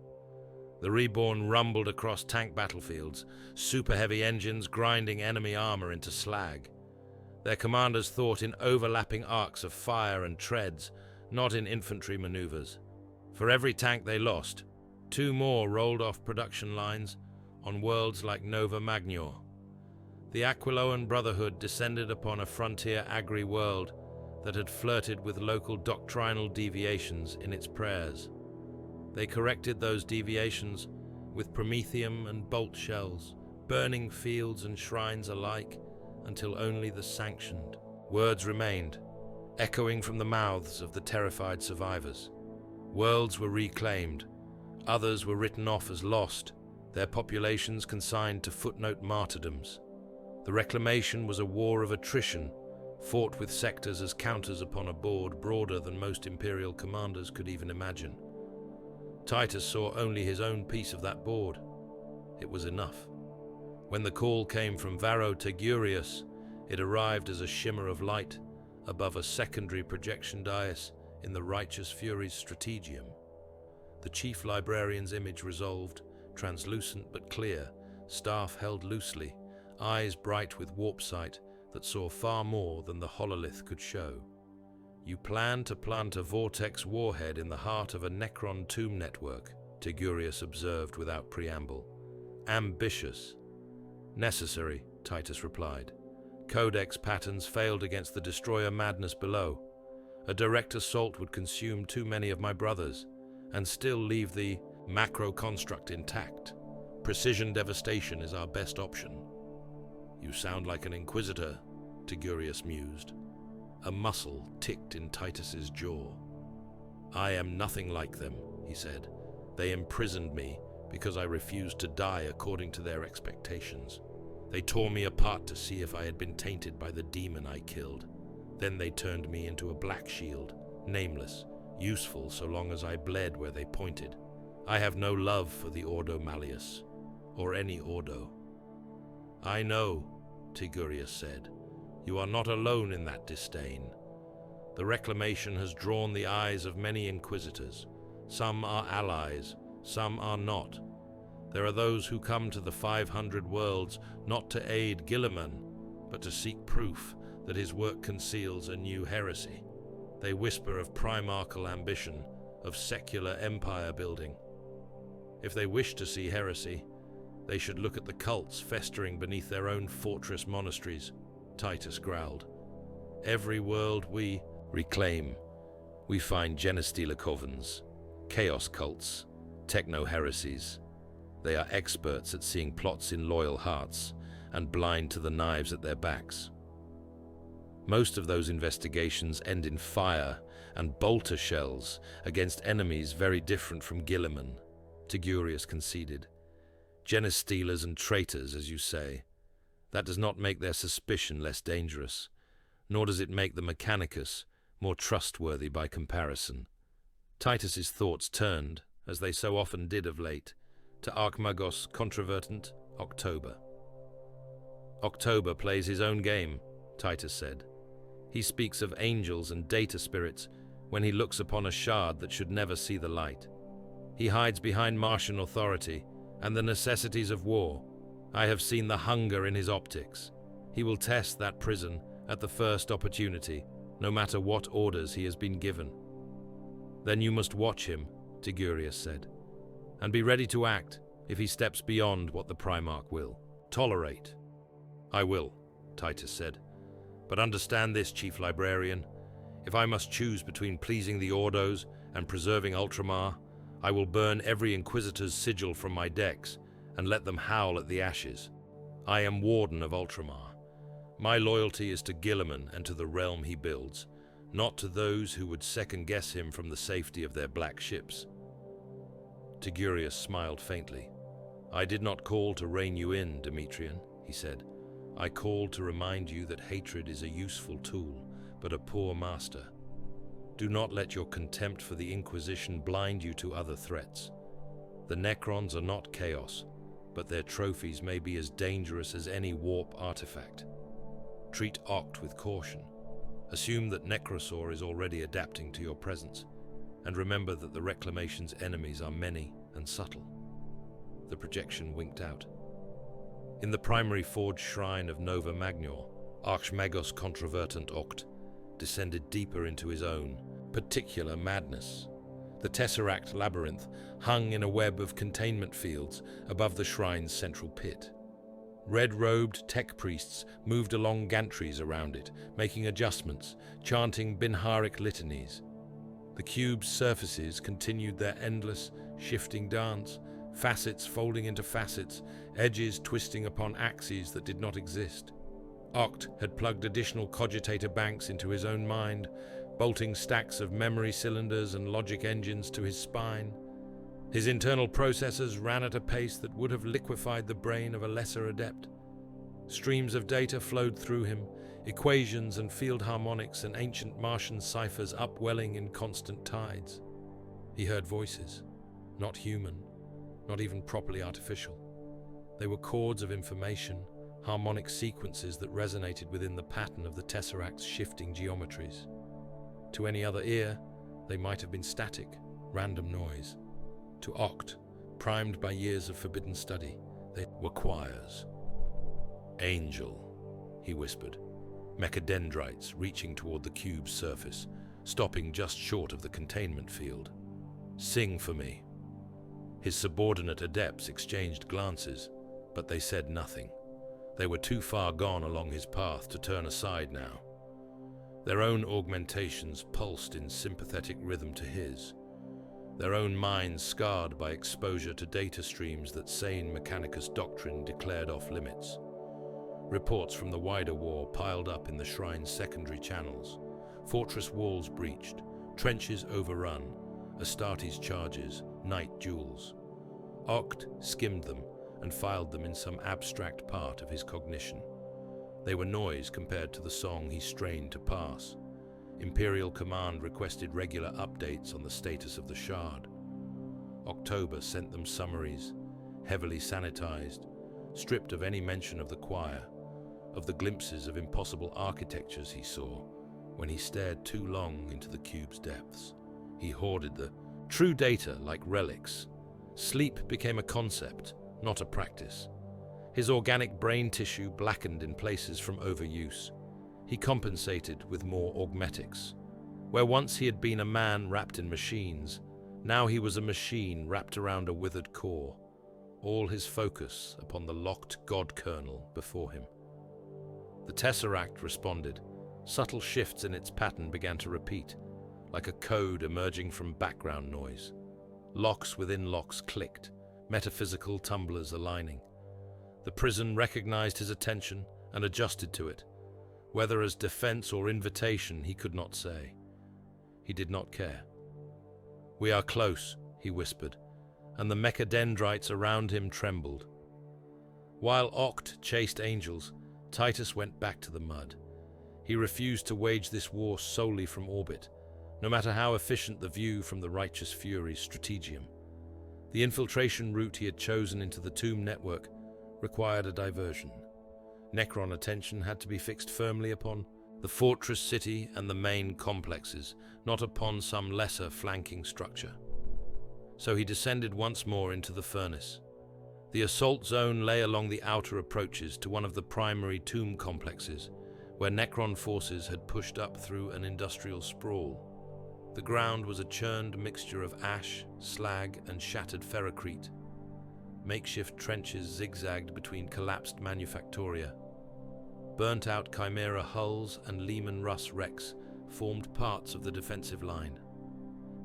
The Reborn rumbled across tank battlefields, super-heavy engines grinding enemy armor into slag. Their commanders thought in overlapping arcs of fire and treads, not in infantry maneuvers. For every tank they lost, 2 more rolled off production lines on worlds like Nova Magnor. The Aquiloan Brotherhood descended upon a frontier agri-world that had flirted with local doctrinal deviations in its prayers. They corrected those deviations with promethium and bolt shells, burning fields and shrines alike, until only the sanctioned words remained, echoing from the mouths of the terrified survivors. Worlds were reclaimed, others were written off as lost, their populations consigned to footnote martyrdoms. The Reclamation was a war of attrition, fought with sectors as counters upon a board broader than most Imperial commanders could even imagine. Titus saw only his own piece of that board. It was enough. When the call came from Varro Tigurius, it arrived as a shimmer of light above a secondary projection dais in the Righteous Fury's Strategium. The chief librarian's image resolved, translucent but clear, staff held loosely, eyes bright with warp sight that saw far more than the hololith could show. "You plan to plant a Vortex warhead in the heart of a Necron tomb network," Tigurius observed without preamble. "Ambitious." "Necessary," Titus replied. "Codex patterns failed against the destroyer madness below. A direct assault would consume too many of my brothers, and still leave the macro construct intact. Precision devastation is our best option." "You sound like an inquisitor," Tigurius mused. A muscle ticked in Titus's jaw. "I am nothing like them," he said. "They imprisoned me because I refused to die according to their expectations. They tore me apart to see if I had been tainted by the demon I killed. Then they turned me into a black shield, nameless, useful so long as I bled where they pointed. I have no love for the Ordo Malleus. or any ordo. I know, Tigurius said. You are not alone in that disdain. The Reclamation has drawn the eyes of many inquisitors. Some are allies, some are not. There are those who come to the 500 worlds not to aid Guilliman, but to seek proof that his work conceals a new heresy. They whisper of primarchal ambition, of secular empire building. If they wish to see heresy, they should look at the cults festering beneath their own fortress monasteries, Titus growled. Every world we reclaim, we find genestealer covens, chaos cults, techno-heresies. They are experts at seeing plots in loyal hearts and blind to the knives at their backs. Most of those investigations end in fire and bolter shells against enemies very different from Guilliman, Tigurius conceded. Genestealers and traitors, as you say. That does not make their suspicion less dangerous, nor does it make the Mechanicus more trustworthy by comparison. Titus's thoughts turned, as they so often did of late, to Archmagos Controvertant October. October plays his own game, Titus said. He speaks of angels and data spirits when he looks upon a shard that should never see the light. He hides behind Martian authority and the necessities of war. I have seen the hunger in his optics. He will test that prison at the first opportunity, no matter what orders he has been given. Then you must watch him, Tigurius said, and be ready to act if he steps beyond what the Primarch will. Tolerate. I will, Titus said. But understand this, Chief Librarian. If I must choose between pleasing the Ordos and preserving Ultramar, I will burn every Inquisitor's sigil from my decks and let them howl at the ashes. I am Warden of Ultramar. My loyalty is to Guilliman and to the realm he builds, not to those who would second-guess him from the safety of their black ships. Tigurius smiled faintly. I did not call to rein you in, Demetrian, he said. I called to remind you that hatred is a useful tool, but a poor master. Do not let your contempt for the Inquisition blind you to other threats. The Necrons are not chaos, but their trophies may be as dangerous as any warp artifact. Treat Oct with caution. Assume that Necrosaur is already adapting to your presence, and remember that the Reclamation's enemies are many and subtle. The projection winked out. In the primary forged shrine of Nova Magnor, Archmagos Controvertant Oct descended deeper into his own particular madness. The Tesseract labyrinth hung in a web of containment fields above the shrine's central pit. Red-robed tech priests moved along gantries around it, making adjustments, chanting Binharic litanies. The cube's surfaces continued their endless, shifting dance, facets folding into facets, edges twisting upon axes that did not exist. Oct had plugged additional cogitator banks into his own mind, bolting stacks of memory cylinders and logic engines to his spine. His internal processors ran at a pace that would have liquefied the brain of a lesser adept. Streams of data flowed through him, equations and field harmonics and ancient Martian ciphers upwelling in constant tides. He heard voices, not human, not even properly artificial. They were chords of information, harmonic sequences that resonated within the pattern of the Tesseract's shifting geometries. To any other ear, they might have been static, random noise. To Oct, primed by years of forbidden study, they were choirs. Angel, he whispered, mechadendrites reaching toward the cube's surface, stopping just short of the containment field. Sing for me. His subordinate adepts exchanged glances, but they said nothing. They were too far gone along his path to turn aside now. Their own augmentations pulsed in sympathetic rhythm to his, their own minds scarred by exposure to data streams that sane Mechanicus doctrine declared off limits. Reports from the wider war piled up in the shrine's secondary channels, fortress walls breached, trenches overrun, Astartes charges, night duels. Oct skimmed them and filed them in some abstract part of his cognition. They were noise compared to the song he strained to pass. Imperial Command requested regular updates on the status of the Shard. October sent them summaries, heavily sanitized, stripped of any mention of the choir, of the glimpses of impossible architectures he saw when he stared too long into the cube's depths. He hoarded the true data like relics. Sleep became a concept, not a practice. His organic brain tissue blackened in places from overuse. He compensated with more augmetics. Where once he had been a man wrapped in machines, now he was a machine wrapped around a withered core, all his focus upon the locked god kernel before him. The Tesseract responded. Subtle shifts in its pattern began to repeat, like a code emerging from background noise. Locks within locks clicked, metaphysical tumblers aligning. The prison recognized his attention and adjusted to it. Whether as defense or invitation, he could not say. He did not care. "We are close," he whispered, and the mechadendrites around him trembled. While Oct chased angels, Titus went back to the mud. He refused to wage this war solely from orbit, no matter how efficient the view from the righteous Fury's Strategium. The infiltration route he had chosen into the tomb network required a diversion. Necron attention had to be fixed firmly upon the fortress city and the main complexes, not upon some lesser flanking structure. So he descended once more into the furnace. The assault zone lay along the outer approaches to one of the primary tomb complexes, where Necron forces had pushed up through an industrial sprawl. The ground was a churned mixture of ash, slag, and shattered ferrocrete. Makeshift trenches zigzagged between collapsed manufactoria. Burnt-out Chimera hulls and Lehman Russ wrecks formed parts of the defensive line.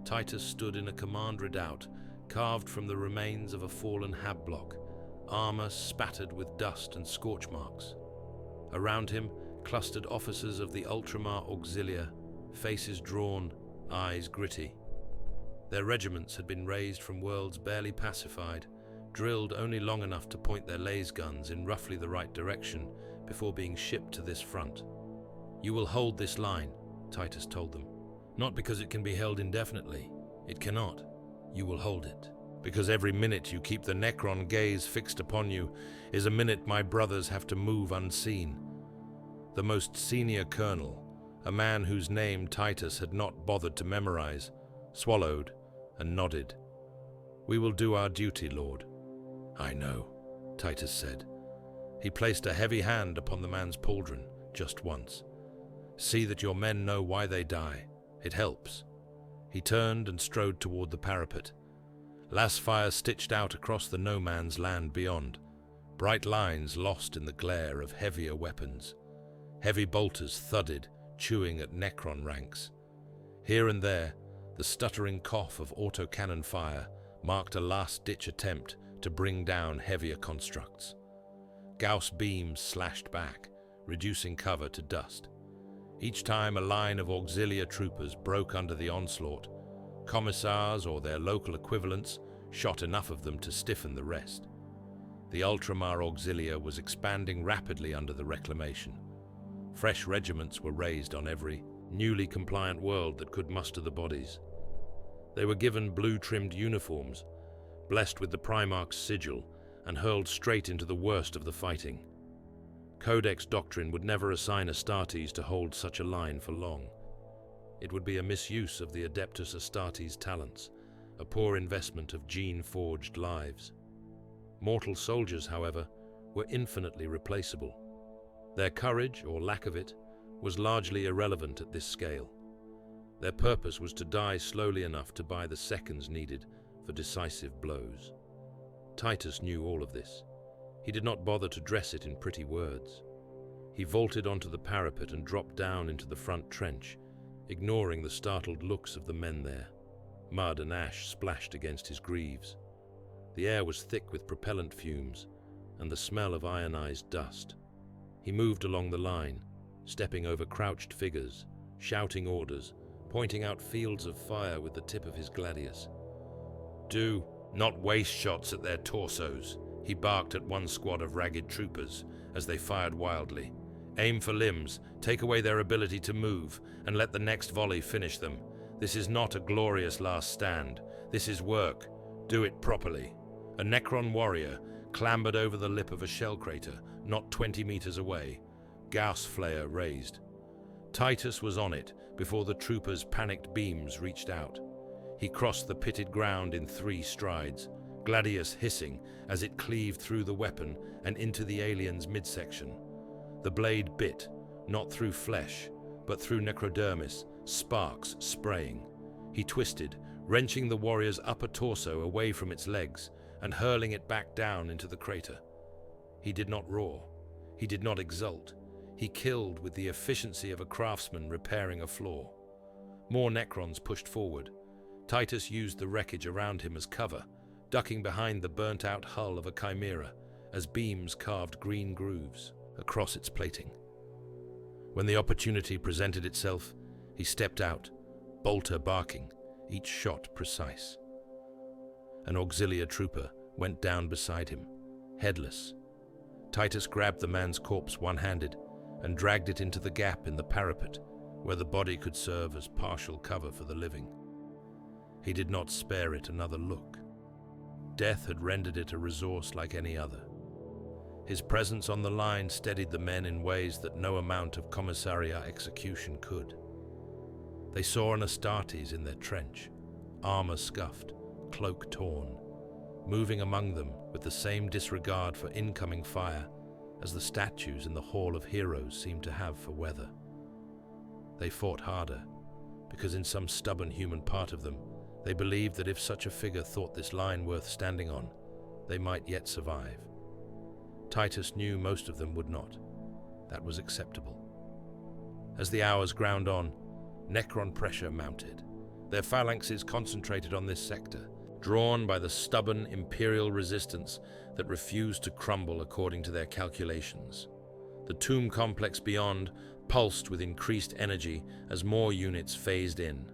Titus stood in a command redoubt, carved from the remains of a fallen hab block, armor spattered with dust and scorch marks. Around him clustered officers of the Ultramar Auxilia, faces drawn, eyes gritty. Their regiments had been raised from worlds barely pacified, drilled only long enough to point their laser guns in roughly the right direction before being shipped to this front. "You will hold this line," Titus told them. "Not because it can be held indefinitely. It cannot. You will hold it. Because every minute you keep the Necron gaze fixed upon you is a minute my brothers have to move unseen." The most senior colonel, a man whose name Titus had not bothered to memorize, swallowed and nodded. "We will do our duty, Lord." "I know," Titus said. He placed a heavy hand upon the man's pauldron, just once. "See that your men know why they die. It helps." He turned and strode toward the parapet. Las fire stitched out across the no man's land beyond, bright lines lost in the glare of heavier weapons. Heavy bolters thudded, chewing at Necron ranks. Here and there, the stuttering cough of autocannon fire marked a last-ditch attempt to bring down heavier constructs. Gauss beams slashed back, reducing cover to dust. Each time a line of auxilia troopers broke under the onslaught, commissars or their local equivalents shot enough of them to stiffen the rest. The Ultramar Auxilia was expanding rapidly under the Reclamation. Fresh regiments were raised on every newly compliant world that could muster the bodies. They were given blue-trimmed uniforms, blessed with the Primarch's sigil, and hurled straight into the worst of the fighting. Codex doctrine would never assign Astartes to hold such a line for long. It would be a misuse of the Adeptus Astartes' talents, a poor investment of gene-forged lives. Mortal soldiers, however, were infinitely replaceable. Their courage, or lack of it, was largely irrelevant at this scale. Their purpose was to die slowly enough to buy the seconds needed for decisive blows. Titus knew all of this. He did not bother to dress it in pretty words. He vaulted onto the parapet and dropped down into the front trench, ignoring the startled looks of the men there. Mud and ash splashed against his greaves. The air was thick with propellant fumes and the smell of ionized dust. He moved along the line, stepping over crouched figures, shouting orders, pointing out fields of fire with the tip of his gladius. "Do not waste shots at their torsos," he barked at one squad of ragged troopers as they fired wildly. "Aim for limbs, take away their ability to move, and let the next volley finish them. This is not a glorious last stand. This is work. Do it properly. A Necron warrior clambered over the lip of a shell crater, not 20 meters away, Gauss flare raised. Titus was on it before the troopers' panicked beams reached out. He crossed the pitted ground in 3 strides, Gladius hissing as it cleaved through the weapon and into the alien's midsection. The blade bit, not through flesh, but through necrodermis, sparks spraying. He twisted, wrenching the warrior's upper torso away from its legs and hurling it back down into the crater. He did not roar. He did not exult. He killed with the efficiency of a craftsman repairing a flaw. More Necrons pushed forward. Titus used the wreckage around him as cover, ducking behind the burnt-out hull of a chimera as beams carved green grooves across its plating. When the opportunity presented itself, he stepped out, bolter barking, each shot precise. An auxiliary trooper went down beside him, headless. Titus grabbed the man's corpse one-handed and dragged it into the gap in the parapet where the body could serve as partial cover for the living. He did not spare it another look. Death had rendered it a resource like any other. His presence on the line steadied the men in ways that no amount of commissariat execution could. They saw an Astartes in their trench, armor scuffed, cloak torn, moving among them with the same disregard for incoming fire as the statues in the Hall of Heroes seemed to have for weather. They fought harder, because in some stubborn human part of them, they believed that if such a figure thought this line worth standing on, they might yet survive. Titus knew most of them would not. That was acceptable. As the hours ground on, Necron pressure mounted. Their phalanxes concentrated on this sector, drawn by the stubborn imperial resistance that refused to crumble according to their calculations. The tomb complex beyond pulsed with increased energy as more units phased in.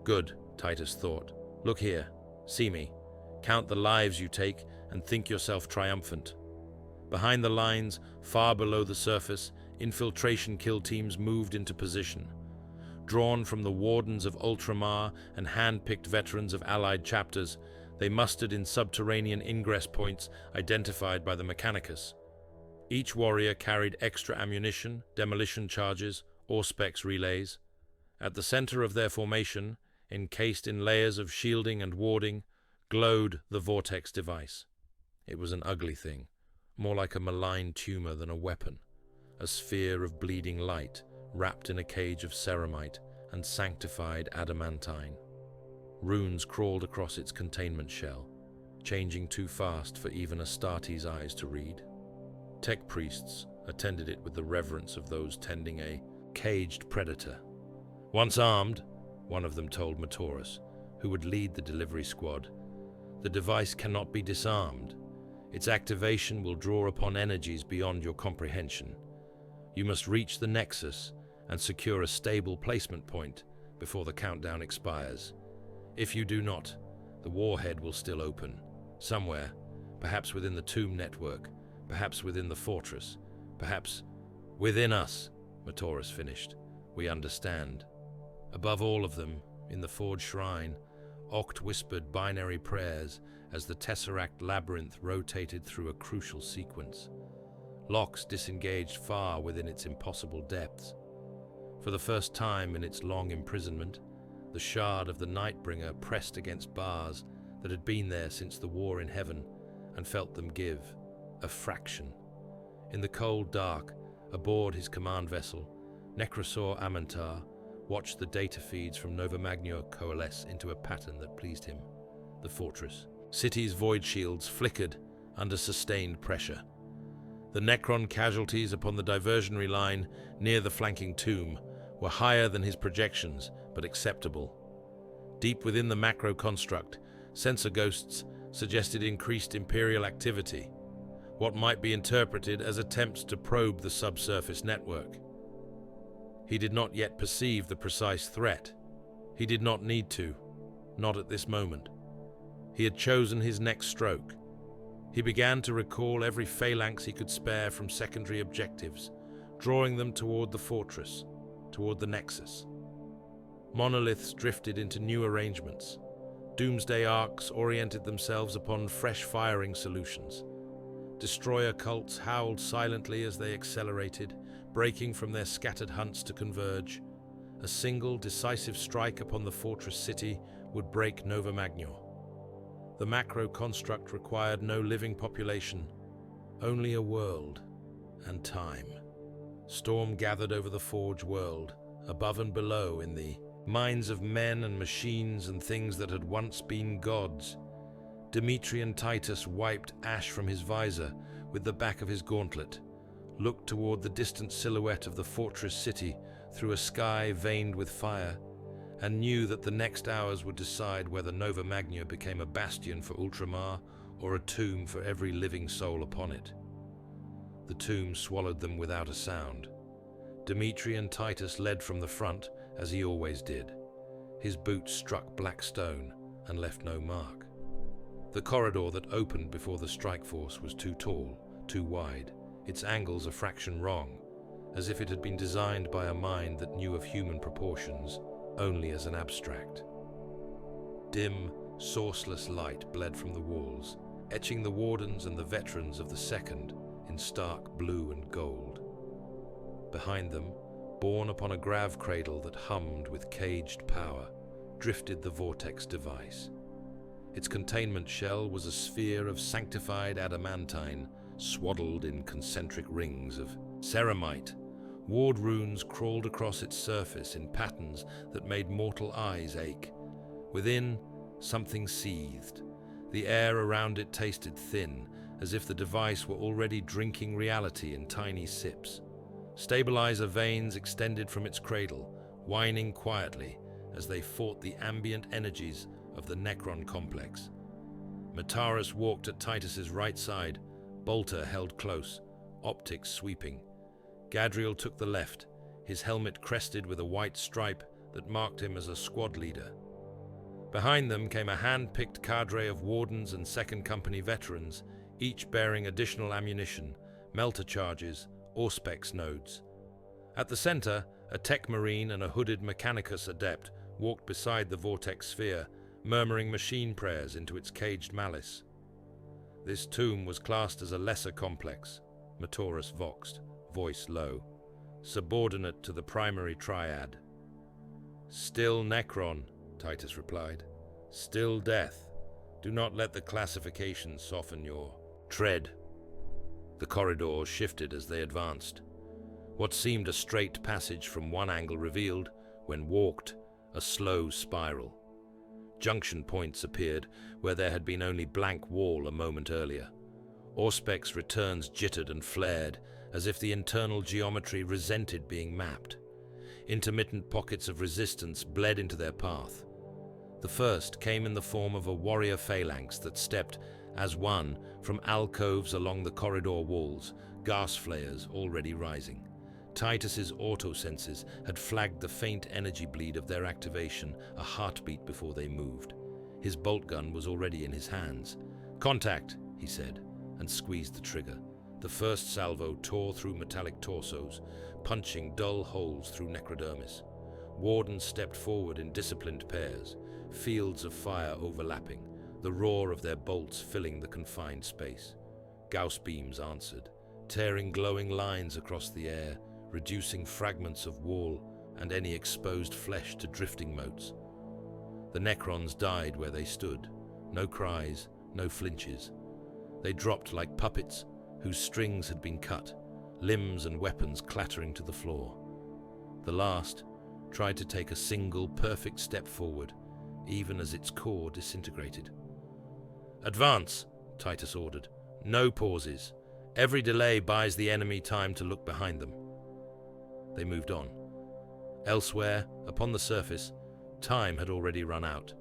Good, Titus thought. Look here, see me, count the lives you take and think yourself triumphant. Behind the lines, far below the surface, infiltration kill teams moved into position. Drawn from the Wardens of Ultramar and hand-picked veterans of allied chapters, they mustered in subterranean ingress points identified by the Mechanicus. Each warrior carried extra ammunition, demolition charges, Auspex relays. At the center of their formation, encased in layers of shielding and warding, glowed the Vortex device. It was an ugly thing, more like a malign tumor than a weapon, a sphere of bleeding light wrapped in a cage of ceramite and sanctified adamantine. Runes crawled across its containment shell, changing too fast for even Astartes' eyes to read. Tech priests attended it with the reverence of those tending a caged predator. Once armed, one of them told Matorus, who would lead the delivery squad, the device cannot be disarmed. Its activation will draw upon energies beyond your comprehension. You must reach the Nexus and secure a stable placement point before the countdown expires. If you do not, the warhead will still open, somewhere, perhaps within the tomb network, perhaps within the fortress, perhaps within us, Matorus finished. We understand. Above all of them, in the forged shrine, Oct whispered binary prayers as the Tesseract labyrinth rotated through a crucial sequence. Locks disengaged far within its impossible depths. For the first time in its long imprisonment, the shard of the Nightbringer pressed against bars that had been there since the war in heaven and felt them give a fraction. In the cold dark, aboard his command vessel, Necrosaur Amantar watched the data feeds from Nova Magnor coalesce into a pattern that pleased him. The fortress. City's void shields flickered under sustained pressure. The Necron casualties upon the diversionary line near the flanking tomb were higher than his projections, but acceptable. Deep within the macro construct, sensor ghosts suggested increased Imperial activity, what might be interpreted as attempts to probe the subsurface network. He did not yet perceive the precise threat. He did not need to, not at this moment. He had chosen his next stroke. He began to recall every phalanx he could spare from secondary objectives, drawing them toward the fortress, toward the Nexus. Monoliths drifted into new arrangements. Doomsday arcs oriented themselves upon fresh firing solutions. Destroyer cults howled silently as they accelerated, breaking from their scattered hunts to converge. A single decisive strike upon the fortress city would break Nova Magnor. The macro construct required no living population, only a world and time. Storm gathered over the Forge world, above and below in the minds of men and machines and things that had once been gods. Demetrian Titus wiped ash from his visor with the back of his gauntlet, looked toward the distant silhouette of the fortress city through a sky veined with fire, and knew that the next hours would decide whether Nova Magna became a bastion for Ultramar or a tomb for every living soul upon it. The tomb swallowed them without a sound. Demetrian Titus led from the front, as he always did. His boots struck black stone and left no mark. The corridor that opened before the strike force was too tall, too wide, its angles a fraction wrong, as if it had been designed by a mind that knew of human proportions only as an abstract. Dim, sourceless light bled from the walls, etching the wardens and the veterans of the Second in stark blue and gold. Behind them, borne upon a grav cradle that hummed with caged power, drifted the Vortex device. Its containment shell was a sphere of sanctified adamantine, swaddled in concentric rings of ceramite. Ward runes crawled across its surface in patterns that made mortal eyes ache. Within, something seethed. The air around it tasted thin, as if the device were already drinking reality in tiny sips. Stabilizer veins extended from its cradle, whining quietly as they fought the ambient energies of the Necron complex. Mataris walked at Titus's right side, Bolter held close, optics sweeping. Gadriel took the left, his helmet crested with a white stripe that marked him as a squad leader. Behind them came a hand-picked cadre of Wardens and Second Company veterans, each bearing additional ammunition, melter charges, Auspex nodes. At the center, a tech marine and a hooded Mechanicus adept walked beside the Vortex sphere, murmuring machine prayers into its caged malice. This tomb was classed as a lesser complex, Mataris voxed, voice low, subordinate to the primary triad. Still Necron, Titus replied. Still death. Do not let the classification soften your tread. The corridors shifted as they advanced. What seemed a straight passage from one angle revealed, when walked, a slow spiral. Junction points appeared where there had been only blank wall a moment earlier. Auspex returns jittered and flared, as if the internal geometry resented being mapped. Intermittent pockets of resistance bled into their path. The first came in the form of a warrior phalanx that stepped, as one, from alcoves along the corridor walls, gas flares already rising. Titus's auto-senses had flagged the faint energy bleed of their activation, a heartbeat before they moved. His bolt gun was already in his hands. "Contact," he said, and squeezed the trigger. The first salvo tore through metallic torsos, punching dull holes through necrodermis. Warden stepped forward in disciplined pairs, fields of fire overlapping, the roar of their bolts filling the confined space. Gauss beams answered, tearing glowing lines across the air, reducing fragments of wall and any exposed flesh to drifting motes. The Necrons died where they stood. No cries, no flinches. They dropped like puppets whose strings had been cut, limbs and weapons clattering to the floor. The last tried to take a single perfect step forward, even as its core disintegrated. "Advance," Titus ordered. "No pauses. Every delay buys the enemy time to look behind them." They moved on. Elsewhere, upon the surface, time had already run out.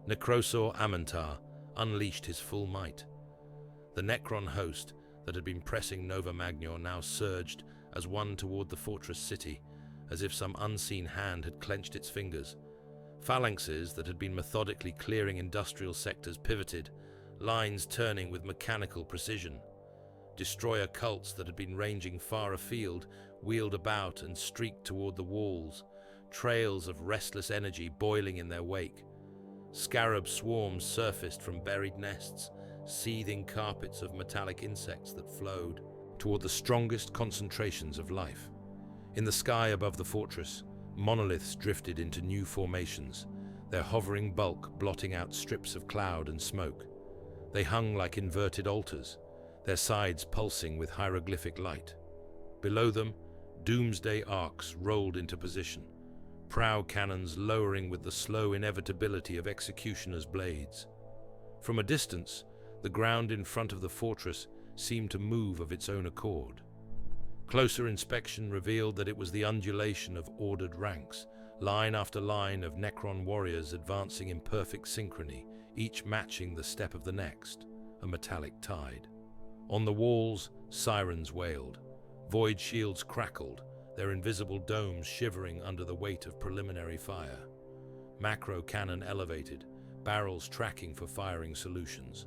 Necrosor Amantar unleashed his full might. The Necron host that had been pressing Nova Magnor now surged as one toward the fortress city, as if some unseen hand had clenched its fingers. Phalanxes that had been methodically clearing industrial sectors pivoted, lines turning with mechanical precision. Destroyer cults that had been ranging far afield wheeled about and streaked toward the walls, trails of restless energy boiling in their wake. Scarab swarms surfaced from buried nests, seething carpets of metallic insects that flowed toward the strongest concentrations of life. In the sky above the fortress, monoliths drifted into new formations, their hovering bulk blotting out strips of cloud and smoke. They hung like inverted altars, their sides pulsing with hieroglyphic light. Below them, doomsday arcs rolled into position, prow cannons lowering with the slow inevitability of executioners' blades. From a distance, the ground in front of the fortress seemed to move of its own accord. Closer inspection revealed that it was the undulation of ordered ranks, line after line of Necron warriors advancing in perfect synchrony, each matching the step of the next, a metallic tide. On the walls, sirens wailed, void shields crackled, their invisible domes shivering under the weight of preliminary fire. Macro cannon elevated, barrels tracking for firing solutions.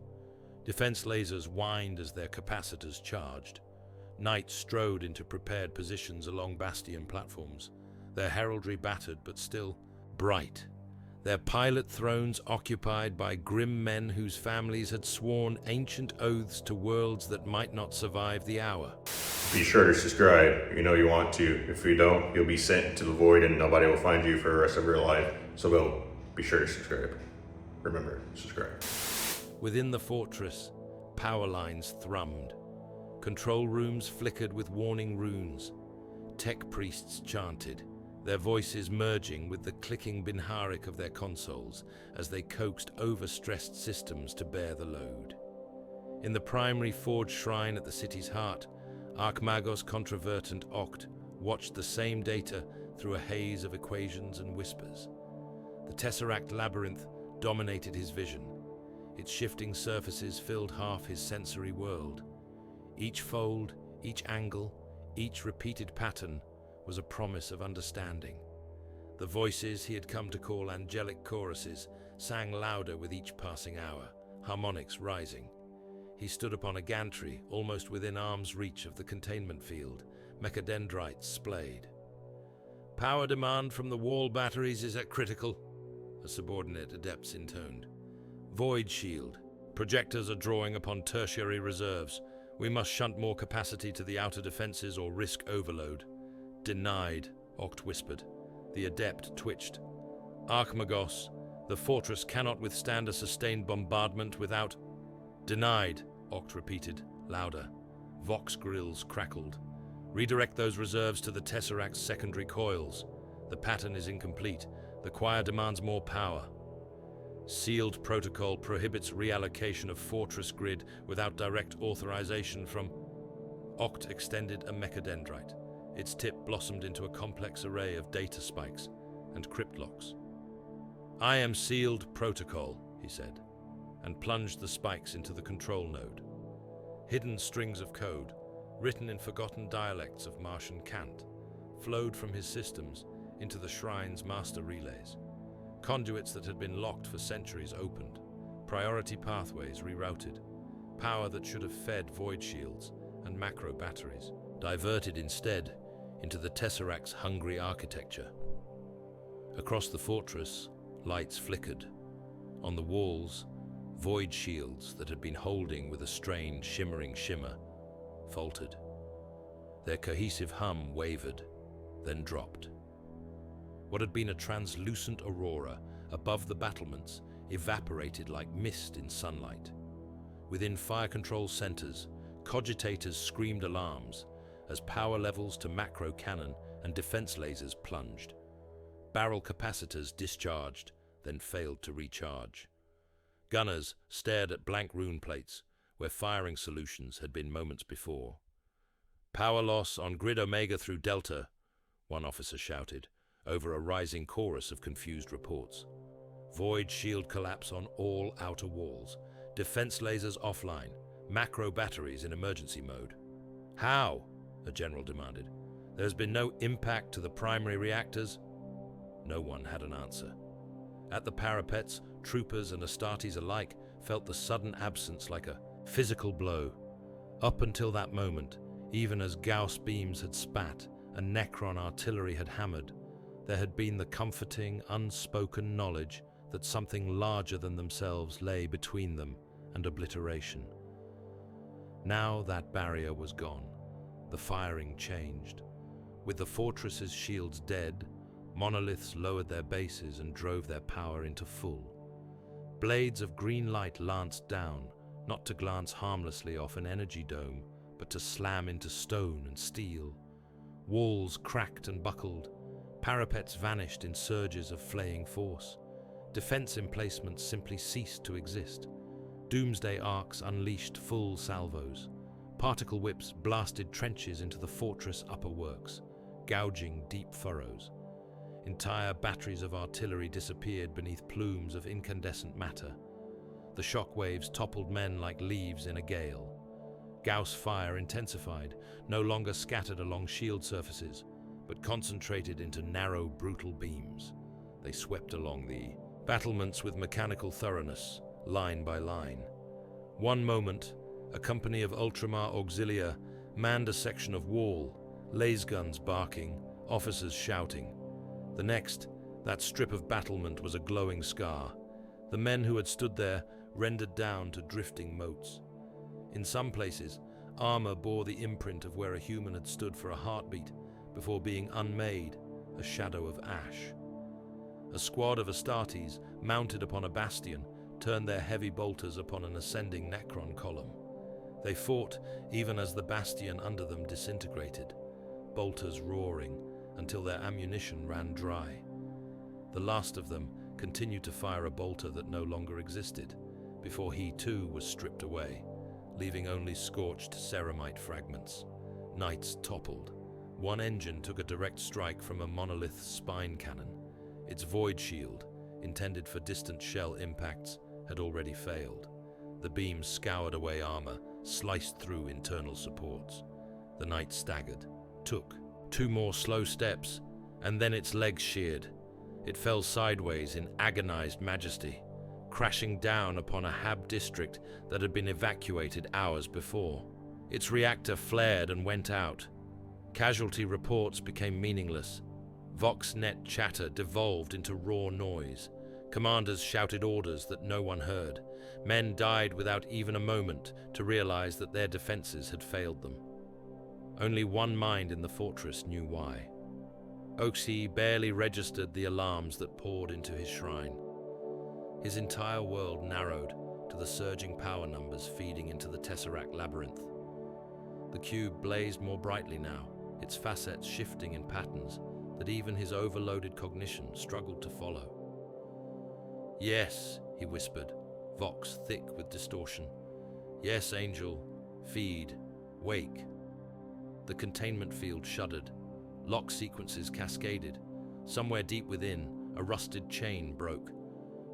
Defense lasers whined as their capacitors charged. Knights strode into prepared positions along bastion platforms, their heraldry battered but still bright. Their pilot thrones occupied by grim men whose families had sworn ancient oaths to worlds that might not survive the hour. Be sure to subscribe. You know you want to. If you don't, you'll be sent to the void and nobody will find you for the rest of your life. So go. Be sure to subscribe. Remember, subscribe. Within the fortress, power lines thrummed. Control rooms flickered with warning runes. Tech priests chanted, their voices merging with the clicking binharic of their consoles as they coaxed overstressed systems to bear the load. In the primary forge shrine at the city's heart, Archmagos Controvertant Oct watched the same data through a haze of equations and whispers. The Tesseract labyrinth dominated his vision. Its shifting surfaces filled half his sensory world. Each fold, each angle, each repeated pattern was a promise of understanding. The voices he had come to call angelic choruses sang louder with each passing hour, harmonics rising. He stood upon a gantry almost within arm's reach of the containment field, mechadendrites splayed. "Power demand from the wall batteries is at critical," a subordinate adept intoned. "Void shield. Projectors are drawing upon tertiary reserves. We must shunt more capacity to the outer defenses or risk overload." "Denied," Oct whispered. The adept twitched. "Archmagos, the fortress cannot withstand a sustained bombardment without—" "Denied," Oct repeated, louder. Vox grills crackled. "Redirect those reserves to the Tesseract's secondary coils. The pattern is incomplete. The choir demands more power." "Sealed protocol prohibits reallocation of fortress grid without direct authorization from—" Oct extended a mechadendrite. Its tip blossomed into a complex array of data spikes and cryptlocks. "I am sealed protocol," he said, and plunged the spikes into the control node. Hidden strings of code, written in forgotten dialects of Martian cant, flowed from his systems into the shrine's master relays. Conduits that had been locked for centuries opened, priority pathways rerouted, power that should have fed void shields and macro batteries, diverted instead into the Tesseract's hungry architecture. Across the fortress, lights flickered. On the walls, void shields that had been holding with a strange shimmering shimmer faltered. Their cohesive hum wavered, then dropped. What had been a translucent aurora above the battlements evaporated like mist in sunlight. Within fire control centers, cogitators screamed alarms as power levels to macro cannon and defense lasers plunged. Barrel capacitors discharged, then failed to recharge. Gunners stared at blank rune plates where firing solutions had been moments before. "Power loss on grid Omega through Delta," one officer shouted, over a rising chorus of confused reports. "Void shield collapse on all outer walls. Defense lasers offline. Macro batteries in emergency mode." "How?" a general demanded. "There has been no impact to the primary reactors." No one had an answer. At the parapets, troopers and Astartes alike felt the sudden absence like a physical blow. Up until that moment, even as Gauss beams had spat and Necron artillery had hammered, there had been the comforting, unspoken knowledge that something larger than themselves lay between them and obliteration. Now that barrier was gone. The firing changed. With the fortress's shields dead, monoliths lowered their bases and drove their power into full. Blades of green light lanced down, not to glance harmlessly off an energy dome, but to slam into stone and steel. Walls cracked and buckled. Parapets vanished in surges of flaying force. Defense emplacements simply ceased to exist. Doomsday arcs unleashed full salvos. Particle whips blasted trenches into the fortress upper works, gouging deep furrows. Entire batteries of artillery disappeared beneath plumes of incandescent matter. The shock waves toppled men like leaves in a gale. Gauss fire intensified, no longer scattered along shield surfaces, but concentrated into narrow, brutal beams. They swept along the battlements with mechanical thoroughness, line by line. One moment, a company of Ultramar auxilia manned a section of wall, laser-guns barking, officers shouting. The next, that strip of battlement was a glowing scar. The men who had stood there rendered down to drifting motes. In some places, armor bore the imprint of where a human had stood for a heartbeat before being unmade, a shadow of ash. A squad of Astartes, mounted upon a bastion, turned their heavy bolters upon an ascending Necron column. They fought even as the bastion under them disintegrated, bolters roaring until their ammunition ran dry. The last of them continued to fire a bolter that no longer existed, before he too was stripped away, leaving only scorched ceramite fragments. Knights toppled. One engine took a direct strike from a monolith spine cannon. Its void shield, intended for distant shell impacts, had already failed. The beam scoured away armor, sliced through internal supports. The knight staggered, took 2 more slow steps, and then its legs sheared. It fell sideways in agonized majesty, crashing down upon a Hab district that had been evacuated hours before. Its reactor flared and went out. Casualty reports became meaningless. VoxNet chatter devolved into raw noise. Commanders shouted orders that no one heard. Men died without even a moment to realize that their defenses had failed them. Only one mind in the fortress knew why. Oxy barely registered the alarms that poured into his shrine. His entire world narrowed to the surging power numbers feeding into the Tesseract labyrinth. The cube blazed more brightly now, its facets shifting in patterns that even his overloaded cognition struggled to follow. "Yes," he whispered, vox thick with distortion. "Yes, Angel. Feed. Wake." The containment field shuddered. Lock sequences cascaded. Somewhere deep within, a rusted chain broke.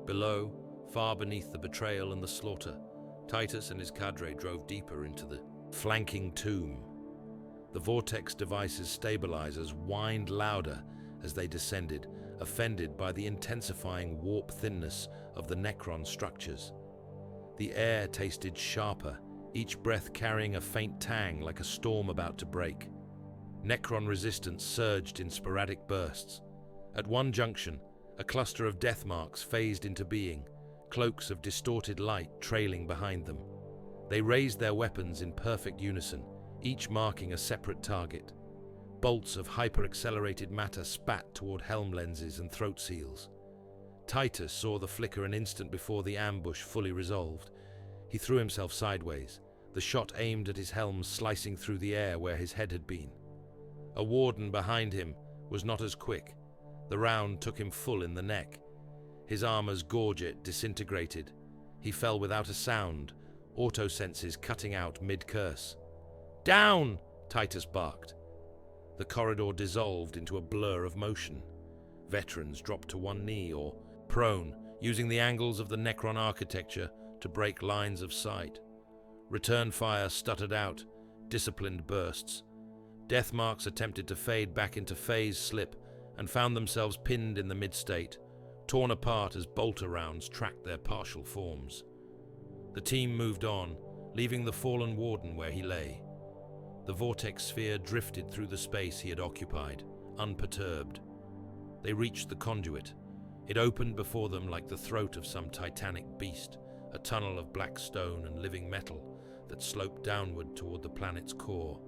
Below, far beneath the betrayal and the slaughter, Titus and his cadre drove deeper into the flanking tomb. The Vortex device's stabilizers whined louder as they descended, offended by the intensifying warp thinness of the Necron structures. The air tasted sharper, each breath carrying a faint tang like a storm about to break. Necron resistance surged in sporadic bursts. At one junction, a cluster of death marks phased into being, cloaks of distorted light trailing behind them. They raised their weapons in perfect unison, each marking a separate target. Bolts of hyper-accelerated matter spat toward helm lenses and throat seals. Titus saw the flicker an instant before the ambush fully resolved. He threw himself sideways, the shot aimed at his helm slicing through the air where his head had been. A Warden behind him was not as quick. The round took him full in the neck. His armor's gorget disintegrated. He fell without a sound, auto-senses cutting out mid-curse. "Down!" Titus barked. The corridor dissolved into a blur of motion. Veterans dropped to one knee or prone, using the angles of the Necron architecture to break lines of sight. Return fire stuttered out, disciplined bursts. Death marks attempted to fade back into phase slip and found themselves pinned in the mid-state, torn apart as bolter rounds tracked their partial forms. The team moved on, leaving the fallen Warden where he lay. The Vortex sphere drifted through the space he had occupied, unperturbed. They reached the Conduit. It opened before them like the throat of some titanic beast, a tunnel of black stone and living metal that sloped downward toward the planet's core.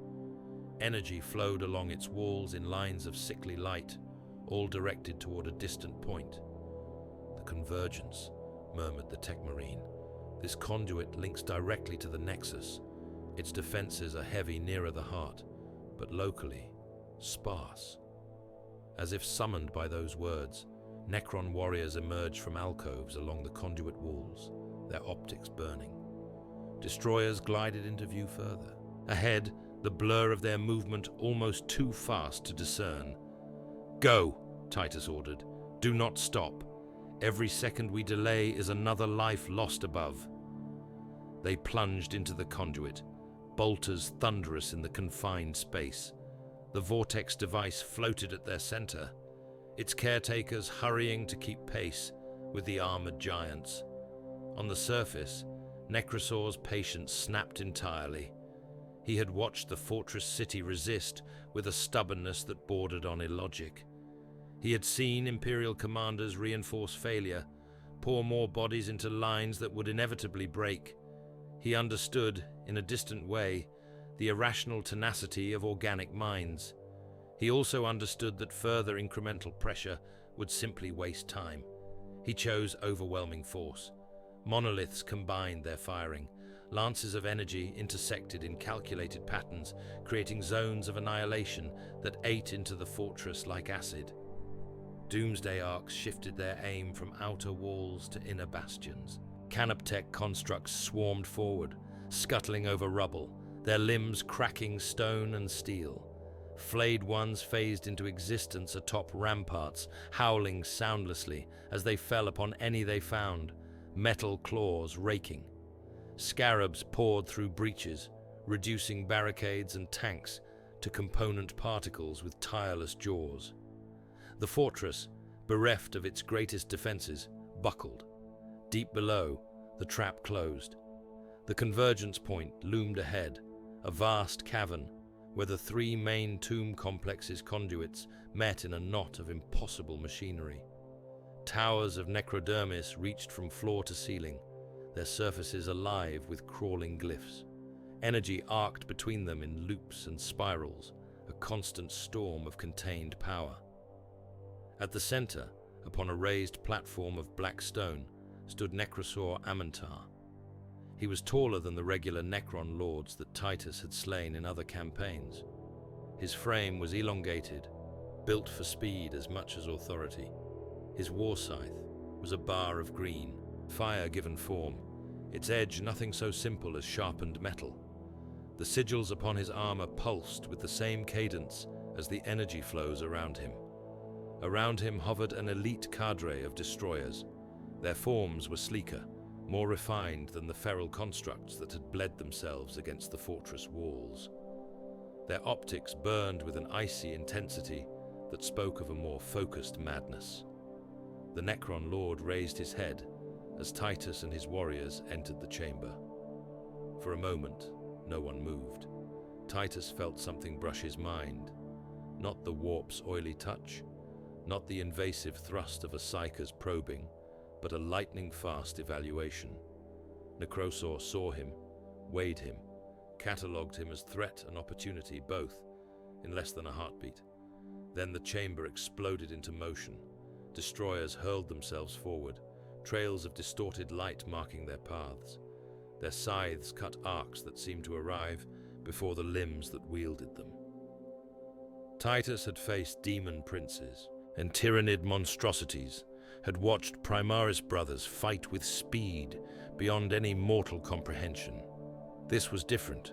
Energy flowed along its walls in lines of sickly light, all directed toward a distant point. "The convergence," murmured the tech marine. "This conduit links directly to the Nexus. Its defenses are heavy nearer the heart, but locally, sparse." As if summoned by those words, Necron warriors emerged from alcoves along the conduit walls, their optics burning. Destroyers glided into view further. Ahead, the blur of their movement almost too fast to discern. "Go," Titus ordered. "Do not stop. Every second we delay is another life lost above." They plunged into the conduit, bolters thunderous in the confined space. The Vortex device floated at their center, its caretakers hurrying to keep pace with the armored giants. On the surface, Necrosaur's patience snapped entirely. He had watched the fortress city resist with a stubbornness that bordered on illogic. He had seen Imperial commanders reinforce failure, pour more bodies into lines that would inevitably break. He understood, in a distant way, the irrational tenacity of organic minds. He also understood that further incremental pressure would simply waste time. He chose overwhelming force. Monoliths combined their firing. Lances of energy intersected in calculated patterns, creating zones of annihilation that ate into the fortress like acid. Doomsday arcs shifted their aim from outer walls to inner bastions. Canoptech constructs swarmed forward, scuttling over rubble, their limbs cracking stone and steel. Flayed ones phased into existence atop ramparts, howling soundlessly as they fell upon any they found, metal claws raking. Scarabs poured through breaches, reducing barricades and tanks to component particles with tireless jaws. The fortress, bereft of its greatest defenses, buckled. Deep below, the trap closed. The convergence point loomed ahead, a vast cavern where the three main tomb complex's conduits met in a knot of impossible machinery. Towers of necrodermis reached from floor to ceiling, their surfaces alive with crawling glyphs. Energy arced between them in loops and spirals, a constant storm of contained power. At the center, upon a raised platform of black stone, stood Necrosaur Amantar. He was taller than the regular Necron lords that Titus had slain in other campaigns. His frame was elongated, built for speed as much as authority. His war scythe was a bar of green, fire given form, its edge nothing so simple as sharpened metal. The sigils upon his armor pulsed with the same cadence as the energy flows around him. Around him hovered an elite cadre of destroyers. Their forms were sleeker, more refined than the feral constructs that had bled themselves against the fortress walls. Their optics burned with an icy intensity that spoke of a more focused madness. The Necron Lord raised his head as Titus and his warriors entered the chamber. For a moment, no one moved. Titus felt something brush his mind. Not the warp's oily touch, not the invasive thrust of a psyker's probing, but a lightning-fast evaluation. Necrosaur saw him, weighed him, catalogued him as threat and opportunity both, in less than a heartbeat. Then the chamber exploded into motion. Destroyers hurled themselves forward, trails of distorted light marking their paths. Their scythes cut arcs that seemed to arrive before the limbs that wielded them. Titus had faced demon princes and tyrannid monstrosities, had watched Primaris brothers fight with speed beyond any mortal comprehension. This was different.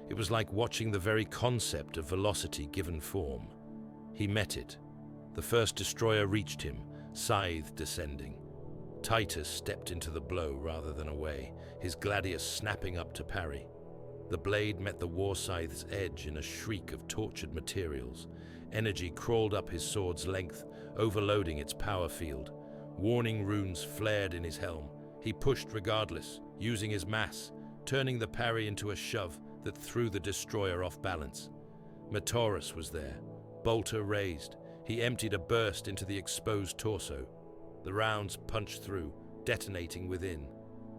It was like watching the very concept of velocity given form. He met it. The first destroyer reached him, scythe descending. Titus stepped into the blow rather than away, his gladius snapping up to parry. The blade met the war scythe's edge in a shriek of tortured materials. Energy crawled up his sword's length, overloading its power field. Warning runes flared in his helm. He pushed regardless, using his mass, turning the parry into a shove that threw the destroyer off balance. Metaurus was there, bolter raised. He emptied a burst into the exposed torso. The rounds punched through, detonating within.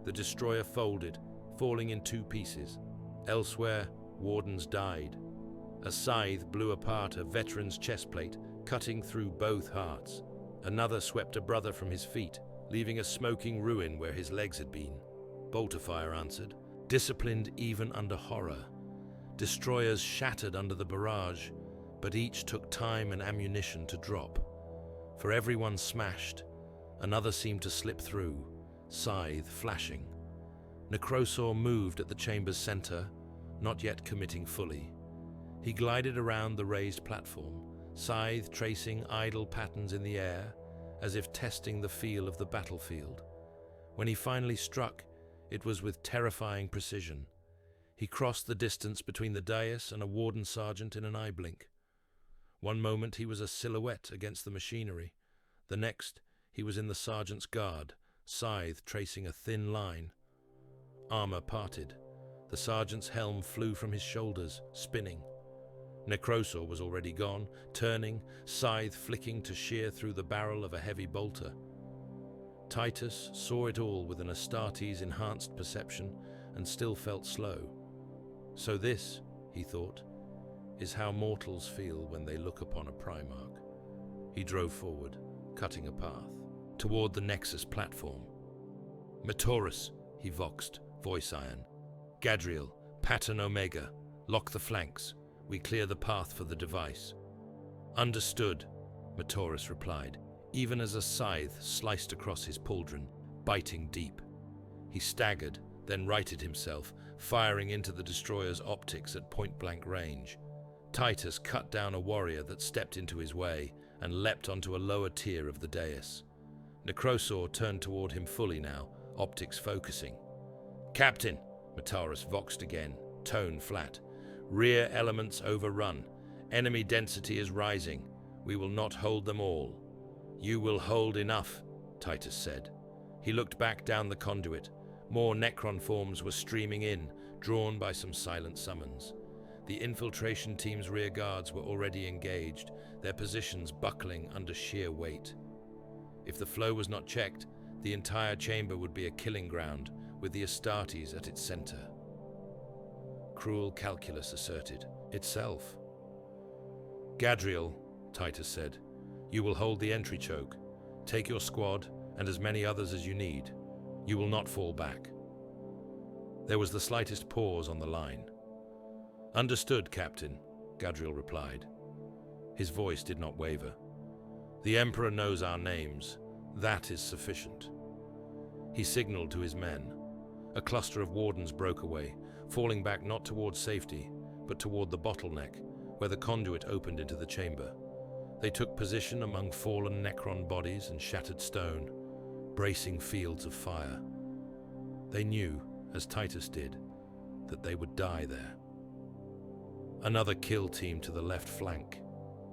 The destroyer folded, falling in 2 pieces. Elsewhere, wardens died. A scythe blew apart a veteran's chestplate, cutting through both hearts. Another swept a brother from his feet, leaving a smoking ruin where his legs had been. Bolterfire answered, disciplined even under horror. Destroyers shattered under the barrage, but each took time and ammunition to drop. For every one smashed, another seemed to slip through, scythe flashing. Necrosaur moved at the chamber's center, not yet committing fully. He glided around the raised platform, scythe tracing idle patterns in the air, as if testing the feel of the battlefield. When he finally struck, it was with terrifying precision. He crossed the distance between the dais and a warden sergeant in an eye blink. One moment he was a silhouette against the machinery. The next, he was in the sergeant's guard, scythe tracing a thin line. Armor parted. The sergeant's helm flew from his shoulders, spinning. Necrosaur was already gone, turning, scythe flicking to shear through the barrel of a heavy bolter. Titus saw it all with an Astartes' enhanced perception and still felt slow. So this, he thought, is how mortals feel when they look upon a Primarch. He drove forward, cutting a path, toward the Nexus platform. Metaurus, he voxed, voice iron. Gadriel, Pattern Omega, lock the flanks. We clear the path for the device. Understood, Metaurus replied, even as a scythe sliced across his pauldron, biting deep. He staggered, then righted himself, firing into the destroyer's optics at point-blank range. Titus cut down a warrior that stepped into his way and leapt onto a lower tier of the dais. Necrosaur turned toward him fully now, optics focusing. Captain, Metaurus voxed again, tone flat. Rear elements overrun. Enemy density is rising. We will not hold them all. You will hold enough, Titus said. He looked back down the conduit. More Necron forms were streaming in, drawn by some silent summons. The infiltration team's rear guards were already engaged, their positions buckling under sheer weight. If the flow was not checked, the entire chamber would be a killing ground, with the Astartes at its center. Cruel calculus asserted itself. Gadriel, Titus said, you will hold the entry choke. Take your squad and as many others as you need. You will not fall back. There was the slightest pause on the line. Understood, Captain, Gadriel replied. His voice did not waver. The Emperor knows our names. That is sufficient. He signaled to his men. A cluster of wardens broke away, falling back not toward safety, but toward the bottleneck, where the conduit opened into the chamber. They took position among fallen Necron bodies and shattered stone, bracing fields of fire. They knew, as Titus did, that they would die there. Another kill team to the left flank,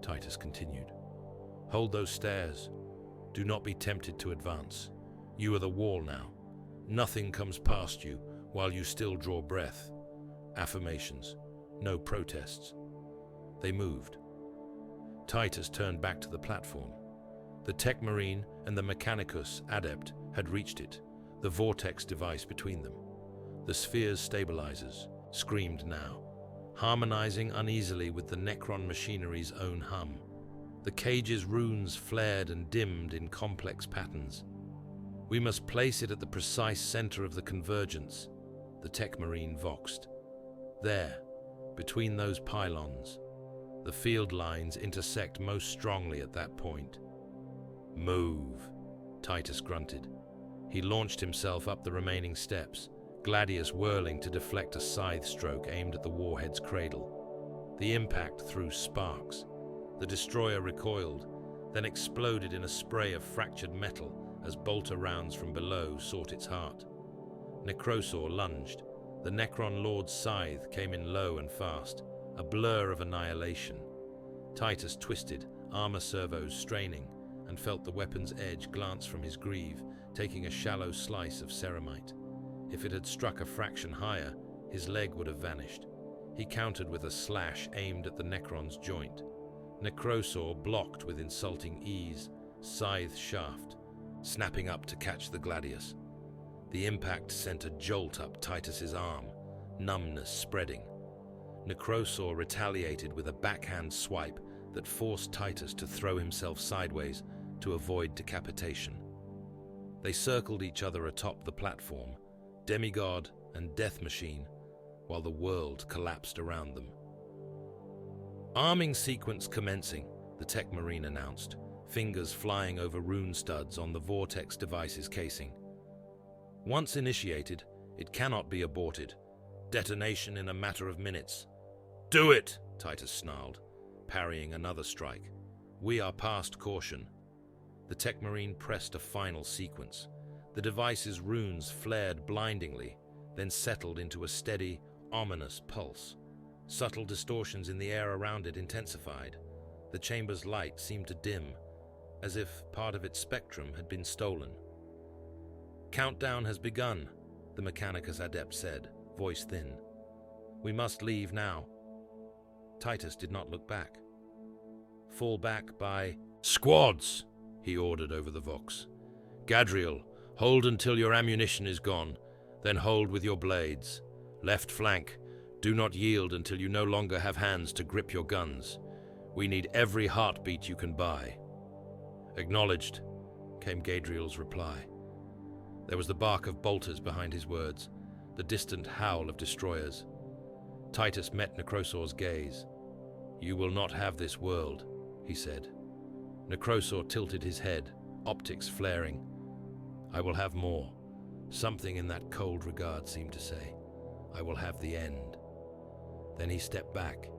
Titus continued. Hold those stairs. Do not be tempted to advance. You are the wall now. Nothing comes past you while you still draw breath. Affirmations. No protests. They moved. Titus turned back to the platform. The Tech Marine and the Mechanicus Adept had reached it, the Vortex device between them. The sphere's stabilizers screamed now, harmonizing uneasily with the Necron machinery's own hum. The cage's runes flared and dimmed in complex patterns. We must place it at the precise center of the convergence, the Tech Marine voxed. There, between those pylons, the field lines intersect most strongly at that point. Move, Titus grunted. He launched himself up the remaining steps, Gladius whirling to deflect a scythe stroke aimed at the warhead's cradle. The impact threw sparks. The destroyer recoiled, then exploded in a spray of fractured metal as bolter rounds from below sought its heart. Necrosaur lunged. The Necron Lord's scythe came in low and fast, a blur of annihilation. Titus twisted, armor servos straining, and felt the weapon's edge glance from his greave, taking a shallow slice of ceramite. If it had struck a fraction higher, his leg would have vanished. He countered with a slash aimed at the Necron's joint. Necrosaur blocked with insulting ease, scythe shaft. snapping up to catch the gladius. The impact sent a jolt up Titus's arm, numbness spreading. Necrosaur retaliated with a backhand swipe that forced Titus to throw himself sideways to avoid decapitation. They circled each other atop the platform, demigod and death machine, while the world collapsed around them. Arming sequence commencing, the Tech Marine announced, fingers flying over rune studs on the Vortex device's casing. Once initiated, it cannot be aborted. Detonation in a matter of minutes. "Do it!" Titus snarled, parrying another strike. "We are past caution." The Tech Marine pressed a final sequence. The device's runes flared blindingly, then settled into a steady, ominous pulse. Subtle distortions in the air around it intensified. The chamber's light seemed to dim, as if part of its spectrum had been stolen. "Countdown has begun," the Mechanicus Adept said, voice thin. "We must leave now." Titus did not look back. "Fall back by squads," he ordered over the vox. "Gadriel, hold until your ammunition is gone, then hold with your blades. Left flank, do not yield until you no longer have hands to grip your guns. We need every heartbeat you can buy." "Acknowledged," came Gadriel's reply. There was the bark of bolters behind his words, the distant howl of destroyers. Titus met Necrosaur's gaze. "You will not have this world," he said. Necrosaur tilted his head, optics flaring. "I will have more." Something in that cold regard seemed to say, "I will have the end." Then he stepped back.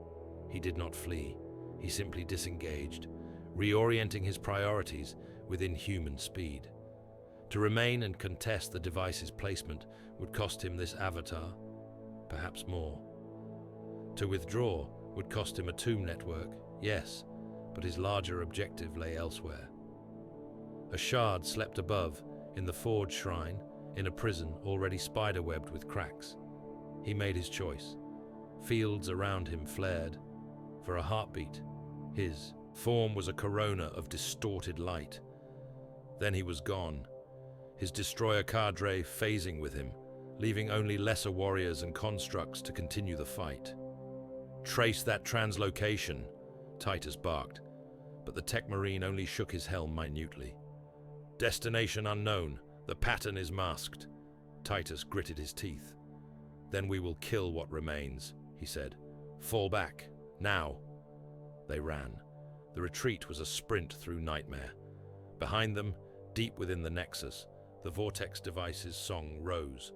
He did not flee. He simply disengaged, reorienting his priorities within human speed. To remain and contest the device's placement would cost him this avatar, perhaps more. To withdraw would cost him a tomb network, yes, but his larger objective lay elsewhere. A shard slept above, in the forge shrine, in a prison already spiderwebbed with cracks. He made his choice. Fields around him flared. For a heartbeat, his form was a corona of distorted light. Then he was gone, his destroyer cadre phasing with him, leaving only lesser warriors and constructs to continue the fight. "Trace that translocation," Titus barked, but the Tech Marine only shook his helm minutely. "Destination unknown. The pattern is masked." Titus gritted his teeth. "Then we will kill what remains," he said. "Fall back, now." They ran. The retreat was a sprint through nightmare. Behind them, deep within the Nexus, the Vortex device's song rose.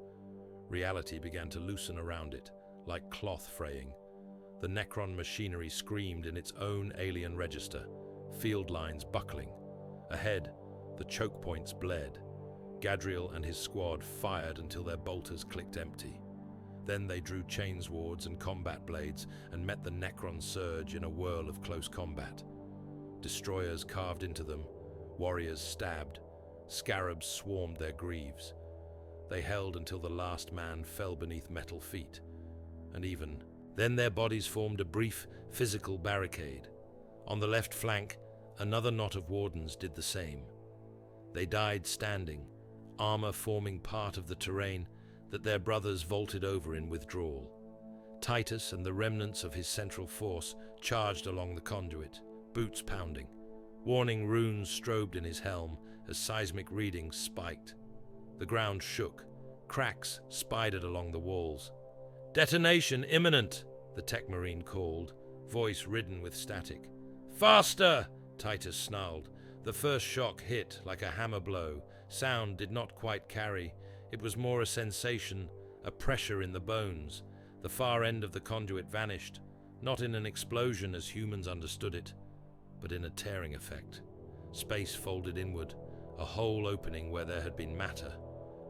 Reality began to loosen around it, like cloth fraying. The Necron machinery screamed in its own alien register, field lines buckling. Ahead, the choke points bled. Gadriel and his squad fired until their bolters clicked empty. Then they drew chainswords and combat blades and met the Necron surge in a whirl of close combat. Destroyers carved into them, warriors stabbed, scarabs swarmed their greaves. They held until the last man fell beneath metal feet, and even then their bodies formed a brief physical barricade. On the left flank, another knot of wardens did the same. They died standing, armor forming part of the terrain that their brothers vaulted over in withdrawal. Titus and the remnants of his central force charged along the conduit, boots pounding. Warning runes strobed in his helm as seismic readings spiked. The ground shook, cracks spidered along the walls. "Detonation imminent," the Tech Marine called, voice ridden with static. "Faster!" Titus snarled. The first shock hit like a hammer blow. Sound did not quite carry. It was more a sensation, a pressure in the bones. The far end of the conduit vanished, not in an explosion as humans understood it, but in a tearing effect. Space folded inward, a hole opening where there had been matter.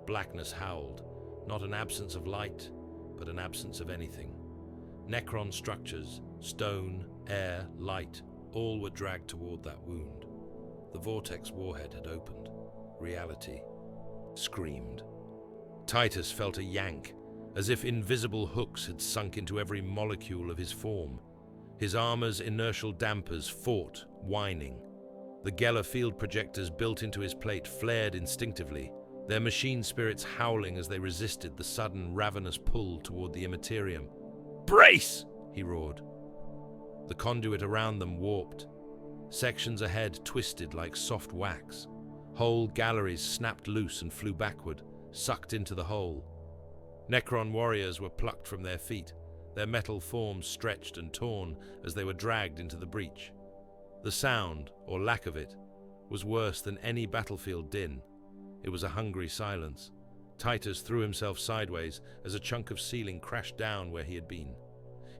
Blackness howled, not an absence of light, but an absence of anything. Necron structures, stone, air, light, all were dragged toward that wound. The Vortex warhead had opened. Reality screamed. Titus felt a yank, as if invisible hooks had sunk into every molecule of his form. His armor's inertial dampers fought, whining. The Geller field projectors built into his plate flared instinctively, their machine spirits howling as they resisted the sudden, ravenous pull toward the immaterium. "Brace!" he roared. The conduit around them warped. Sections ahead twisted like soft wax. Whole galleries snapped loose and flew backward, sucked into the hole. Necron warriors were plucked from their feet, their metal forms stretched and torn as they were dragged into the breach. The sound, or lack of it, was worse than any battlefield din. It was a hungry silence. Titus threw himself sideways as a chunk of ceiling crashed down where he had been.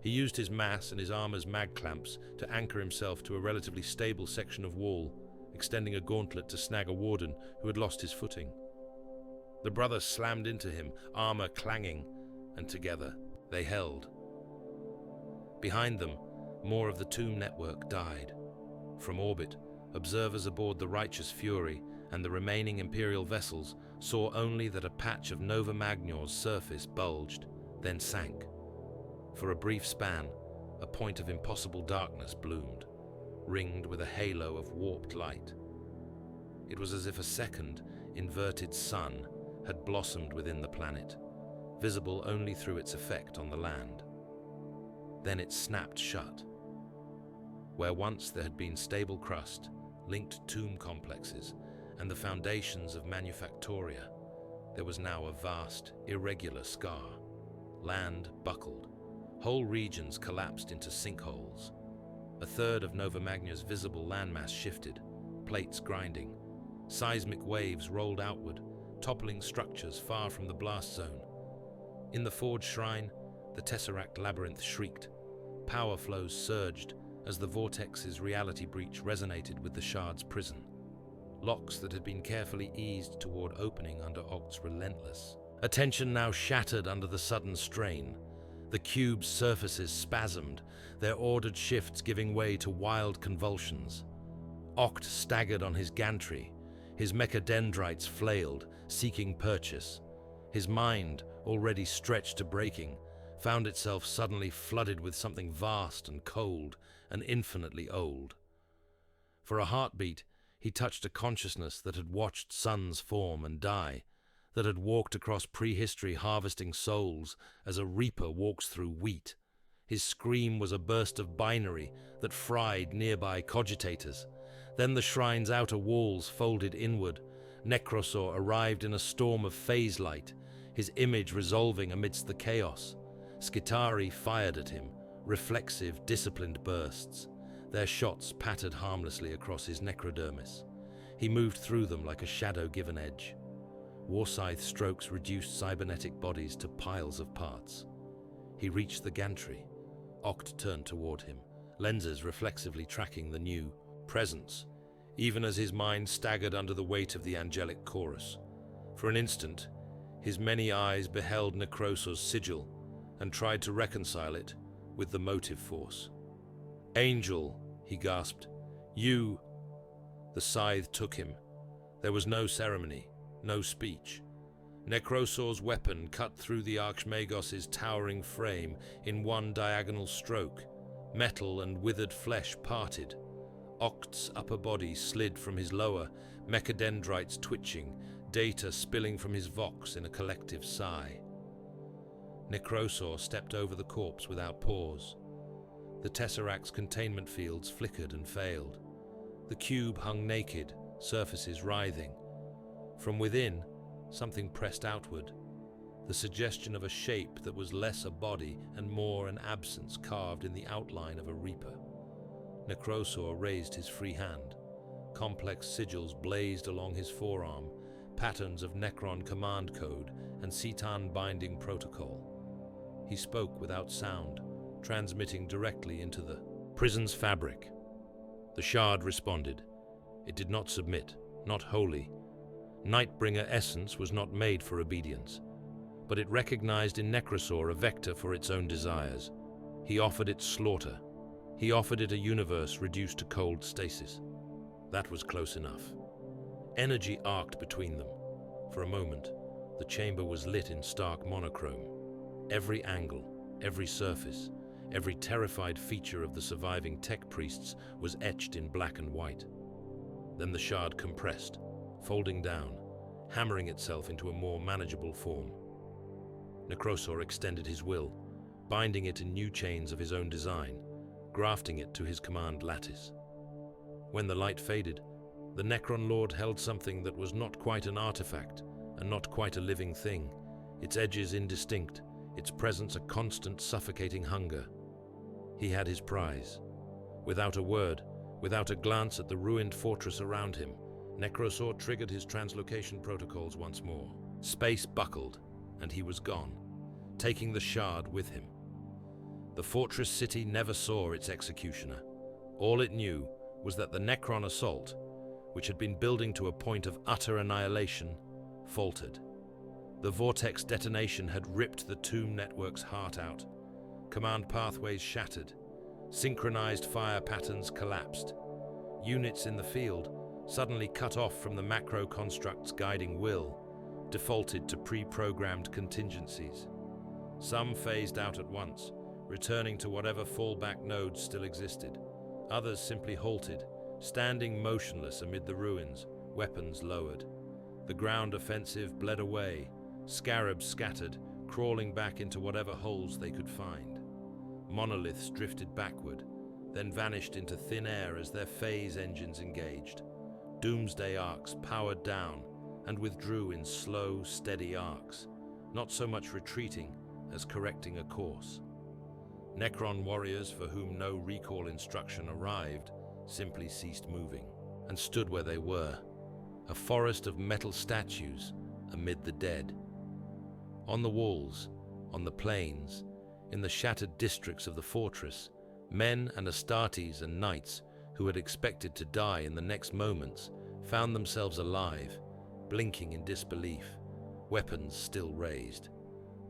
He used his mass and his armor's mag clamps to anchor himself to a relatively stable section of wall, extending a gauntlet to snag a warden who had lost his footing. The brothers slammed into him, armor clanging, and together they held. Behind them, more of the tomb network died. From orbit, observers aboard the Righteous Fury and the remaining Imperial vessels saw only that a patch of Nova Magnor's surface bulged, then sank. For a brief span, a point of impossible darkness bloomed, ringed with a halo of warped light. It was as if a second, inverted sun had blossomed within the planet, visible only through its effect on the land. Then it snapped shut. Where once there had been stable crust, linked tomb complexes, and the foundations of manufactoria, there was now a vast, irregular scar. Land buckled. Whole regions collapsed into sinkholes. A third of Nova Magna's visible landmass shifted, plates grinding. Seismic waves rolled outward, toppling structures far from the blast zone. In the forge shrine, the Tesseract labyrinth shrieked. Power flows surged as the Vortex's reality breach resonated with the Shard's prison. Locks that had been carefully eased toward opening under Oct's relentless. Attention now shattered under the sudden strain. The cube's surfaces spasmed, their ordered shifts giving way to wild convulsions. Oct staggered on his gantry. His mechadendrites flailed, seeking purchase. His mind, already stretched to breaking, found itself suddenly flooded with something vast and cold and infinitely old. For a heartbeat, he touched a consciousness that had watched suns form and die, that had walked across prehistory harvesting souls as a reaper walks through wheat. His scream was a burst of binary that fried nearby cogitators. Then the shrine's outer walls folded inward. Necrosaur arrived in a storm of phase light, his image resolving amidst the chaos. Skitari fired at him, reflexive, disciplined bursts. Their shots pattered harmlessly across his necrodermis. He moved through them like a shadow given edge. Warscythe strokes reduced cybernetic bodies to piles of parts. He reached the gantry. Oct turned toward him, lenses reflexively tracking the new presence, even as his mind staggered under the weight of the angelic chorus. For an instant, his many eyes beheld Necrosaur's sigil and tried to reconcile it with the motive force. "Angel," he gasped. "You..." The scythe took him. There was no ceremony, no speech. Necrosaur's weapon cut through the Archmagos's towering frame in one diagonal stroke. Metal and withered flesh parted. Oct's upper body slid from his lower, mechadendrites twitching, data spilling from his vox in a collective sigh. Necrosaur stepped over the corpse without pause. The Tesseract's containment fields flickered and failed. The cube hung naked, surfaces writhing. From within, something pressed outward, the suggestion of a shape that was less a body and more an absence carved in the outline of a reaper. Necrosaur raised his free hand. Complex sigils blazed along his forearm, patterns of Necron command code and Citan binding protocol. He spoke without sound, transmitting directly into the prison's fabric. The Shard responded. It did not submit, not wholly. Nightbringer essence was not made for obedience, but it recognized in Necrosaur a vector for its own desires. He offered it slaughter. He offered it a universe reduced to cold stasis. That was close enough. Energy arced between them. For a moment, the chamber was lit in stark monochrome. Every angle, every surface, every terrified feature of the surviving tech priests was etched in black and white. Then the shard compressed, folding down, hammering itself into a more manageable form. Necrosor extended his will, binding it in new chains of his own design, grafting it to his command lattice. When the light faded, the Necron Lord held something that was not quite an artifact and not quite a living thing, its edges indistinct, its presence a constant suffocating hunger. He had his prize. Without a word, without a glance at the ruined fortress around him, Necrosor triggered his translocation protocols once more. Space buckled, and he was gone, taking the shard with him. The fortress city never saw its executioner. All it knew was that the Necron assault, which had been building to a point of utter annihilation, faltered. The Vortex detonation had ripped the tomb network's heart out. Command pathways shattered. Synchronized fire patterns collapsed. Units in the field, suddenly cut off from the macro construct's guiding will, defaulted to pre-programmed contingencies. Some phased out at once, returning to whatever fallback nodes still existed. Others simply halted, standing motionless amid the ruins, weapons lowered. The ground offensive bled away, scarabs scattered, crawling back into whatever holes they could find. Monoliths drifted backward, then vanished into thin air as their phase engines engaged. Doomsday arcs powered down and withdrew in slow, steady arcs, not so much retreating as correcting a course. Necron warriors for whom no recall instruction arrived simply ceased moving and stood where they were, a forest of metal statues amid the dead. On the walls, on the plains, in the shattered districts of the fortress, men and Astartes and knights who had expected to die in the next moments found themselves alive, blinking in disbelief, weapons still raised.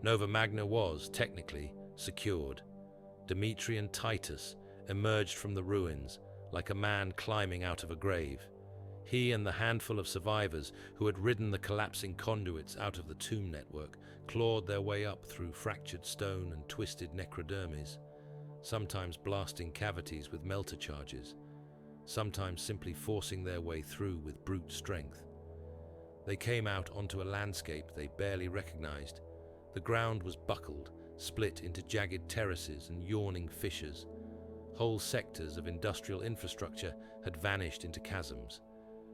Nova Magna was, technically, secured. Demetrian Titus emerged from the ruins like a man climbing out of a grave. He and the handful of survivors who had ridden the collapsing conduits out of the tomb network clawed their way up through fractured stone and twisted necrodermies, sometimes blasting cavities with melter charges, sometimes simply forcing their way through with brute strength. They came out onto a landscape they barely recognized. The ground was buckled, split into jagged terraces and yawning fissures. Whole sectors of industrial infrastructure had vanished into chasms.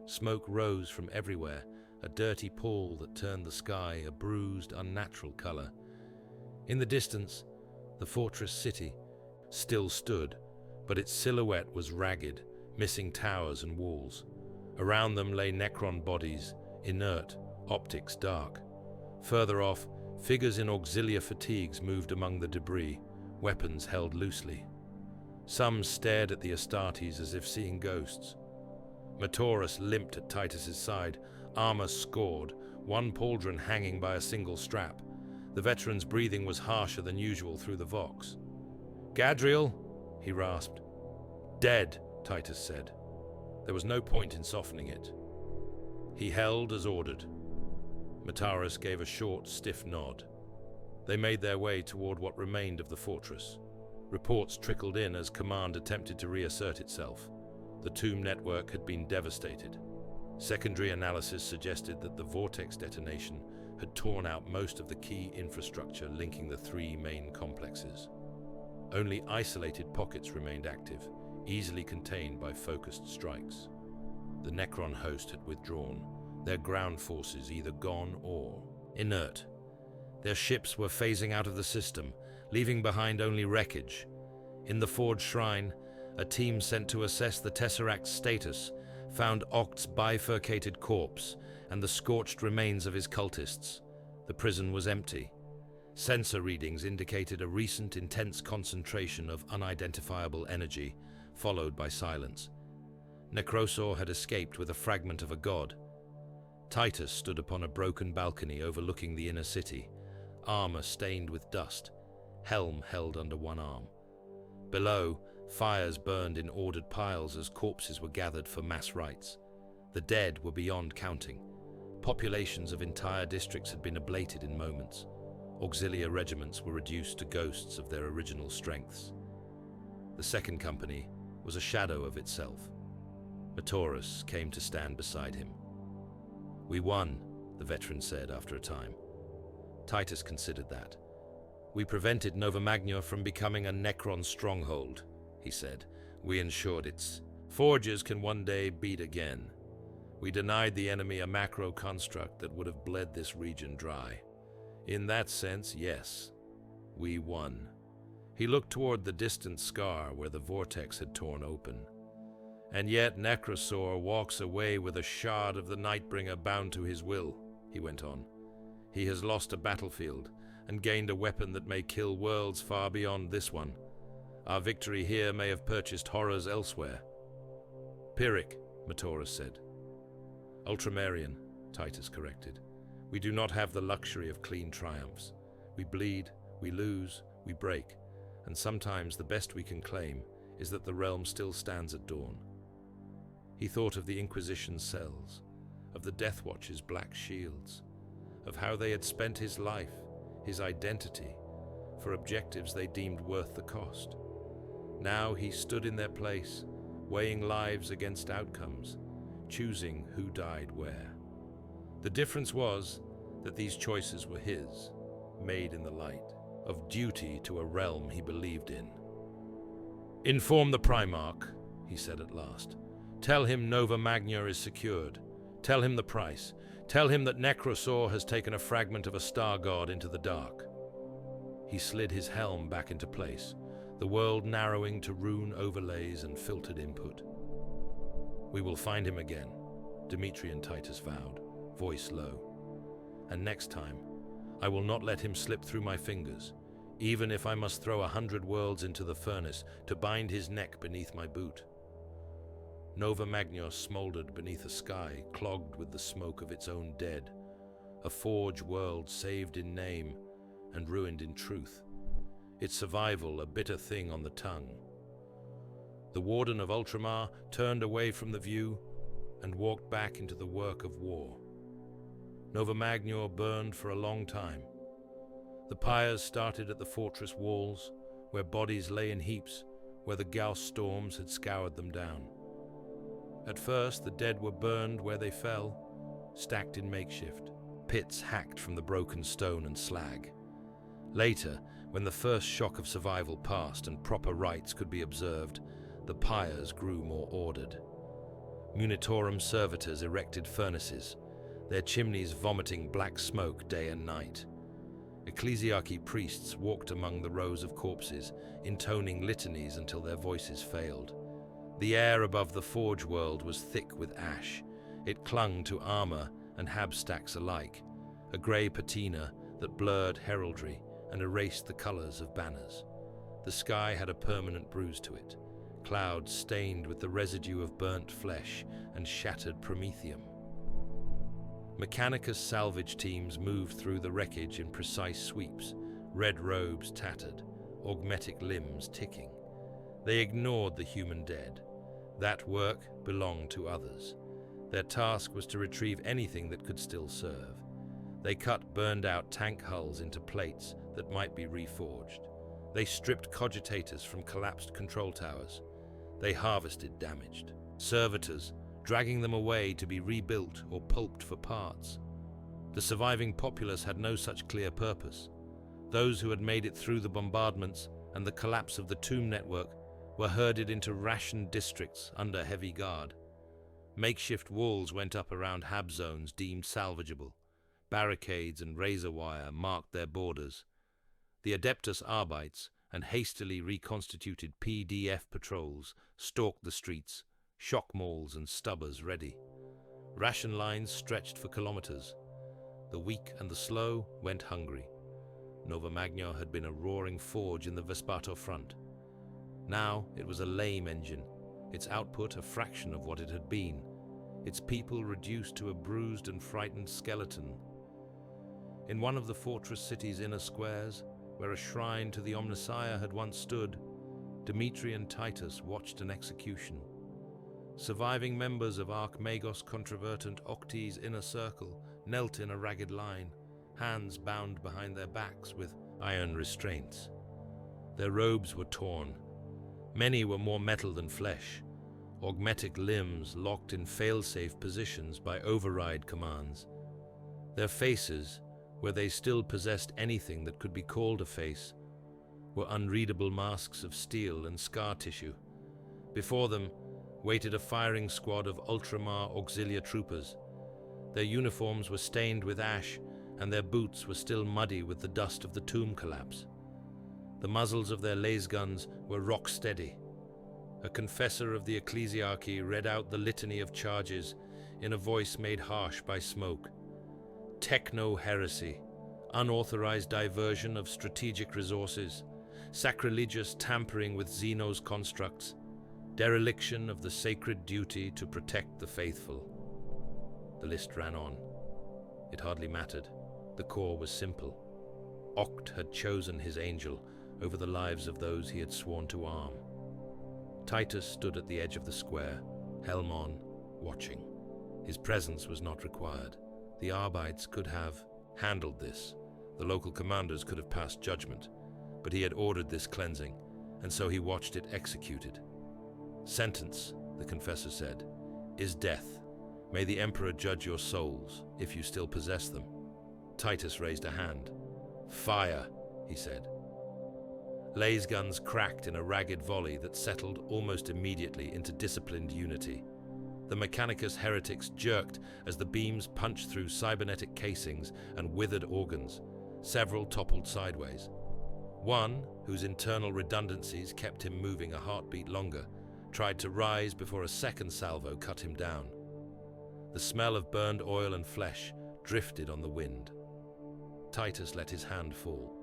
Smoke rose from everywhere, a dirty pall that turned the sky a bruised, unnatural color. In the distance, the fortress city still stood, but its silhouette was ragged, missing towers and walls. Around them lay Necron bodies, inert, optics dark. Further off, figures in auxiliar fatigues moved among the debris, weapons held loosely. Some stared at the Astartes as if seeing ghosts. Mataurus limped at Titus's side, armor scored, one pauldron hanging by a single strap. The veteran's breathing was harsher than usual through the vox. "Gadriel," he rasped. "Dead," Titus said. There was no point in softening it. He held as ordered. Mataurus gave a short, stiff nod. They made their way toward what remained of the fortress. Reports trickled in as command attempted to reassert itself. The tomb network had been devastated. Secondary analysis suggested that the Vortex detonation had torn out most of the key infrastructure linking the three main complexes. Only isolated pockets remained active, easily contained by focused strikes. The Necron host had withdrawn, their ground forces either gone or inert. Their ships were phasing out of the system, leaving behind only wreckage. In the Forge Shrine, a team sent to assess the Tesseract's status found Oct's bifurcated corpse and the scorched remains of his cultists. The prison was empty. Sensor readings indicated a recent intense concentration of unidentifiable energy, followed by silence. Necrosor had escaped with a fragment of a god. Titus stood upon a broken balcony overlooking the inner city, armor stained with dust, helm held under one arm. Below, fires burned in ordered piles as corpses were gathered for mass rites. The dead were beyond counting. Populations of entire districts had been ablated in moments. Auxiliary regiments were reduced to ghosts of their original strengths. The second company was a shadow of itself. A Taurus came to stand beside him. "We won," the veteran said after a time. Titus considered that. "We prevented Nova Magnor from becoming a Necron stronghold," he said. "We ensured its forges can one day beat again. We denied the enemy a macro construct that would have bled this region dry. In that sense, yes, we won." He looked toward the distant scar where the Vortex had torn open. "And yet Necrosor walks away with a shard of the Nightbringer bound to his will," he went on. "He has lost a battlefield and gained a weapon that may kill worlds far beyond this one. Our victory here may have purchased horrors elsewhere." "Pyrrhic," Matorus said. "Ultramarine," Titus corrected. "We do not have the luxury of clean triumphs. We bleed, we lose, we break, and sometimes the best we can claim is that the realm still stands at dawn." He thought of the Inquisition's cells, of the Death Watch's black shields, of how they had spent his life, his identity, for objectives they deemed worth the cost. Now he stood in their place, weighing lives against outcomes, choosing who died where. The difference was that these choices were his, made in the light, of duty to a realm he believed in. "Inform the Primarch," he said at last. "Tell him Nova Magnor is secured. Tell him the price. Tell him that Necrosor has taken a fragment of a star god into the dark." He slid his helm back into place, the world narrowing to rune overlays and filtered input. "We will find him again," Demetrian Titus vowed, voice low. "And next time, I will not let him slip through my fingers, even if I must throw 100 worlds into the furnace to bind his neck beneath my boot." Nova Magnor smoldered beneath a sky clogged with the smoke of its own dead, a forge world saved in name and ruined in truth, its survival a bitter thing on the tongue. The Warden of Ultramar turned away from the view and walked back into the work of war. Nova Magnor burned for a long time. The pyres started at the fortress walls, where bodies lay in heaps, where the Gauss storms had scoured them down. At first, the dead were burned where they fell, stacked in makeshift, pits hacked from the broken stone and slag. Later, when the first shock of survival passed and proper rites could be observed, the pyres grew more ordered. Munitorum servitors erected furnaces, their chimneys vomiting black smoke day and night. Ecclesiarchy priests walked among the rows of corpses, intoning litanies until their voices failed. The air above the forge world was thick with ash. It clung to armor and habstacks alike, a grey patina that blurred heraldry and erased the colors of banners. The sky had a permanent bruise to it, clouds stained with the residue of burnt flesh and shattered promethium. Mechanicus salvage teams moved through the wreckage in precise sweeps, red robes tattered, augmetic limbs ticking. They ignored the human dead. That work belonged to others. Their task was to retrieve anything that could still serve. They cut burned-out tank hulls into plates that might be reforged. They stripped cogitators from collapsed control towers. They harvested damaged servitors, dragging them away to be rebuilt or pulped for parts. The surviving populace had no such clear purpose. Those who had made it through the bombardments and the collapse of the tomb network were herded into rationed districts under heavy guard. Makeshift walls went up around hab zones deemed salvageable. Barricades and razor wire marked their borders. The Adeptus Arbites and hastily reconstituted PDF patrols stalked the streets, shock malls and stubbers ready. Ration lines stretched for kilometers. The weak and the slow went hungry. Nova Magnor had been a roaring forge in the Vespato front. Now it was a lame engine, its output a fraction of what it had been, its people reduced to a bruised and frightened skeleton. In one of the fortress city's inner squares, where a shrine to the Omnissiah had once stood, Demetrian Titus watched an execution. Surviving members of Archmagos Controvertant Octi's inner circle knelt in a ragged line, hands bound behind their backs with iron restraints. Their robes were torn. Many were more metal than flesh. augmetic limbs locked in fail-safe positions by override commands. Their faces, where they still possessed anything that could be called a face, were unreadable masks of steel and scar tissue. Before them waited a firing squad of Ultramar auxiliary troopers. Their uniforms were stained with ash, and their boots were still muddy with the dust of the tomb collapse. The muzzles of their laser guns were rock-steady. A confessor of the ecclesiarchy read out the litany of charges in a voice made harsh by smoke. Techno-heresy, unauthorized diversion of strategic resources, sacrilegious tampering with Xeno's constructs, dereliction of the sacred duty to protect the faithful. The list ran on. It hardly mattered. The core was simple. Oct had chosen his angel over the lives of those he had sworn to arm. Titus stood at the edge of the square, helm on, watching. His presence was not required. The Arbites could have handled this. The local commanders could have passed judgment, but he had ordered this cleansing, and so he watched it executed. Sentence, the confessor said, is death. May the Emperor judge your souls, if you still possess them. Titus raised a hand. Fire, he said. Laser guns cracked in a ragged volley that settled almost immediately into disciplined unity. The Mechanicus heretics jerked as the beams punched through cybernetic casings and withered organs. Several toppled sideways. One, whose internal redundancies kept him moving a heartbeat longer, tried to rise before a second salvo cut him down. The smell of burned oil and flesh drifted on the wind. Titus let his hand fall.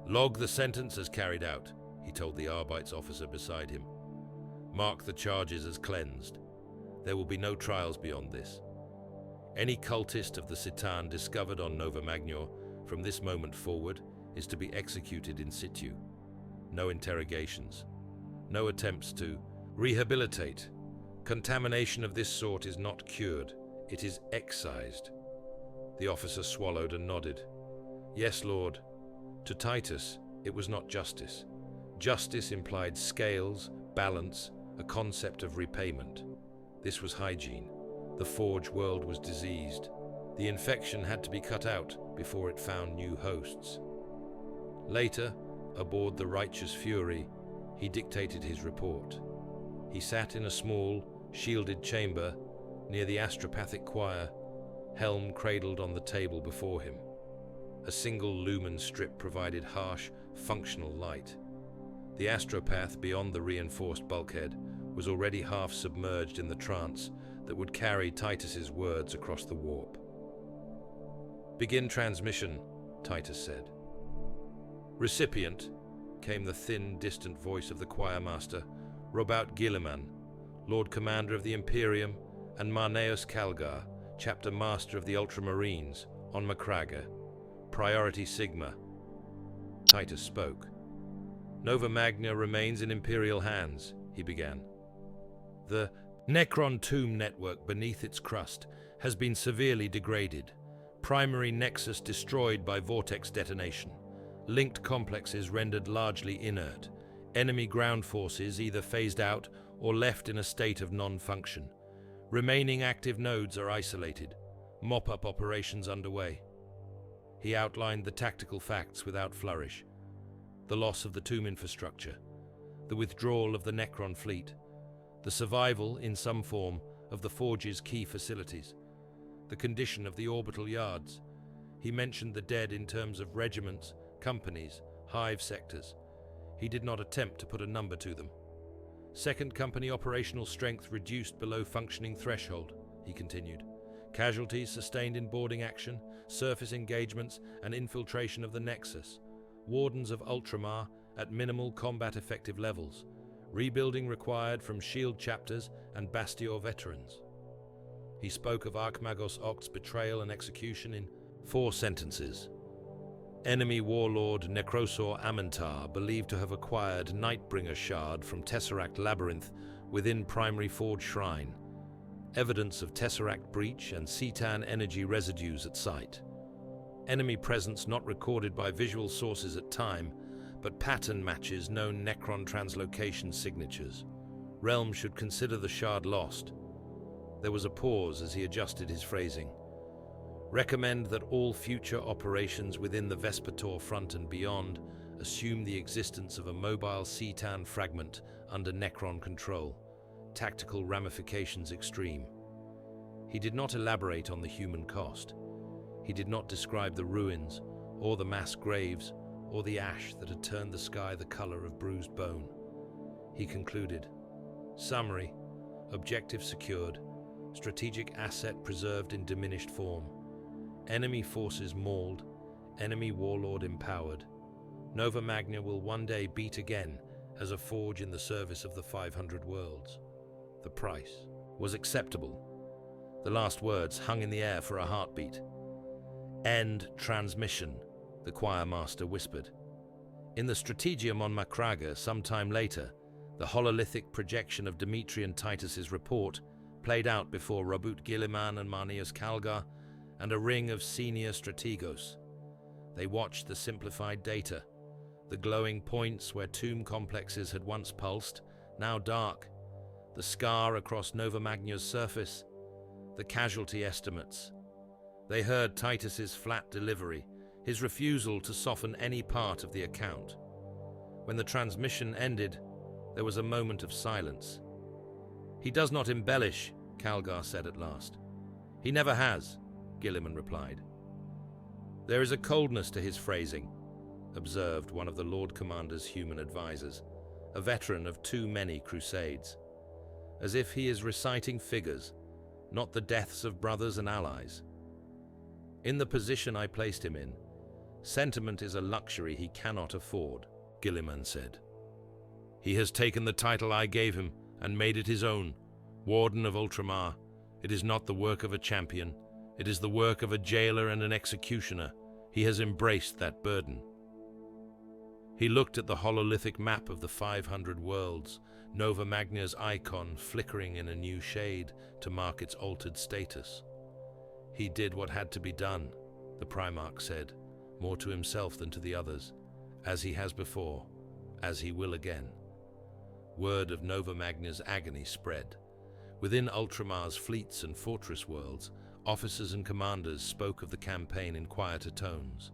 Log the sentence as carried out, he told the Arbites officer beside him. Mark the charges as cleansed. There will be no trials beyond this. Any cultist of the Citan discovered on Nova Magnor from this moment forward is to be executed in situ. No interrogations. No attempts to rehabilitate. Contamination of this sort is not cured. It is excised. The officer swallowed and nodded. Yes, Lord. To Titus, it was not justice. Justice implied scales, balance, a concept of repayment. This was hygiene. The Forge world was diseased. The infection had to be cut out before it found new hosts. Later, aboard the Righteous Fury, he dictated his report. He sat in a small, shielded chamber near the astropathic choir, helm cradled on the table before him. A single lumen strip provided harsh, functional light. The astropath beyond the reinforced bulkhead was already half submerged in the trance that would carry Titus's words across the warp. Begin transmission, Titus said. Recipient, came the thin, distant voice of the choirmaster, Robout Guilliman, Lord Commander of the Imperium, and Marneus Calgar, Chapter Master of the Ultramarines, on Macragge. Priority Sigma. Titus spoke. Nova Magna remains in Imperial hands, he began. The Necron tomb network beneath its crust has been severely degraded. Primary Nexus destroyed by Vortex detonation. Linked complexes rendered largely inert. Enemy ground forces either phased out or left in a state of non-function. Remaining active nodes are isolated. Mop-up operations underway. He outlined the tactical facts without flourish. The loss of the tomb infrastructure. The withdrawal of the Necron fleet. The survival, in some form, of the Forge's key facilities. The condition of the orbital yards. He mentioned the dead in terms of regiments, companies, hive sectors. He did not attempt to put a number to them. Second Company operational strength reduced below functioning threshold, he continued. Casualties sustained in boarding action, surface engagements, and infiltration of the Nexus. Wardens of Ultramar at minimal combat effective levels. Rebuilding required from Shield chapters and Bastion veterans. He spoke of Archmagos Oct's betrayal and execution in 4 sentences. Enemy warlord Necrosor Amentar, believed to have acquired Nightbringer shard from Tesseract labyrinth within Primary Forge Shrine. Evidence of Tesseract breach and Citan energy residues at site. Enemy presence not recorded by visual sources at time, but pattern matches known Necron translocation signatures. Realm should consider the shard lost. There was a pause as he adjusted his phrasing. Recommend that all future operations within the Vespertor front and beyond assume the existence of a mobile Cetan fragment under Necron control. Tactical ramifications extreme. He did not elaborate on the human cost. He did not describe the ruins, or the mass graves, or the ash that had turned the sky the color of bruised bone. He concluded, summary, objective secured, strategic asset preserved in diminished form, enemy forces mauled, enemy warlord empowered. Nova Magna will one day beat again as a forge in the service of the 500 worlds. The price was acceptable. The last words hung in the air for a heartbeat. End transmission, the choir master whispered. In the Strategium on Macragge, some time later, the hololithic projection of Demetrian Titus's report played out before Robut Guilliman and Marneus Calgar and a ring of senior strategos. They watched the simplified data, the glowing points where tomb complexes had once pulsed, now dark, the scar across Nova Magna's surface, the casualty estimates. They heard Titus's flat delivery, his refusal to soften any part of the account. When the transmission ended, there was a moment of silence. He does not embellish, Calgar said at last. He never has, Guilliman replied. There is a coldness to his phrasing, observed one of the Lord Commander's human advisors, a veteran of too many crusades, as if he is reciting figures, not the deaths of brothers and allies. In the position I placed him in, sentiment is a luxury he cannot afford, Guilliman said. He has taken the title I gave him and made it his own, Warden of Ultramar. It is not the work of a champion. It is the work of a jailer and an executioner. He has embraced that burden. He looked at the hololithic map of the 500 worlds, Nova Magna's icon flickering in a new shade to mark its altered status. He did what had to be done, the Primarch said, more to himself than to the others, as he has before, as he will again. Word of Nova Magna's agony spread. Within Ultramar's fleets and fortress worlds, officers and commanders spoke of the campaign in quieter tones.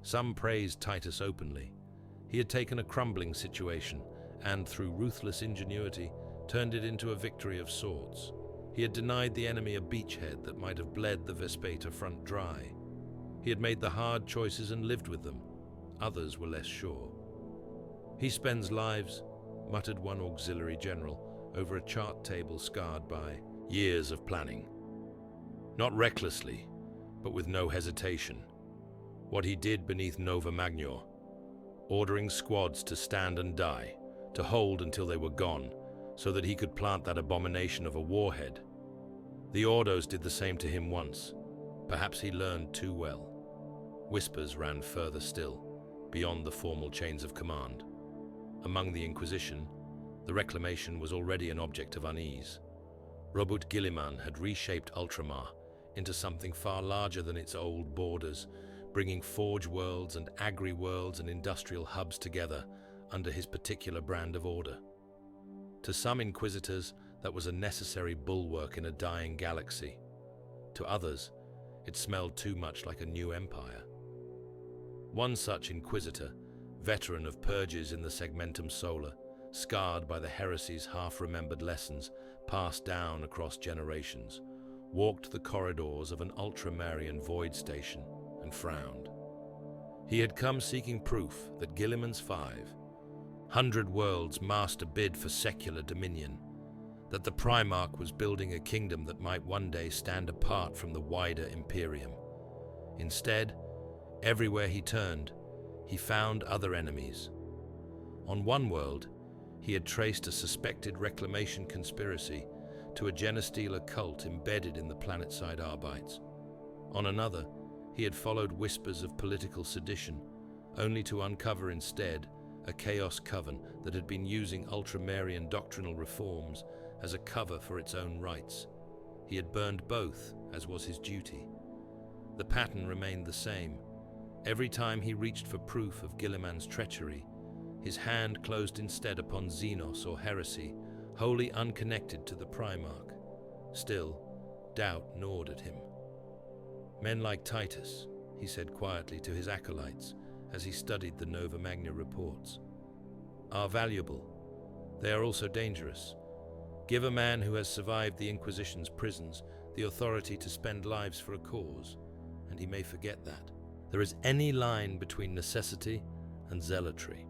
Some praised Titus openly. He had taken a crumbling situation and, through ruthless ingenuity, turned it into a victory of sorts. He had denied the enemy a beachhead that might have bled the Vespeta front dry. He had made the hard choices and lived with them. Others were less sure. He spends lives, muttered one auxiliary general, over a chart table scarred by years of planning. Not recklessly, but with no hesitation. What he did beneath Nova Magnor, ordering squads to stand and die, to hold until they were gone, so that he could plant that abomination of a warhead. The Ordos did the same to him once. Perhaps he learned too well. Whispers ran further still, beyond the formal chains of command. Among the Inquisition, the Reclamation was already an object of unease. Robut Guilliman had reshaped Ultramar into something far larger than its old borders, bringing forge worlds and agri-worlds and industrial hubs together under his particular brand of order. To some Inquisitors, that was a necessary bulwark in a dying galaxy. To others, it smelled too much like a new empire. One such Inquisitor, veteran of purges in the Segmentum Solar, scarred by the heresy's half-remembered lessons passed down across generations, walked the corridors of an Ultramarine void station and frowned. He had come seeking proof that Guilliman's 500 worlds master bid for secular dominion, that the Primarch was building a kingdom that might one day stand apart from the wider Imperium. Instead, everywhere he turned, he found other enemies. On one world, he had traced a suspected Reclamation conspiracy to a Genestealer cult embedded in the planetside Arbites. On another, he had followed whispers of political sedition, only to uncover instead a Chaos Coven that had been using Ultramarine doctrinal reforms as a cover for its own rights. He had burned both, as was his duty. The pattern remained the same. Every time he reached for proof of Guilliman's treachery, his hand closed instead upon Xenos or heresy, wholly unconnected to the Primarch. Still, doubt gnawed at him. "Men like Titus," he said quietly to his acolytes as he studied the Nova Magna reports, "are valuable. They are also dangerous. Give a man who has survived the Inquisition's prisons the authority to spend lives for a cause, and he may forget that. There is any line between necessity and zealotry."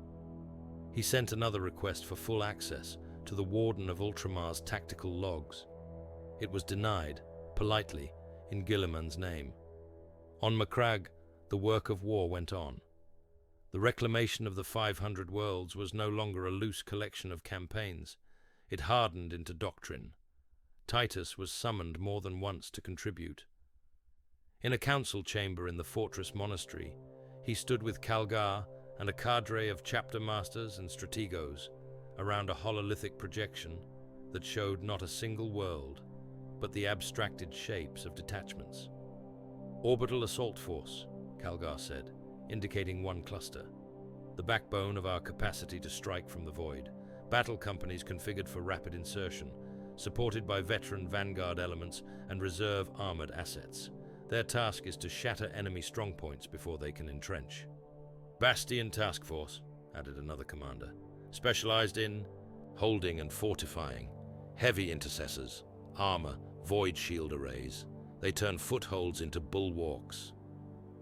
He sent another request for full access to the Warden of Ultramar's tactical logs. It was denied, politely, in Guilliman's name. On Macragge, the work of war went on. The reclamation of the 500 worlds was no longer a loose collection of campaigns. It hardened into doctrine. Titus was summoned more than once to contribute. In a council chamber in the fortress monastery, he stood with Calgar and a cadre of chapter masters and strategos around a hololithic projection that showed not a single world, but the abstracted shapes of detachments. "Orbital assault force," Calgar said, indicating one cluster. "The backbone of our capacity to strike from the void. Battle companies configured for rapid insertion, supported by veteran vanguard elements and reserve armored assets. Their task is to shatter enemy strongpoints before they can entrench." "Bastion task force," added another commander, "specialized in holding and fortifying. Heavy intercessors, armor, void shield arrays. They turn footholds into bulwarks."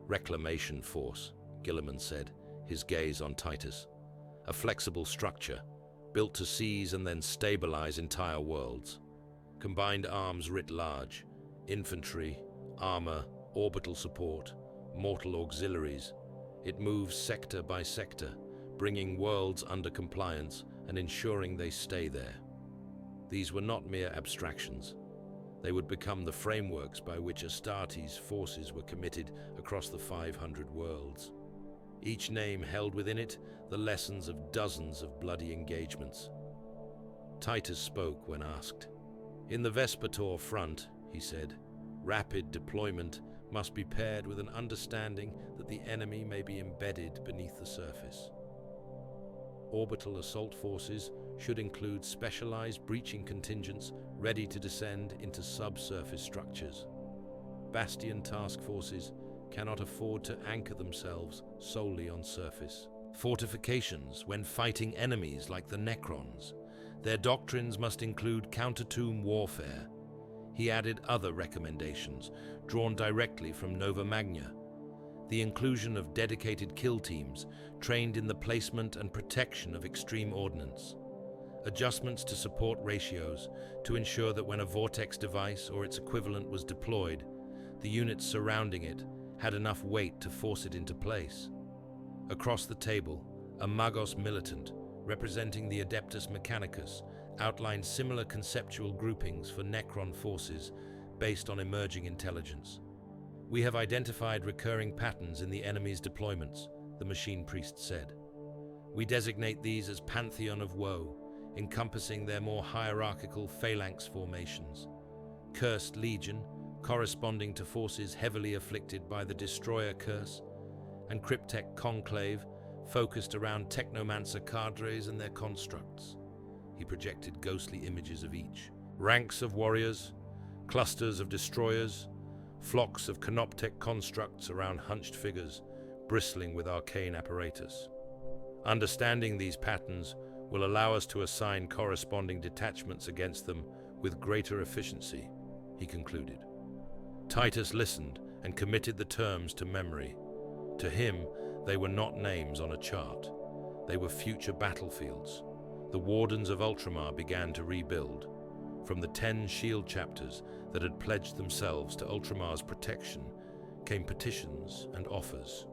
"Reclamation force," Guilliman said, his gaze on Titus. "A flexible structure, built to seize and then stabilize entire worlds. Combined arms writ large, infantry, armor, orbital support, mortal auxiliaries. It moves sector by sector, bringing worlds under compliance and ensuring they stay there." These were not mere abstractions. They would become the frameworks by which Astartes' forces were committed across the 500 worlds. Each name held within it the lessons of dozens of bloody engagements. Titus spoke when asked. "In the Vespertor front," he said, "rapid deployment must be paired with an understanding that the enemy may be embedded beneath the surface. Orbital assault forces should include specialized breaching contingents ready to descend into subsurface structures. Bastion task forces cannot afford to anchor themselves solely on surface. Fortifications when fighting enemies like the Necrons. Their doctrines must include counter-tomb warfare." He added other recommendations, drawn directly from Nova Magna. The inclusion of dedicated kill teams, trained in the placement and protection of extreme ordnance. Adjustments to support ratios, to ensure that when a Vortex device or its equivalent was deployed, the units surrounding it had enough weight to force it into place. Across the table, a Magos militant, representing the Adeptus Mechanicus, outlined similar conceptual groupings for Necron forces based on emerging intelligence. "We have identified recurring patterns in the enemy's deployments," the machine priest said. "We designate these as Pantheon of Woe, encompassing their more hierarchical phalanx formations. Cursed Legion, corresponding to forces heavily afflicted by the Destroyer Curse, and Cryptek Conclave, focused around Technomancer cadres and their constructs." He projected ghostly images of each. "Ranks of warriors, clusters of destroyers, flocks of Canoptek constructs around hunched figures, bristling with arcane apparatus. Understanding these patterns will allow us to assign corresponding detachments against them with greater efficiency," he concluded. Titus listened and committed the terms to memory. To him, they were not names on a chart. They were future battlefields. The Wardens of Ultramar began to rebuild. From the 10 shield chapters that had pledged themselves to Ultramar's protection came petitions and offers.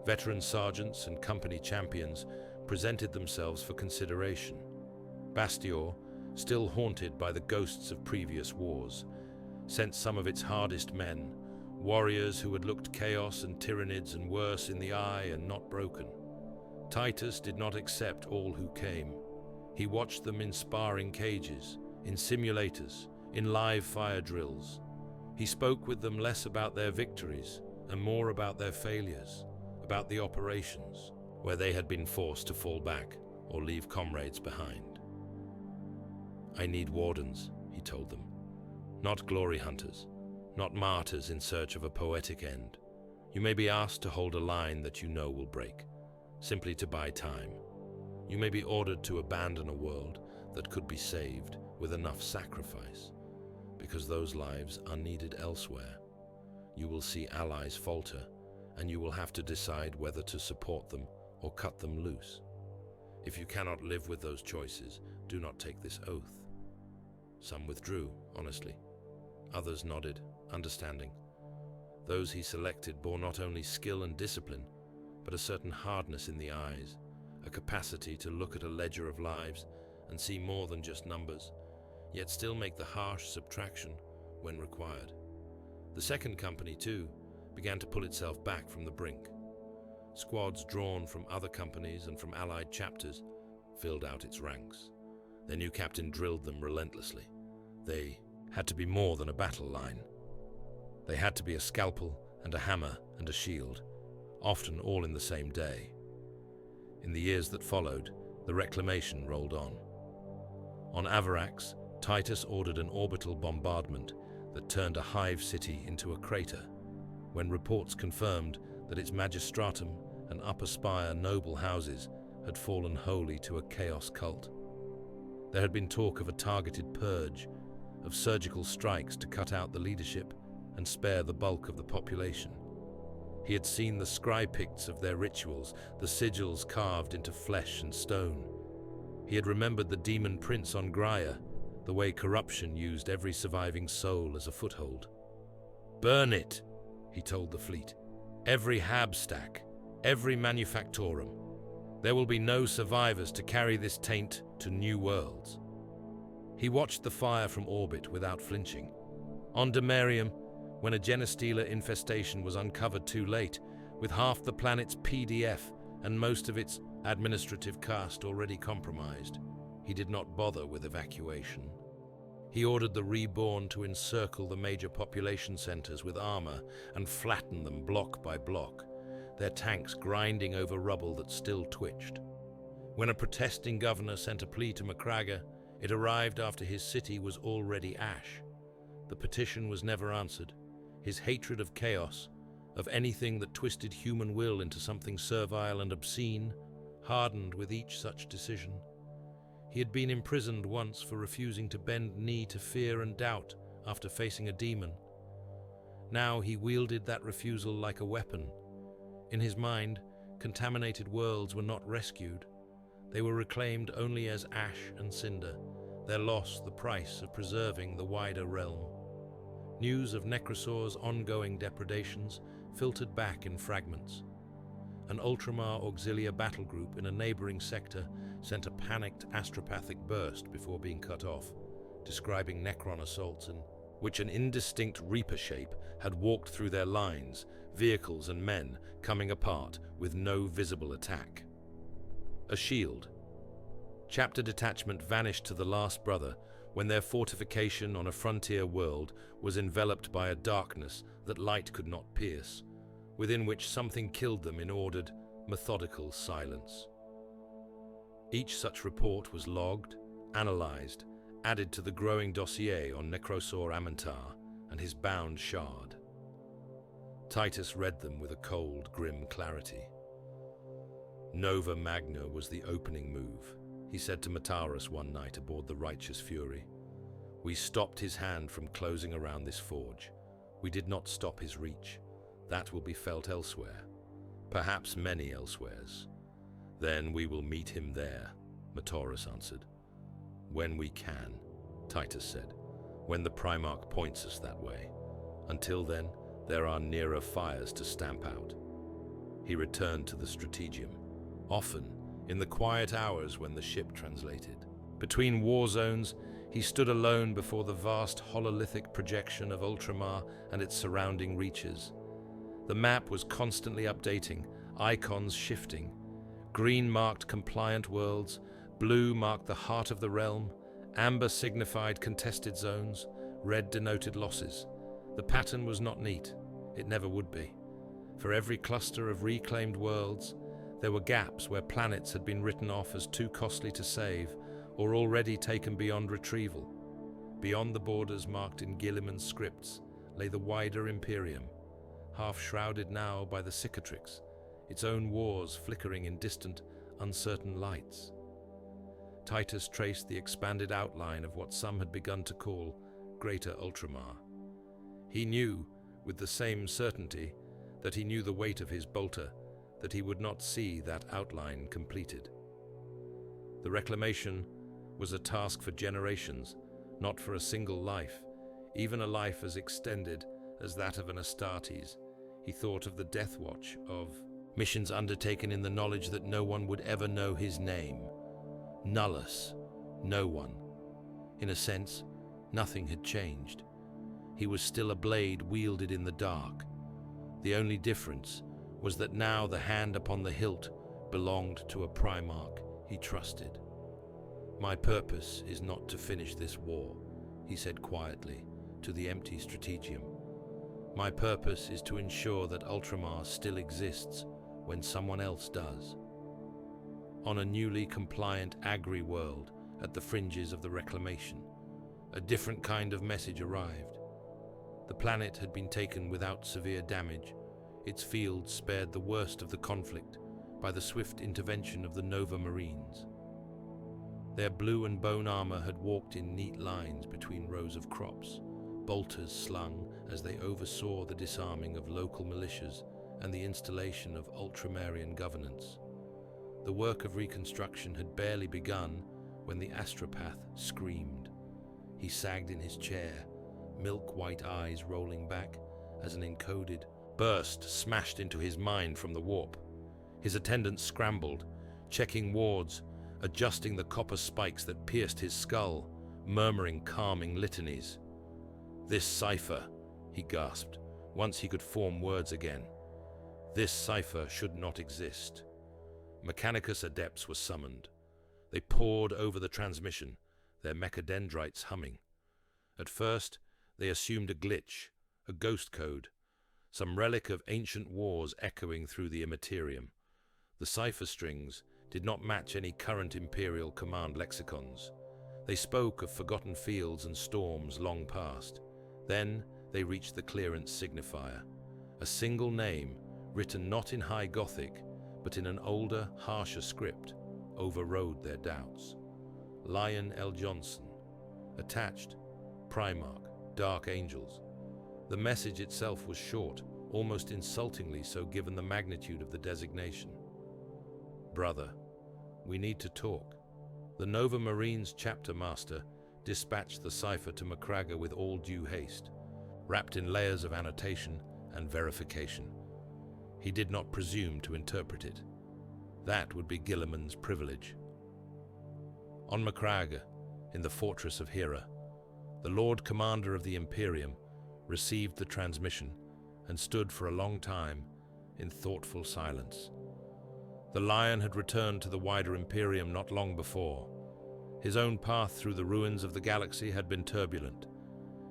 Veteran sergeants and company champions presented themselves for consideration. Bastion, still haunted by the ghosts of previous wars, sent some of its hardest men, warriors who had looked chaos and tyranids and worse in the eye and not broken. Titus did not accept all who came. He watched them in sparring cages, in simulators, in live fire drills. He spoke with them less about their victories and more about their failures, about the operations, where they had been forced to fall back or leave comrades behind. I need wardens, he told them. Not glory hunters, not martyrs in search of a poetic end. You may be asked to hold a line that you know will break, simply to buy time. You may be ordered to abandon a world that could be saved with enough sacrifice, because those lives are needed elsewhere. You will see allies falter, and you will have to decide whether to support them or cut them loose. If you cannot live with those choices, do not take this oath. Some withdrew, honestly. Others nodded, understanding. Those he selected bore not only skill and discipline, but a certain hardness in the eyes, a capacity to look at a ledger of lives and see more than just numbers, yet still make the harsh subtraction when required. The second company, too, began to pull itself back from the brink. Squads drawn from other companies and from allied chapters filled out its ranks. Their new captain drilled them relentlessly. They had to be more than a battle line. They had to be a scalpel and a hammer and a shield, often all in the same day. In the years that followed, the Reclamation rolled on. On Avarax, Titus ordered an orbital bombardment that turned a hive city into a crater, when reports confirmed that its magistratum and upper spire noble houses had fallen wholly to a chaos cult. There had been talk of a targeted purge, of surgical strikes to cut out the leadership and spare the bulk of the population. He had seen the scry picts of their rituals, the sigils carved into flesh and stone. He had remembered the demon prince on Grier, the way corruption used every surviving soul as a foothold. "Burn it," he told the fleet. "Every hab stack, every manufactorum. There will be no survivors to carry this taint to new worlds." He watched the fire from orbit without flinching. On Demetrian, when a Genestealer infestation was uncovered too late, with half the planet's PDF and most of its administrative caste already compromised, he did not bother with evacuation. He ordered the Reborn to encircle the major population centers with armor and flatten them block by block, their tanks grinding over rubble that still twitched. When a protesting governor sent a plea to Macragge, it arrived after his city was already ash. The petition was never answered. His hatred of chaos, of anything that twisted human will into something servile and obscene, hardened with each such decision. He had been imprisoned once for refusing to bend knee to fear and doubt after facing a demon. Now he wielded that refusal like a weapon. In his mind, contaminated worlds were not rescued. They were reclaimed only as ash and cinder, their loss the price of preserving the wider realm. News of Necrosaur's ongoing depredations filtered back in fragments. An Ultramar auxiliar battle group in a neighboring sector sent a panicked astropathic burst before being cut off, describing Necron assaults in which an indistinct Reaper shape had walked through their lines, vehicles and men coming apart with no visible attack. A shield. Chapter detachment vanished to the last brother when their fortification on a frontier world was enveloped by a darkness that light could not pierce, within which something killed them in ordered, methodical silence. Each such report was logged, analyzed, added to the growing dossier on Necrosaur Amantar and his bound shard. Titus read them with a cold, grim clarity. Nova Magna was the opening move, he said to Mataurus one night aboard the Righteous Fury. We stopped his hand from closing around this forge. We did not stop his reach. That will be felt elsewhere, perhaps many elsewheres. Then we will meet him there, Mataurus answered. When we can, Titus said, when the Primarch points us that way. Until then, there are nearer fires to stamp out. He returned to the Strategium, often in the quiet hours when the ship translated. Between war zones, he stood alone before the vast hololithic projection of Ultramar and its surrounding reaches. The map was constantly updating, icons shifting. Green marked compliant worlds, blue marked the heart of the realm, amber signified contested zones, red denoted losses. The pattern was not neat. It never would be. For every cluster of reclaimed worlds, there were gaps where planets had been written off as too costly to save, or already taken beyond retrieval. Beyond the borders marked in Guilliman's scripts lay the wider Imperium, half shrouded now by the cicatrix, its own wars flickering in distant, uncertain lights. Titus traced the expanded outline of what some had begun to call Greater Ultramar. He knew, with the same certainty, that he knew the weight of his bolter, that he would not see that outline completed. The Reclamation was a task for generations, not for a single life, even a life as extended as that of an Astartes. He thought of the death watch, of missions undertaken in the knowledge that no one would ever know his name. Nullus, no one. In a sense, nothing had changed. He was still a blade wielded in the dark. The only difference was that now the hand upon the hilt belonged to a Primarch he trusted. "My purpose is not to finish this war," he said quietly to the empty Strategium. "My purpose is to ensure that Ultramar still exists when someone else does." On a newly compliant Agri world at the fringes of the Reclamation, a different kind of message arrived. The planet had been taken without severe damage, its fields spared the worst of the conflict by the swift intervention of the Nova Marines. Their blue and bone armor had walked in neat lines between rows of crops, bolters slung as they oversaw the disarming of local militias and the installation of Ultramarine governance. The work of reconstruction had barely begun when the astropath screamed. He sagged in his chair, milk-white eyes rolling back as an encoded burst smashed into his mind from the warp. His attendants scrambled, checking wards, adjusting the copper spikes that pierced his skull, murmuring calming litanies. "This cipher," he gasped, once he could form words again. "This cipher should not exist." Mechanicus adepts were summoned. They poured over the transmission, their mechadendrites humming. At first, they assumed a glitch, a ghost code, some relic of ancient wars echoing through the immaterium. The cipher strings did not match any current Imperial command lexicons. They spoke of forgotten fields and storms long past. Then they reached the clearance signifier. A single name, written not in High Gothic, but in an older, harsher script, overrode their doubts. Lion L. Johnson. Attached, Primarch, Dark Angels. The message itself was short, almost insultingly so given the magnitude of the designation. "Brother, we need to talk." The Nova Marines chapter master dispatched the cipher to Macragge with all due haste, wrapped in layers of annotation and verification. He did not presume to interpret it. That would be Guilliman's privilege. On Macragge, in the fortress of Hera, the Lord Commander of the Imperium received the transmission and stood for a long time in thoughtful silence. The Lion had returned to the wider Imperium not long before. His own path through the ruins of the galaxy had been turbulent,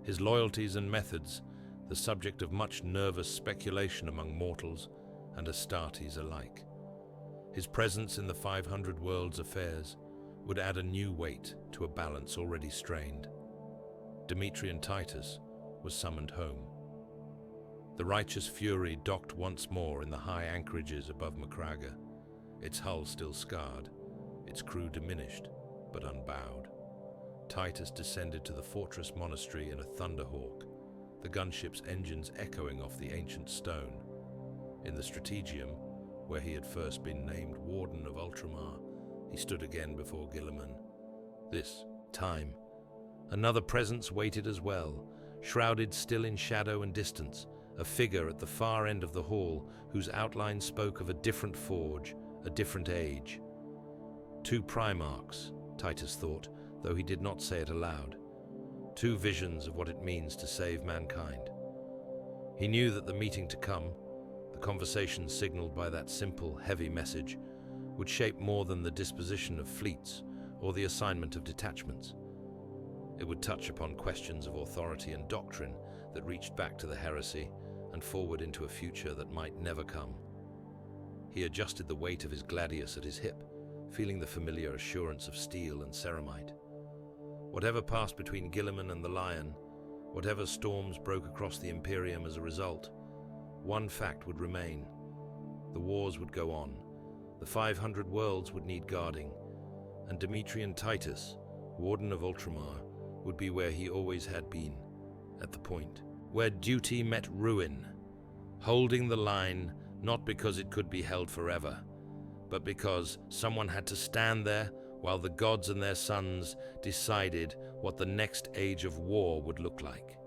his loyalties and methods the subject of much nervous speculation among mortals and Astartes alike. His presence in the 500 world's affairs would add a new weight to a balance already strained. Demetrian Titus was summoned home. The righteous Fury docked once more in the high anchorages above Macragge, its hull still scarred, its crew diminished but unbowed. Titus descended to the fortress monastery in a Thunderhawk, the gunship's engines echoing off the ancient stone. In the Strategium, where he had first been named Warden of Ultramar, he stood again before Guilliman. This time, another presence waited as well, shrouded still in shadow and distance, a figure at the far end of the hall whose outline spoke of a different forge, a different age. Two Primarchs, Titus thought, though he did not say it aloud. Two visions of what it means to save mankind. He knew that the meeting to come, the conversation signaled by that simple, heavy message, would shape more than the disposition of fleets or the assignment of detachments. It would touch upon questions of authority and doctrine that reached back to the heresy and forward into a future that might never come. He adjusted the weight of his gladius at his hip, feeling the familiar assurance of steel and ceramite. Whatever passed between Guilliman and the Lion, whatever storms broke across the Imperium as a result, one fact would remain. The wars would go on, the 500 worlds would need guarding, and Demetrian Titus, Warden of Ultramar, would be where he always had been, at the point where duty met ruin, holding the line not because it could be held forever, but because someone had to stand there while the gods and their sons decided what the next age of war would look like.